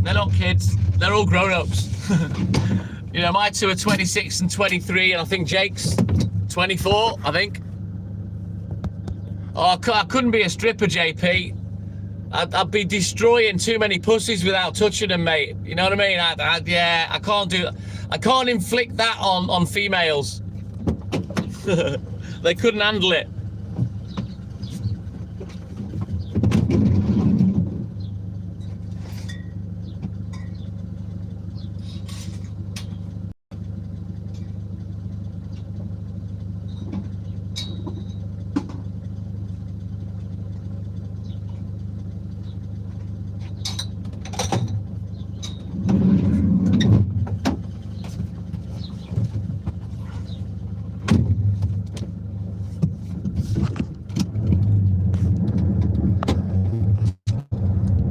They're not kids. They're all grown-ups. You know, my two are 26 and 23, and I think Jake's 24, I think. Oh, I couldn't be a stripper, JP. I'd be destroying too many pussies without touching them, mate. You know what I mean? Yeah, I can't do that. I can't inflict that on females. They couldn't handle it.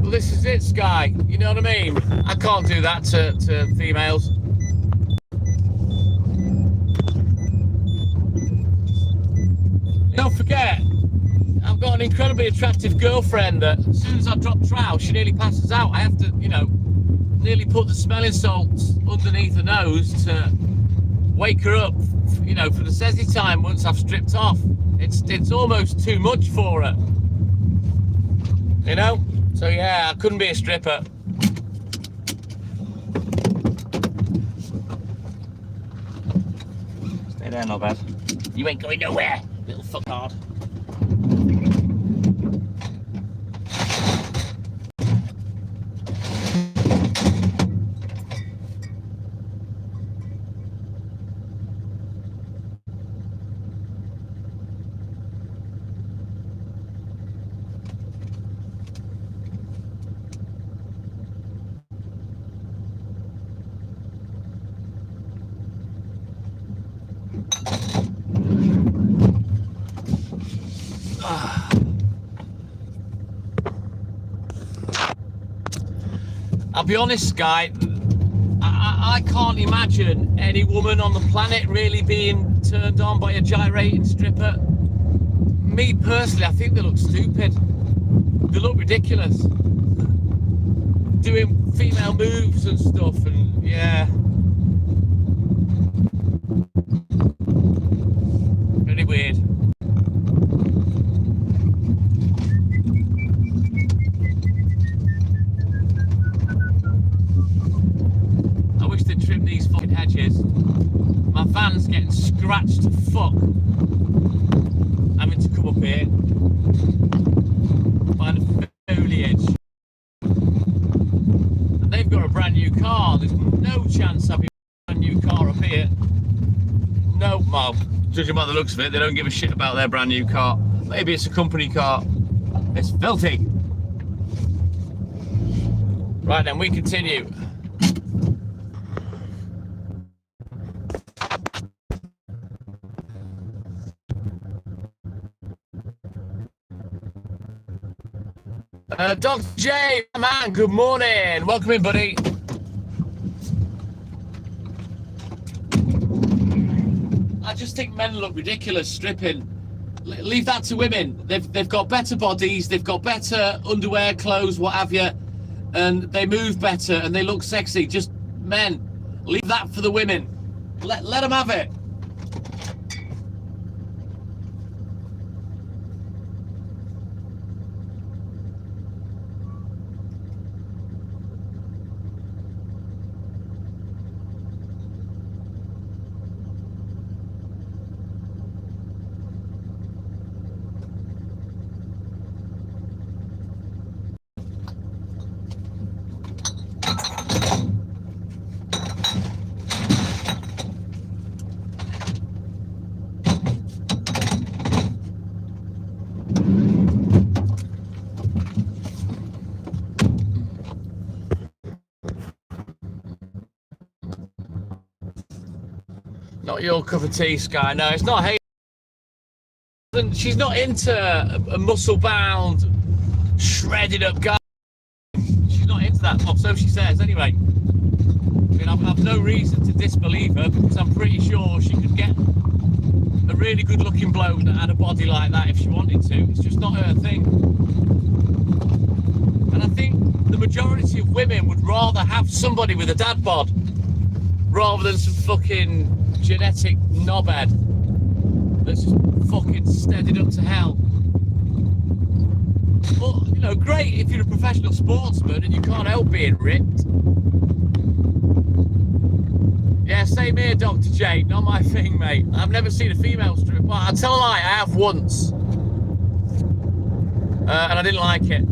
This is it, Sky. You know what I mean? I can't do that to females. Don't forget, I've got an incredibly attractive girlfriend that as soon as I drop trow, she nearly passes out. I have to, you know, nearly put the smelling salts underneath her nose to wake her up, you know, for the sezzy time once I've stripped off. It's almost too much for her. You know? So yeah, I couldn't be a stripper. Stay there, not bad. You ain't going nowhere, little fucktard. I'll be honest, Sky, I can't imagine any woman on the planet really being turned on by a gyrating stripper. Me personally, I think they look stupid. They look ridiculous. Doing female moves and stuff, and yeah. Very weird. Trim these fucking hedges. My van's getting scratched to fuck. Having to come up here, find the foliage. And they've got a brand new car. There's no chance I'll be a brand new car up here. No, well, judging by the looks of it, they don't give a shit about their brand new car. Maybe it's a company car. It's filthy. Right then, we continue. Dr. J, man, good morning. Welcome in, buddy. I just think men look ridiculous stripping. Leave that to women. They've got better bodies, they've got better underwear, clothes, what have you, and they move better and they look sexy. Just men, leave that for the women. Let them have it. Not your cup of tea, Sky. No, it's not Hayley. She's not into a muscle-bound, shredded-up guy. She's not into that, or so she says, anyway. I mean, I've no reason to disbelieve her, because I'm pretty sure she could get a really good-looking bloke that had a body like that if she wanted to. It's just not her thing. And I think the majority of women would rather have somebody with a dad bod rather than some fucking genetic knobhead that's just fucking steadied up to hell. But, you know, great if you're a professional sportsman and you can't help being ripped. Yeah, same here, Dr. J. Not my thing, mate. I've never seen a female strip. Well, I tell a lie, I have once. And I didn't like it.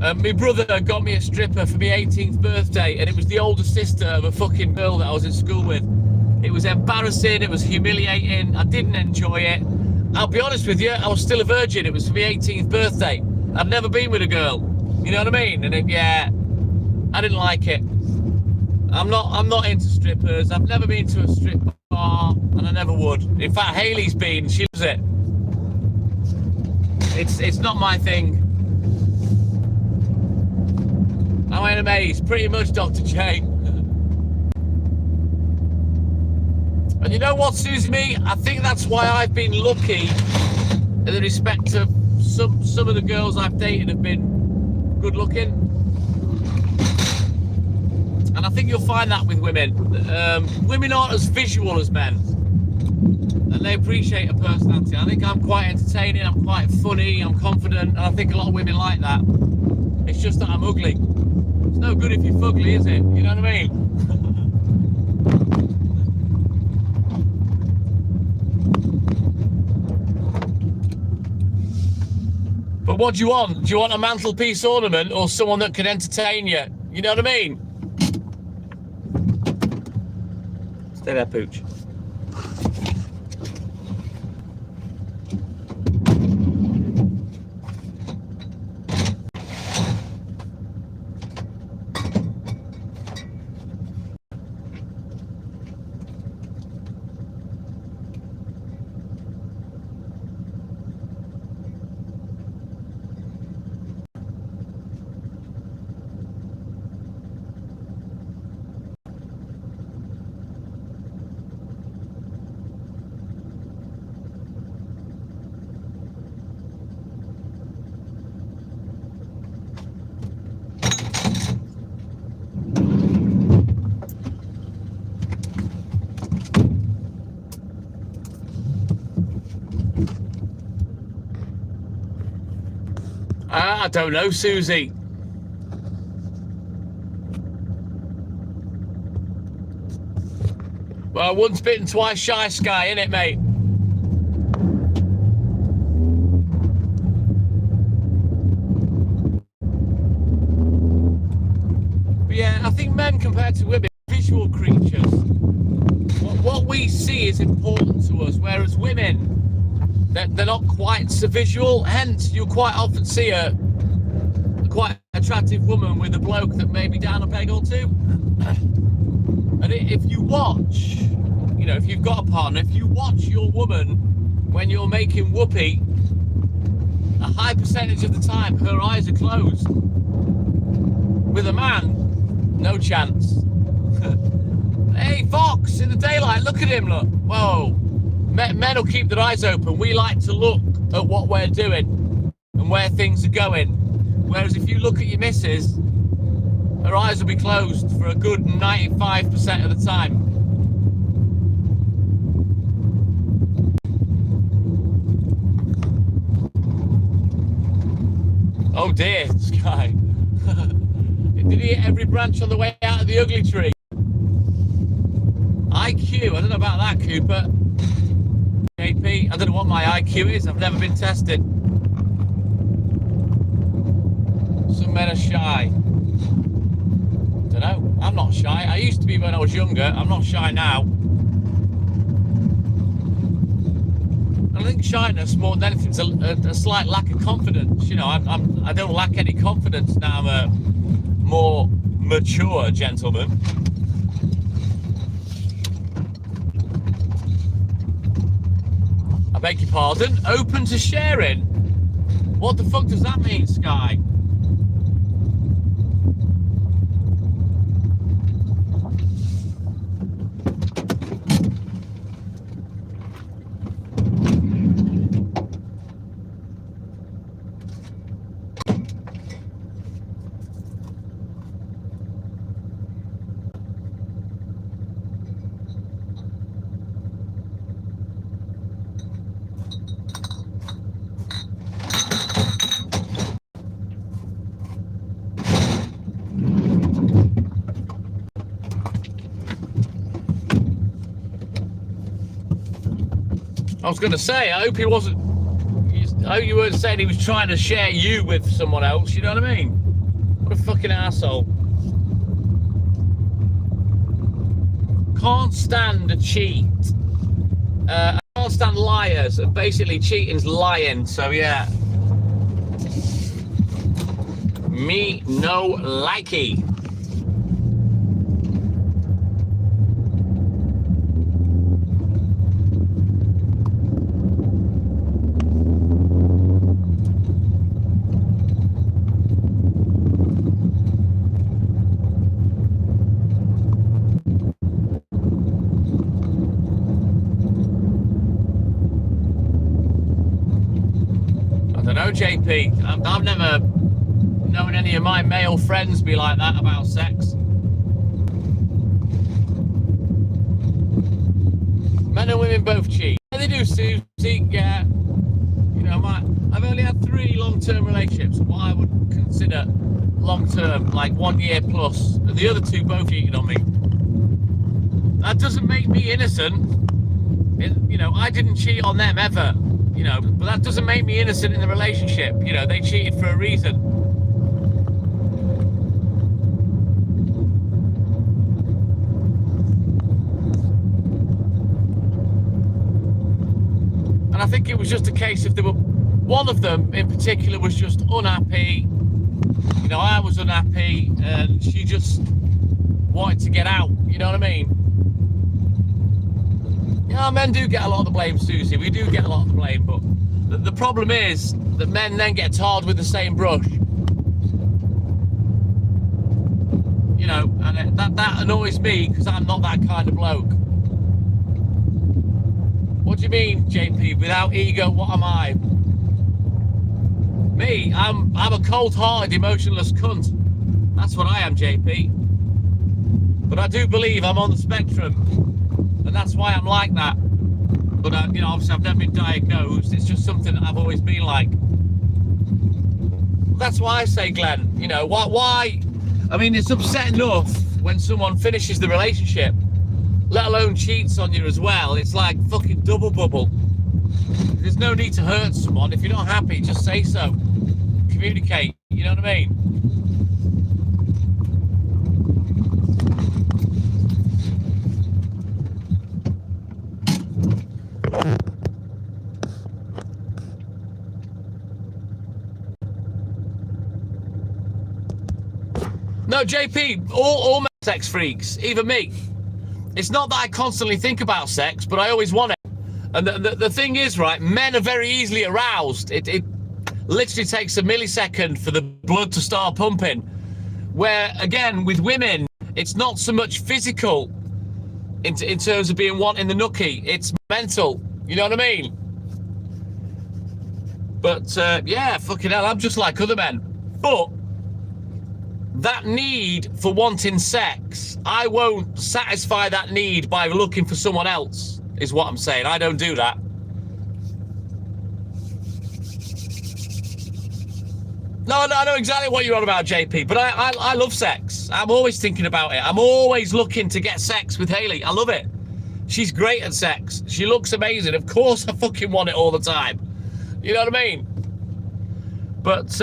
My brother got me a stripper for my 18th birthday, and it was the older sister of a fucking girl that I was in school with. It was embarrassing, it was humiliating, I didn't enjoy it. I'll be honest with you, I was still a virgin. It was for my 18th birthday. I'd never been with a girl, you know what I mean? And yeah, I didn't like it. I'm not into strippers. I've never been to a strip bar, and I never would. In fact, Hayley's been, she loves it. It's not my thing. I'm in a maze, pretty much, Dr. J. And you know what, Susie me? I think that's why I've been lucky in the respect of some of the girls I've dated have been good looking. And I think you'll find that with women. Women aren't as visual as men. And they appreciate a personality. I think I'm quite entertaining, I'm quite funny, I'm confident, and I think a lot of women like that. It's just that I'm ugly. It's no good if you're fugly, is it? You know what I mean? But what do you want? Do you want a mantelpiece ornament or someone that can entertain you? You know what I mean? Stay there, Pooch. I don't know, Susie. Well, once bitten, twice shy, Sky, innit, mate? But yeah, I think men compared to women are visual creatures. What we see is important to us, whereas women, they're not quite so visual. Hence, you'll quite often see a quite attractive woman with a bloke that may be down a peg or two. And if you watch, you know, if you've got a partner, if you watch your woman when you're making whoopee, a high percentage of the time her eyes are closed. With a man, no chance. Hey, Fox, in the daylight, look at him, look. Whoa. Men will keep their eyes open. We like to look at what we're doing and where things are going. Whereas if you look at your missus, her eyes will be closed for a good 95% of the time. Oh dear, Sky. Did he hit every branch on the way out of the ugly tree? IQ, I don't know about that, Cooper. JP, I don't know what my IQ is. I've never been tested. Some men are shy. Don't know. I'm not shy. I used to be when I was younger. I'm not shy now. I think shyness more than anything is a slight lack of confidence. You know, I don't lack any confidence now. I'm a more mature gentleman. I beg your pardon. Open to sharing. What the fuck does that mean, Sky? I was going to say, I hope he wasn't. I hope you weren't saying he was trying to share you with someone else. You know what I mean? What a fucking asshole. Can't stand a cheat. I can't stand liars. And basically, cheating's lying. So yeah. Me no likey. JP, I've never known any of my male friends be like that about sex. Men and women both cheat. Yeah, they do, Susie. Yeah. You know, I've only had 3 long-term relationships, what I would consider long-term, like 1 year plus. And the other 2 both cheated on me. That doesn't make me innocent. You know, I didn't cheat on them ever. You know, but that doesn't make me innocent in the relationship. You know, they cheated for a reason. And I think it was just a case of one of them in particular was just unhappy. You know, I was unhappy and she just wanted to get out. You know what I mean? Yeah, men do get a lot of the blame, Susie. We do get a lot of the blame, but the problem is that men then get tarred with the same brush. You know, and that annoys me because I'm not that kind of bloke. What do you mean, JP? Without ego, what am I? Me, I'm a cold-hearted, emotionless cunt. That's what I am, JP. But I do believe I'm on the spectrum. And that's why I'm like that. But, you know, obviously I've never been diagnosed. It's just something that I've always been like. That's why I say, Glenn, you know, why? I mean, it's upset enough when someone finishes the relationship, let alone cheats on you as well. It's like fucking double bubble. There's no need to hurt someone. If you're not happy, just say so. Communicate. You know what I mean? No, JP, all sex freaks, even me. It's not that I constantly think about sex, but I always want it. And the thing is, right, men are very easily aroused. It literally takes a millisecond for the blood to start pumping. Where, again, with women, it's not so much physical in terms of being wanting the nookie. It's mental. You know what I mean? But, yeah, fucking hell, I'm just like other men. But that need for wanting sex, I won't satisfy that need by looking for someone else, is what I'm saying. I don't do that. No, I know exactly what you're on about, JP, but I love sex. I'm always thinking about it. I'm always looking to get sex with Hayley. I love it. She's great at sex. She looks amazing. Of course I fucking want it all the time. You know what I mean? But,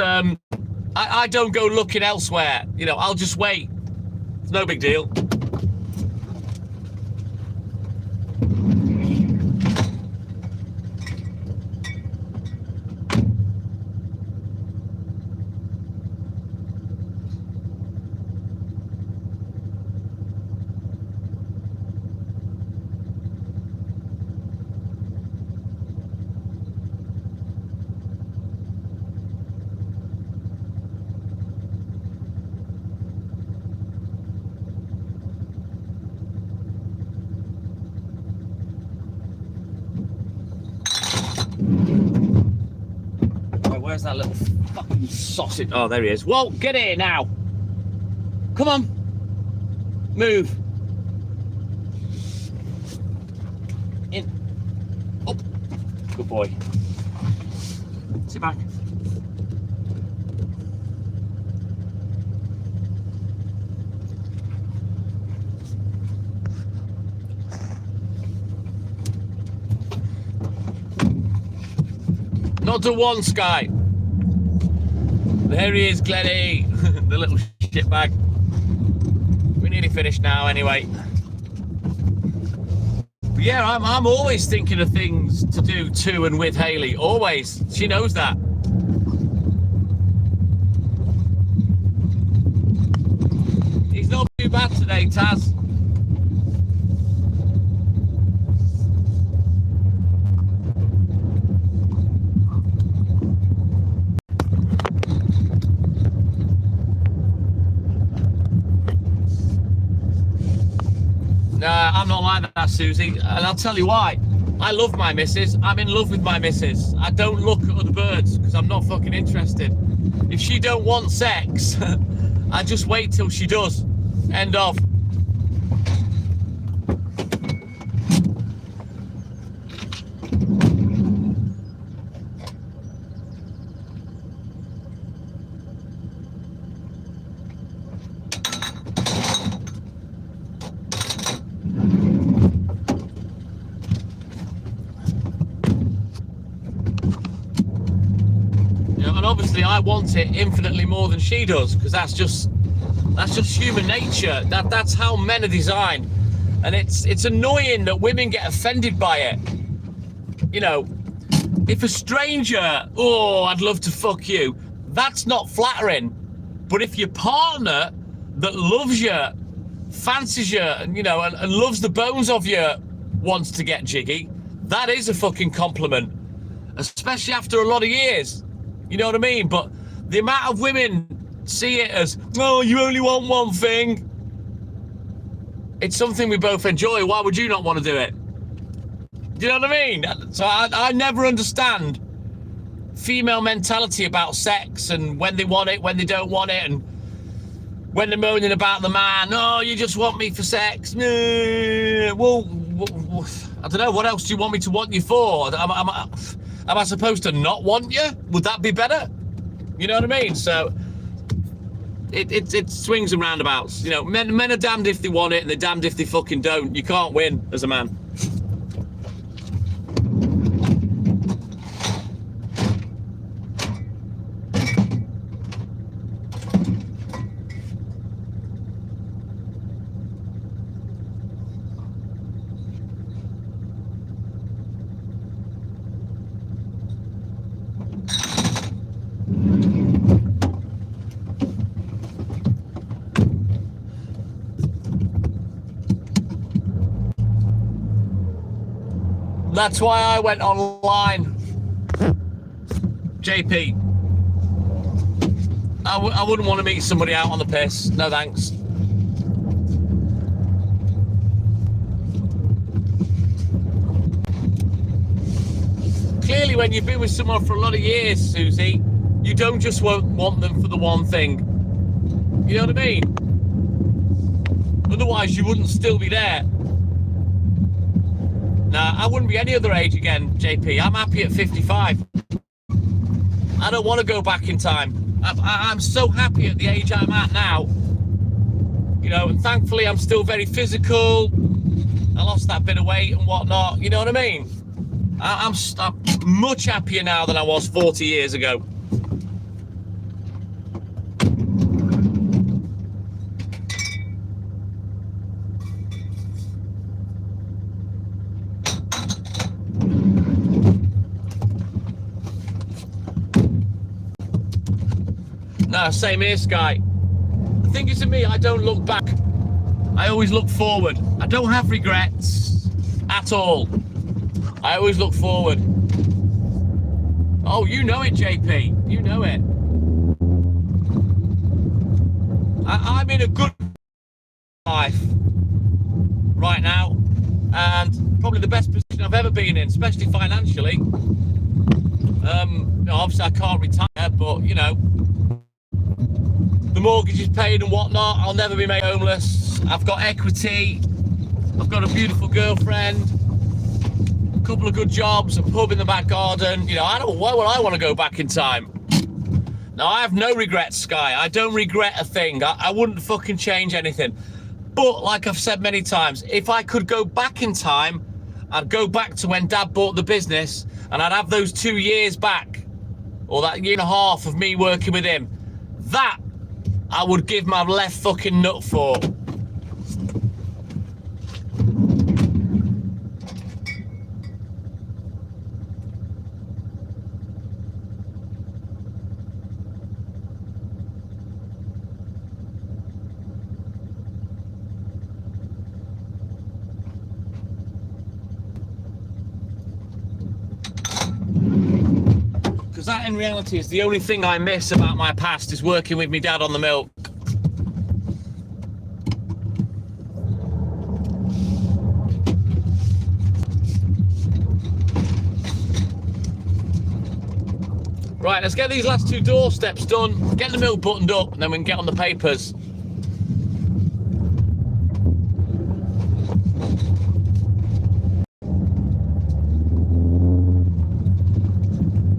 I don't go looking elsewhere. You know, I'll just wait. It's no big deal. Right, where's that little fucking sausage? Oh, there he is. Whoa, get here now. Come on. Move. In. Up. Good boy. Sit back. Not to one, Sky. There he is, Glenny. The little shitbag. We're nearly finished now, anyway. But yeah, I'm always thinking of things to do to and with Hayley. Always. She knows that. He's not too bad today, Taz. Nah, I'm not like that, Susie, and I'll tell you why. I love my missus. I'm in love with my missus. I don't look at other birds because I'm not fucking interested. If she don't want sex, I just wait till she does. End of. Obviously I want it infinitely more than she does, because that's just human nature. That's how men are designed, and it's annoying that women get offended by it. You know, if a stranger, oh, I'd love to fuck you, that's not flattering. But if your partner that loves you, fancies you, you know, and loves the bones of you wants to get jiggy, that is a fucking compliment, especially after a lot of years. You know what I mean? But the amount of women see it as, oh, you only want one thing. It's something we both enjoy. Why would you not want to do it? Do you know what I mean? So I never understand female mentality about sex and when they want it, when they don't want it, and when they're moaning about the man. Oh, you just want me for sex. Well, I don't know. What else do you want me to want you for? Am I supposed to not want you? Would that be better? You know what I mean? So it swings and roundabouts. You know, men are damned if they want it and they're damned if they fucking don't. You can't win as a man. That's why I went online, JP. I wouldn't want to meet somebody out on the piss. No thanks. Clearly, when you've been with someone for a lot of years, Susie, you don't just want them for the one thing. You know what I mean? Otherwise, you wouldn't still be there. Nah, I wouldn't be any other age again, JP. I'm happy at 55. I don't want to go back in time. I'm so happy at the age I'm at now. You know, and thankfully I'm still very physical. I lost that bit of weight and whatnot. You know what I mean? I'm much happier now than I was 40 years ago. No, same here, Sky. The thing is, to me, I don't look back. I always look forward. I don't have regrets at all. I always look forward. Oh, you know it, JP. You know it. I'm in a good life right now, and probably the best position I've ever been in, especially financially. Obviously I can't retire, but you know, the mortgage is paid and whatnot. I'll never be made homeless. I've got equity. I've got a beautiful girlfriend, a couple of good jobs, a pub in the back garden. You know, I don't. Why would I want to go back in time? Now, I have no regrets, Sky. I don't regret a thing. I wouldn't fucking change anything. But like I've said many times, if I could go back in time, I'd go back to when Dad bought the business, and I'd have those 2 years back, or that year and a half of me working with him. That I would give my left fucking nut for. Because that in reality is the only thing I miss about my past, is working with my dad on the milk. Right, let's get these last 2 doorsteps done, get the milk buttoned up, and then we can get on the papers.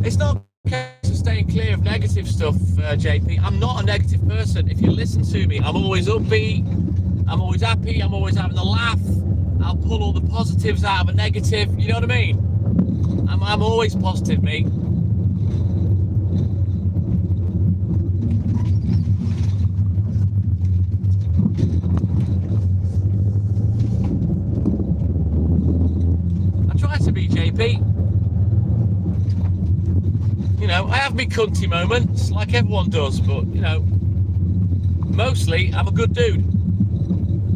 It's not a case of staying clear of negative stuff, JP. I'm not a negative person. If you listen to me, I'm always upbeat, I'm always happy, I'm always having a laugh. I'll pull all the positives out of a negative, you know what I mean? I'm always positive, mate. I try to be, JP. You know, I have me cunty moments, like everyone does, but, you know, mostly I'm a good dude.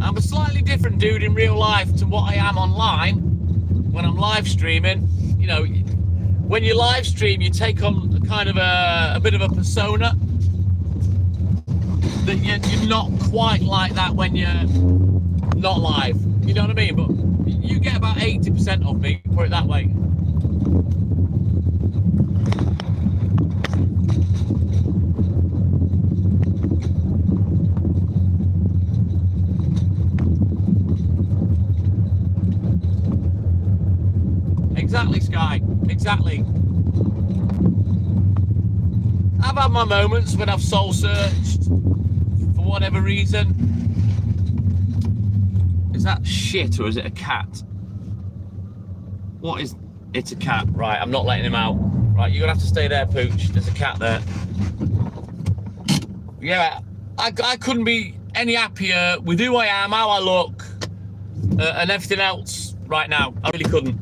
I'm a slightly different dude in real life to what I am online when I'm live streaming. You know, when you live stream, you take on kind of a bit of a persona that you're not quite like that when you're not live. You know what I mean? But you get about 80% of me, put it that way. Exactly, Sky. Exactly. I've had my moments when I've soul searched for whatever reason. Is that shit or is it a cat? What is... It's a cat. Right, I'm not letting him out. Right, you're gonna have to stay there, Pooch. There's a cat there. Yeah, I couldn't be any happier with who I am, how I look, and everything else right now. I really couldn't.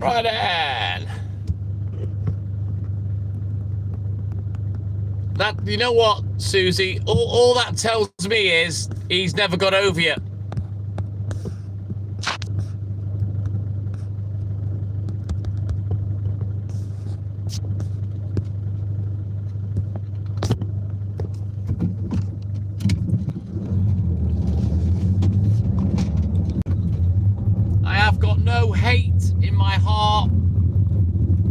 Right then. That, you know what, Susie? All that tells me is he's never got over you. I have got no hate in my heart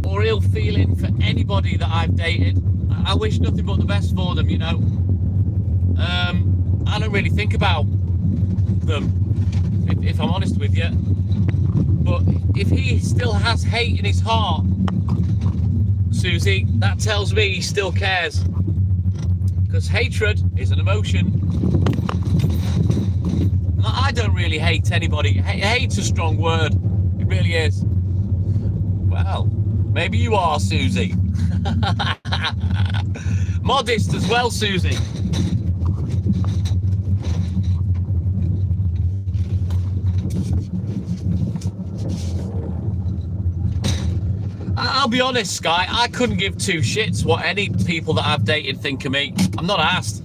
or ill feeling for anybody that I've dated. I wish nothing but the best for them, you know. I don't really think about them, if I'm honest with you. But if he still has hate in his heart, Susie, that tells me he still cares. Because hatred is an emotion. I don't really hate anybody. Hate's a strong word. It really is. Well, maybe you are, Susie. Modest as well, Susie. I'll be honest, Sky, I couldn't give two shits what any people that I've dated think of me. I'm not asked.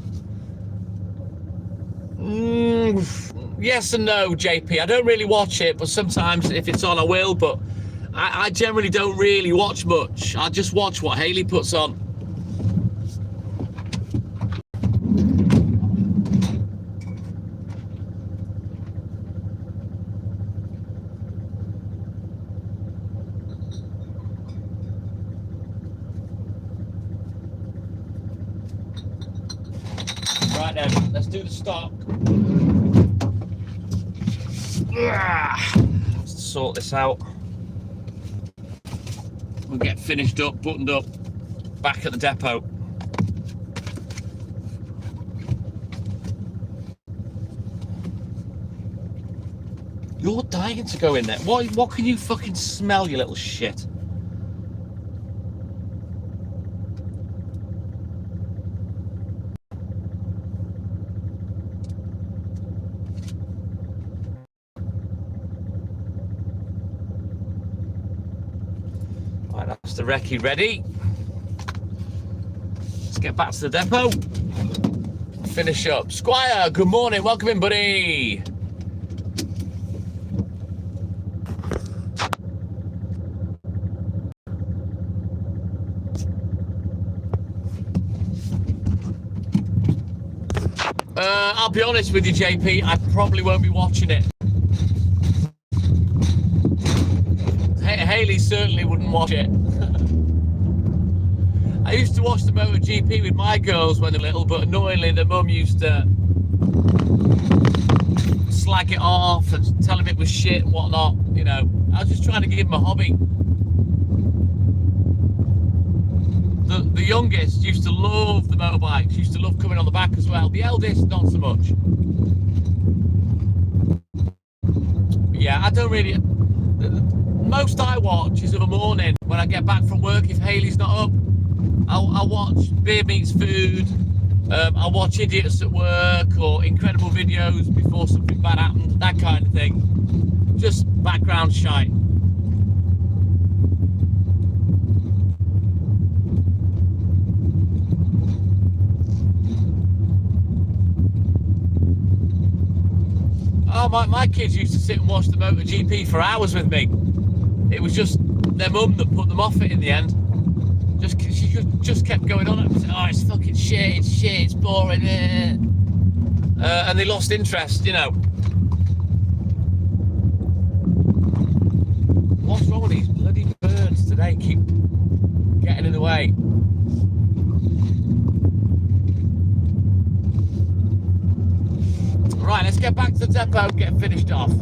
Yes and no, JP. I don't really watch it, but sometimes if it's on, I will. But I generally don't really watch much. I just watch what Hayley puts on. Right then, let's do the stock. Let's sort this out. We'll get finished up, buttoned up, back at the depot. You're dying to go in there. What can you fucking smell, you little shit? Right, that's the recce ready. Let's get back to the depot. Finish up. Squire, good morning. Welcome in, buddy. I'll be honest with you, JP, I probably won't be watching it. Hayley certainly wouldn't watch it. I used to watch the MotoGP with my girls when they were little, but annoyingly the mum used to slag it off and tell him it was shit and whatnot, you know. I was just trying to give him a hobby. The youngest used to love the motorbikes, used to love coming on the back as well. The eldest, not so much. But yeah, I don't really... Most I watch is of a morning when I get back from work. If Hayley's not up, I'll watch Beer Meets Food. I'll watch Idiots at Work or Incredible Videos before something bad happens, that kind of thing. Just background shite. Oh, my kids used to sit and watch the MotoGP for hours with me. It was just their mum that put them off it in the end. She just kept going on it. Oh, it's fucking shit, it's boring. And they lost interest, you know. What's wrong with these bloody birds today? Keep getting in the way. Right, let's get back to the depot and get finished off.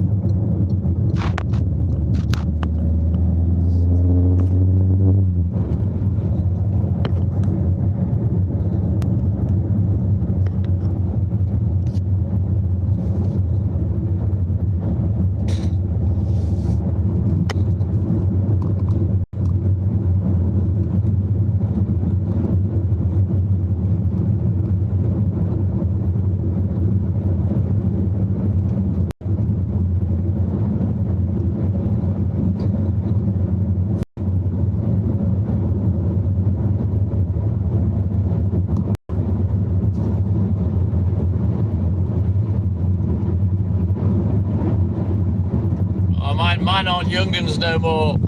Oh, mine aren't young'uns no more.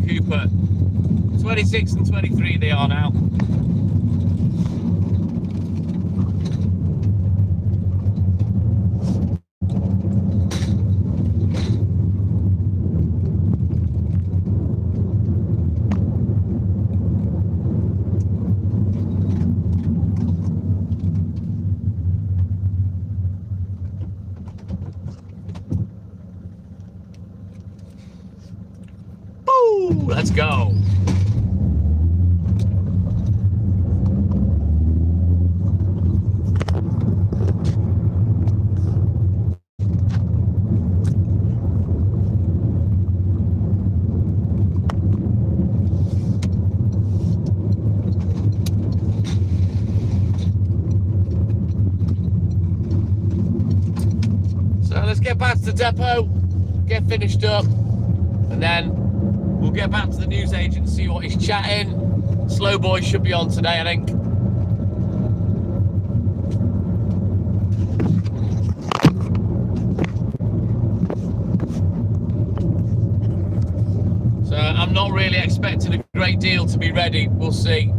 Cooper. 26 and 23 they are now. Woo! Let's go. Let's get back to the depot, get finished up, and then we'll get back to the newsagent and see what he's chatting. Slow boy should be on today, I think. So I'm not really expecting a great deal to be ready. We'll see.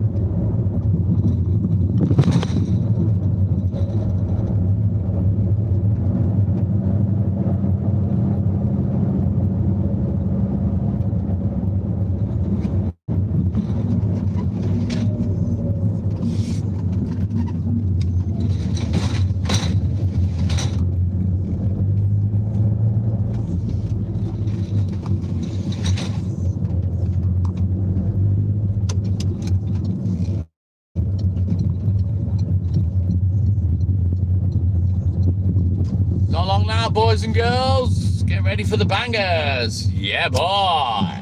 Not long now, boys and girls. Get ready for the bangers. Yeah, boy.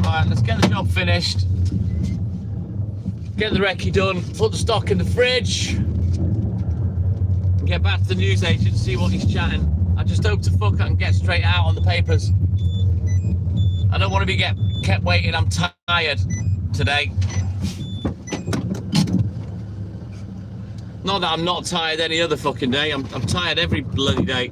Right, let's get the job finished. Get the recce done, put the stock in the fridge, and get back to the newsagent and see what he's chatting. I just hope to fuck I can get straight out on the papers. I don't want to be kept waiting. I'm tired today. Not that I'm not tired any other fucking day. I'm tired every bloody day.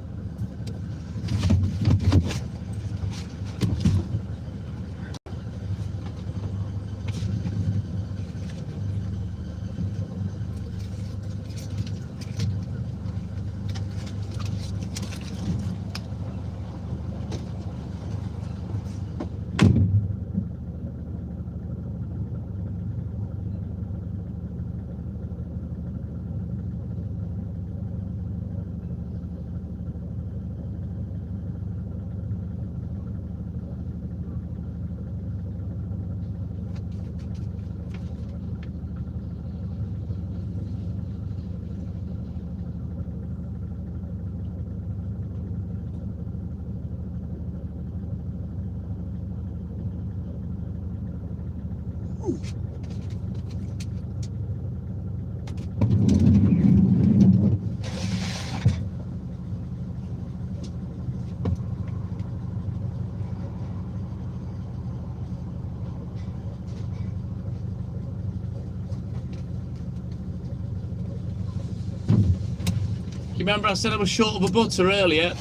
You remember I said I was short of a butter earlier?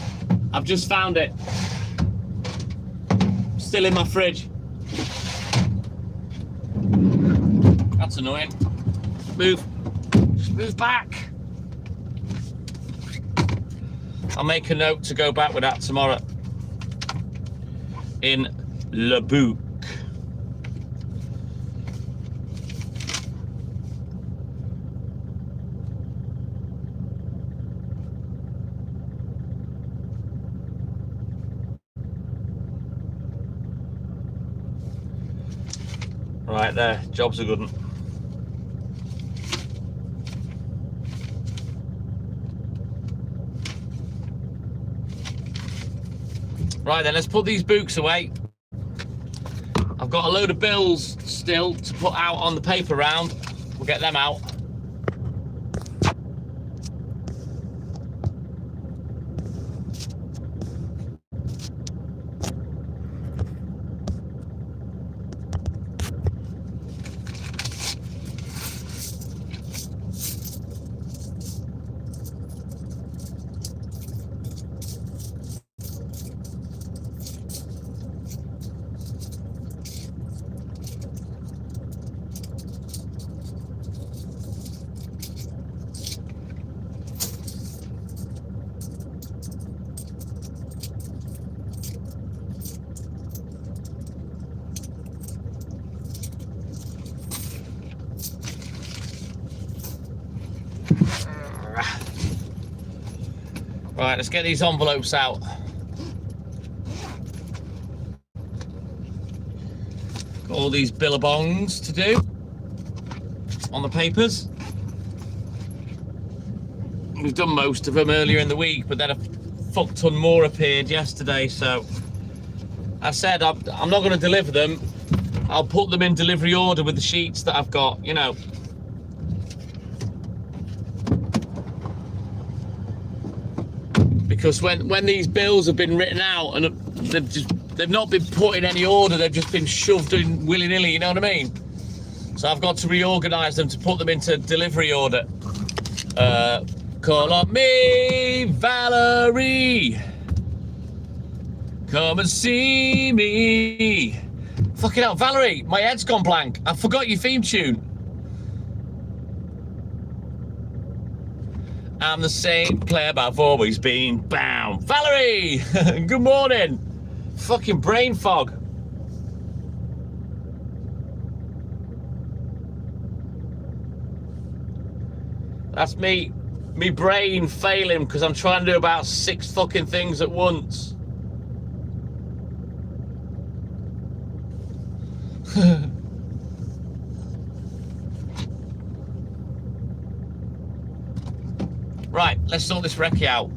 I've just found it. Still in my fridge. That's annoying. Move. Just move back. I'll make a note to go back with that tomorrow. In Le Bouc. Right there, job's a good one. Right then, let's put these books away. I've got a load of bills still to put out on the paper round. We'll get them out. Right, let's get these envelopes out. Got all these billabongs to do on the papers. We've done most of them earlier in the week, but then a fuck ton more appeared yesterday, so I said I'm not going to deliver them. I'll put them in delivery order with the sheets that I've got, you know. Because when these bills have been written out and they've not been put in any order, they've just been shoved in willy-nilly, you know what I mean? So I've got to reorganise them to put them into delivery order. Call on me, Valerie. Come and see me. Fucking hell, Valerie, my head's gone blank. I forgot your theme tune. I'm the same player I've always been. Bam! Valerie! Good morning! Fucking brain fog. That's me brain failing because I'm trying to do about 6 fucking things at once. Right, let's sort this recce out.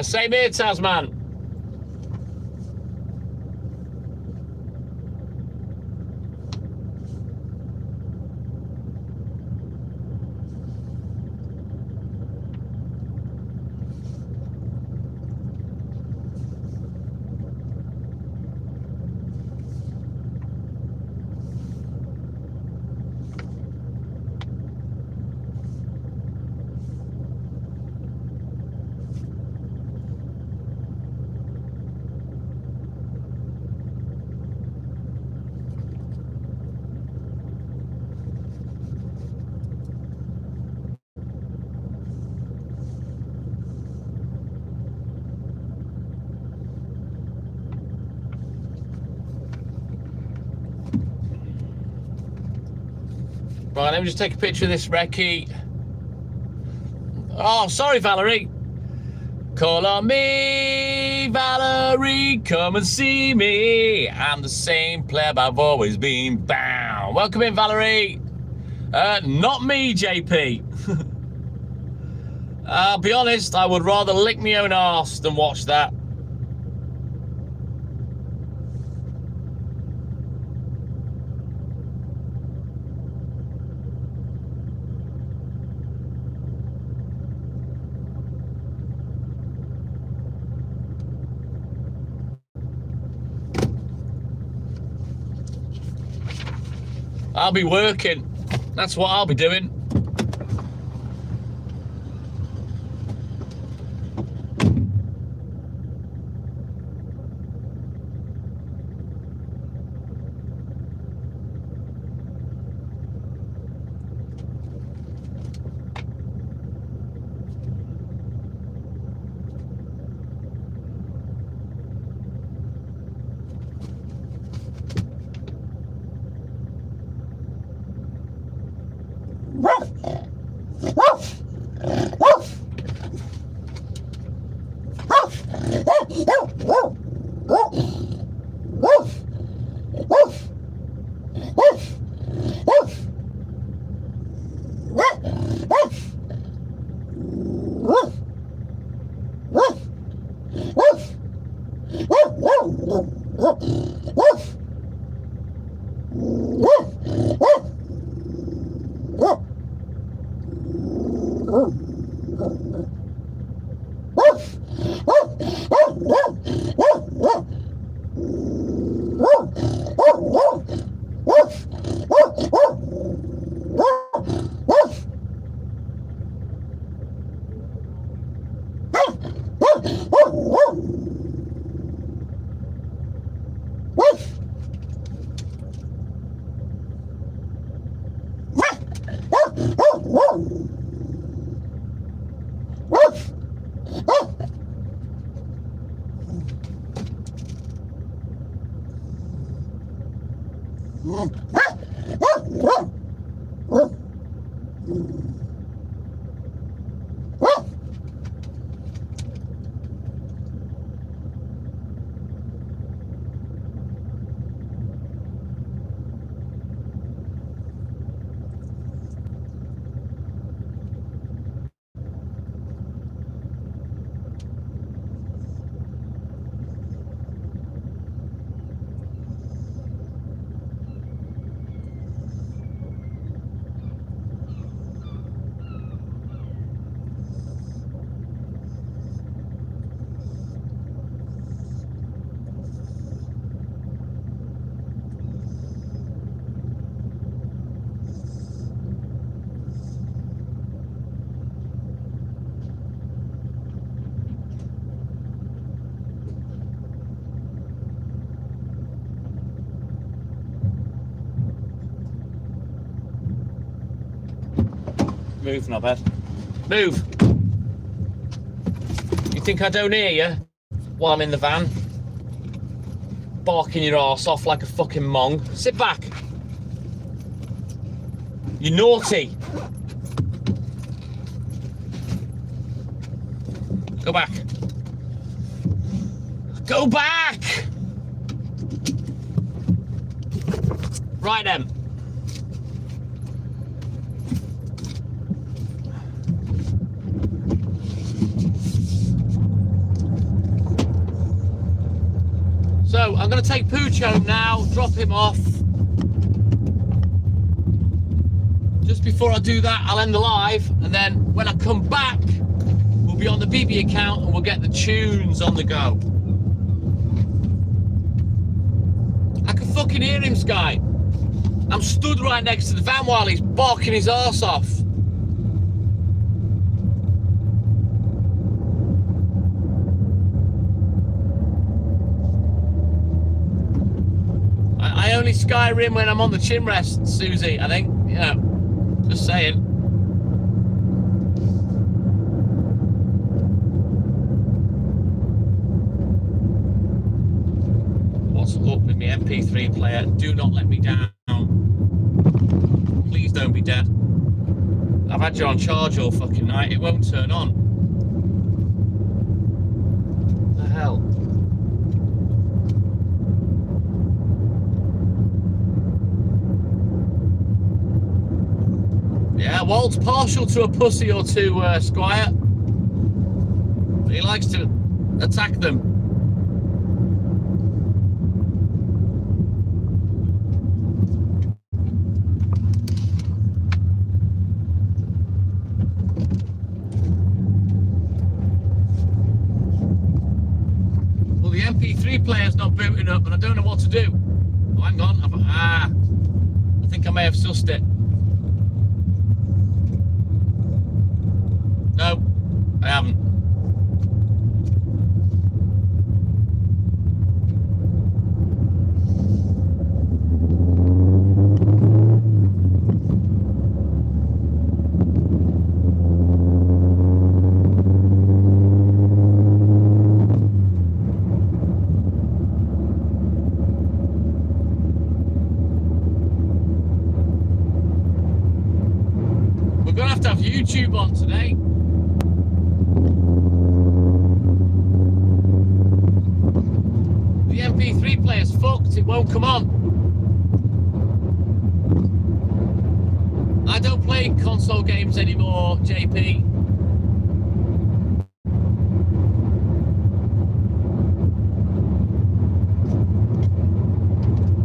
Same here, Tasman. Right, let me just take a picture of this recce. Oh, sorry, Valerie. Call on me, Valerie, come and see me. I'm the same pleb I've always been. Bow. Welcome in, Valerie. Not me, JP. I'll be honest, I would rather lick my own arse than watch that. I'll be working. That's what I'll be doing. Move, knobhead. Move! You think I don't hear you while I'm in the van? Barking your arse off like a fucking mong. Sit back! You naughty! Go back! Go back! Right then. So I'm going to take Pooch home now, drop him off. Just before I do that, I'll end the live, and then when I come back, we'll be on the BB account and we'll get the tunes on the go. I can fucking hear him, Sky. I'm stood right next to the van while he's barking his arse off. I only Skyrim when I'm on the chin rest, Susie, I think. Yeah, just saying. What's up with my MP3 player? Do not let me down. Please don't be dead. I've had you on charge all fucking night. It won't turn on. hell? Yeah, Walt's partial to a pussy or two, Squire. He likes to attack them. Well, the MP3 player's not booting up, and I don't know what to do. Oh, hang on. I think I may have sussed it. No, I haven't. We're going to have YouTube on today. The MP3 player's fucked, it won't come on. I don't play console games anymore, JP.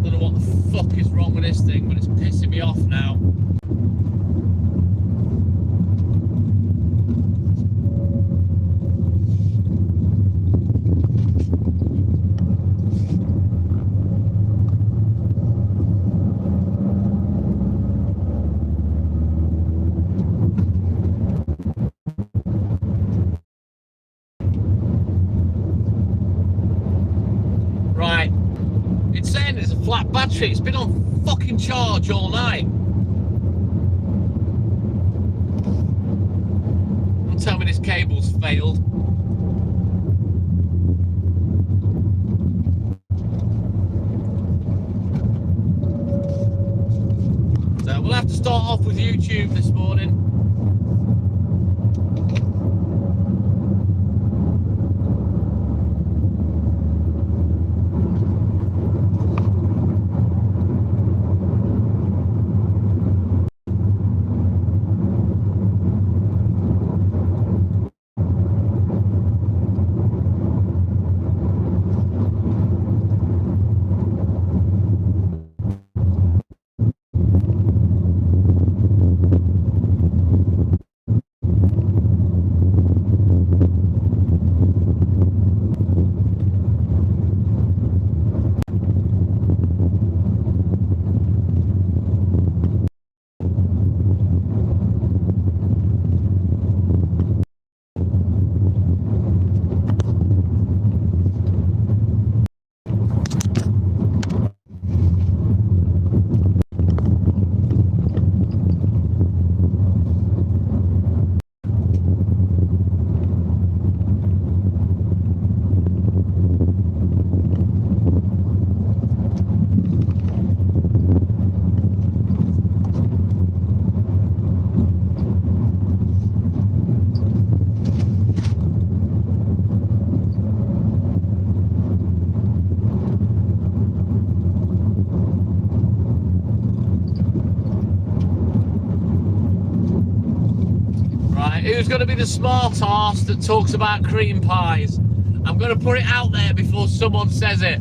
Don't know what the fuck is wrong with this thing, but it's pissing me off now. Right, it's saying it's a flat battery. It's been on fucking charge all night. Don't tell me this cable's failed. So we'll have to start off with YouTube this morning. Who's going to be the smart arse that talks about cream pies? I'm going to put it out there before someone says it.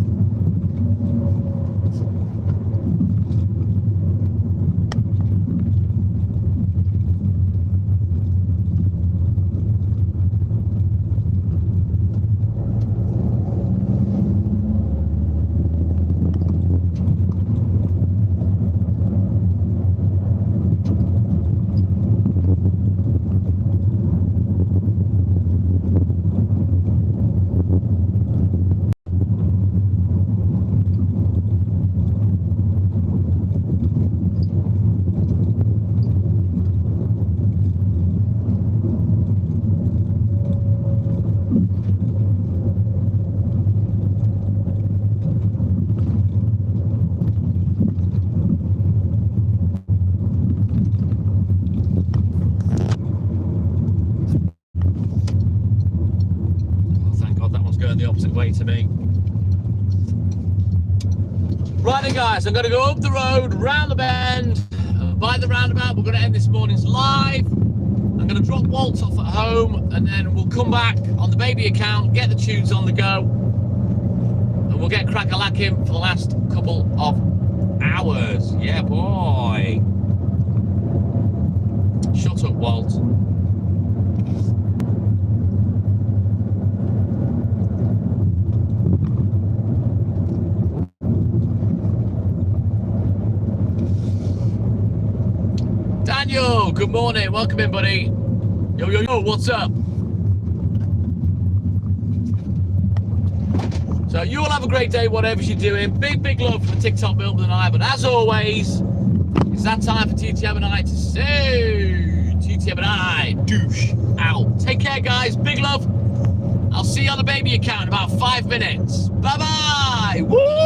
way to me. Right then, guys, I'm going to go up the road, round the bend, by the roundabout. We're going to end this morning's live. I'm going to drop Walt off at home, and then we'll come back on the baby account, get the tunes on the go, and we'll get crack-a-lacking for the last couple of hours. Yeah, boy. Shut up, Walt. Daniel, good morning. Welcome in, buddy. Yo, yo, yo, what's up? So you all have a great day, whatever you're doing. Big, big love for the TikTok Milton and I. But as always, it's that time for TTM and I to say, TTM and I, douche out. Take care, guys. Big love. I'll see you on the baby account in about 5 minutes. Bye-bye. Woo!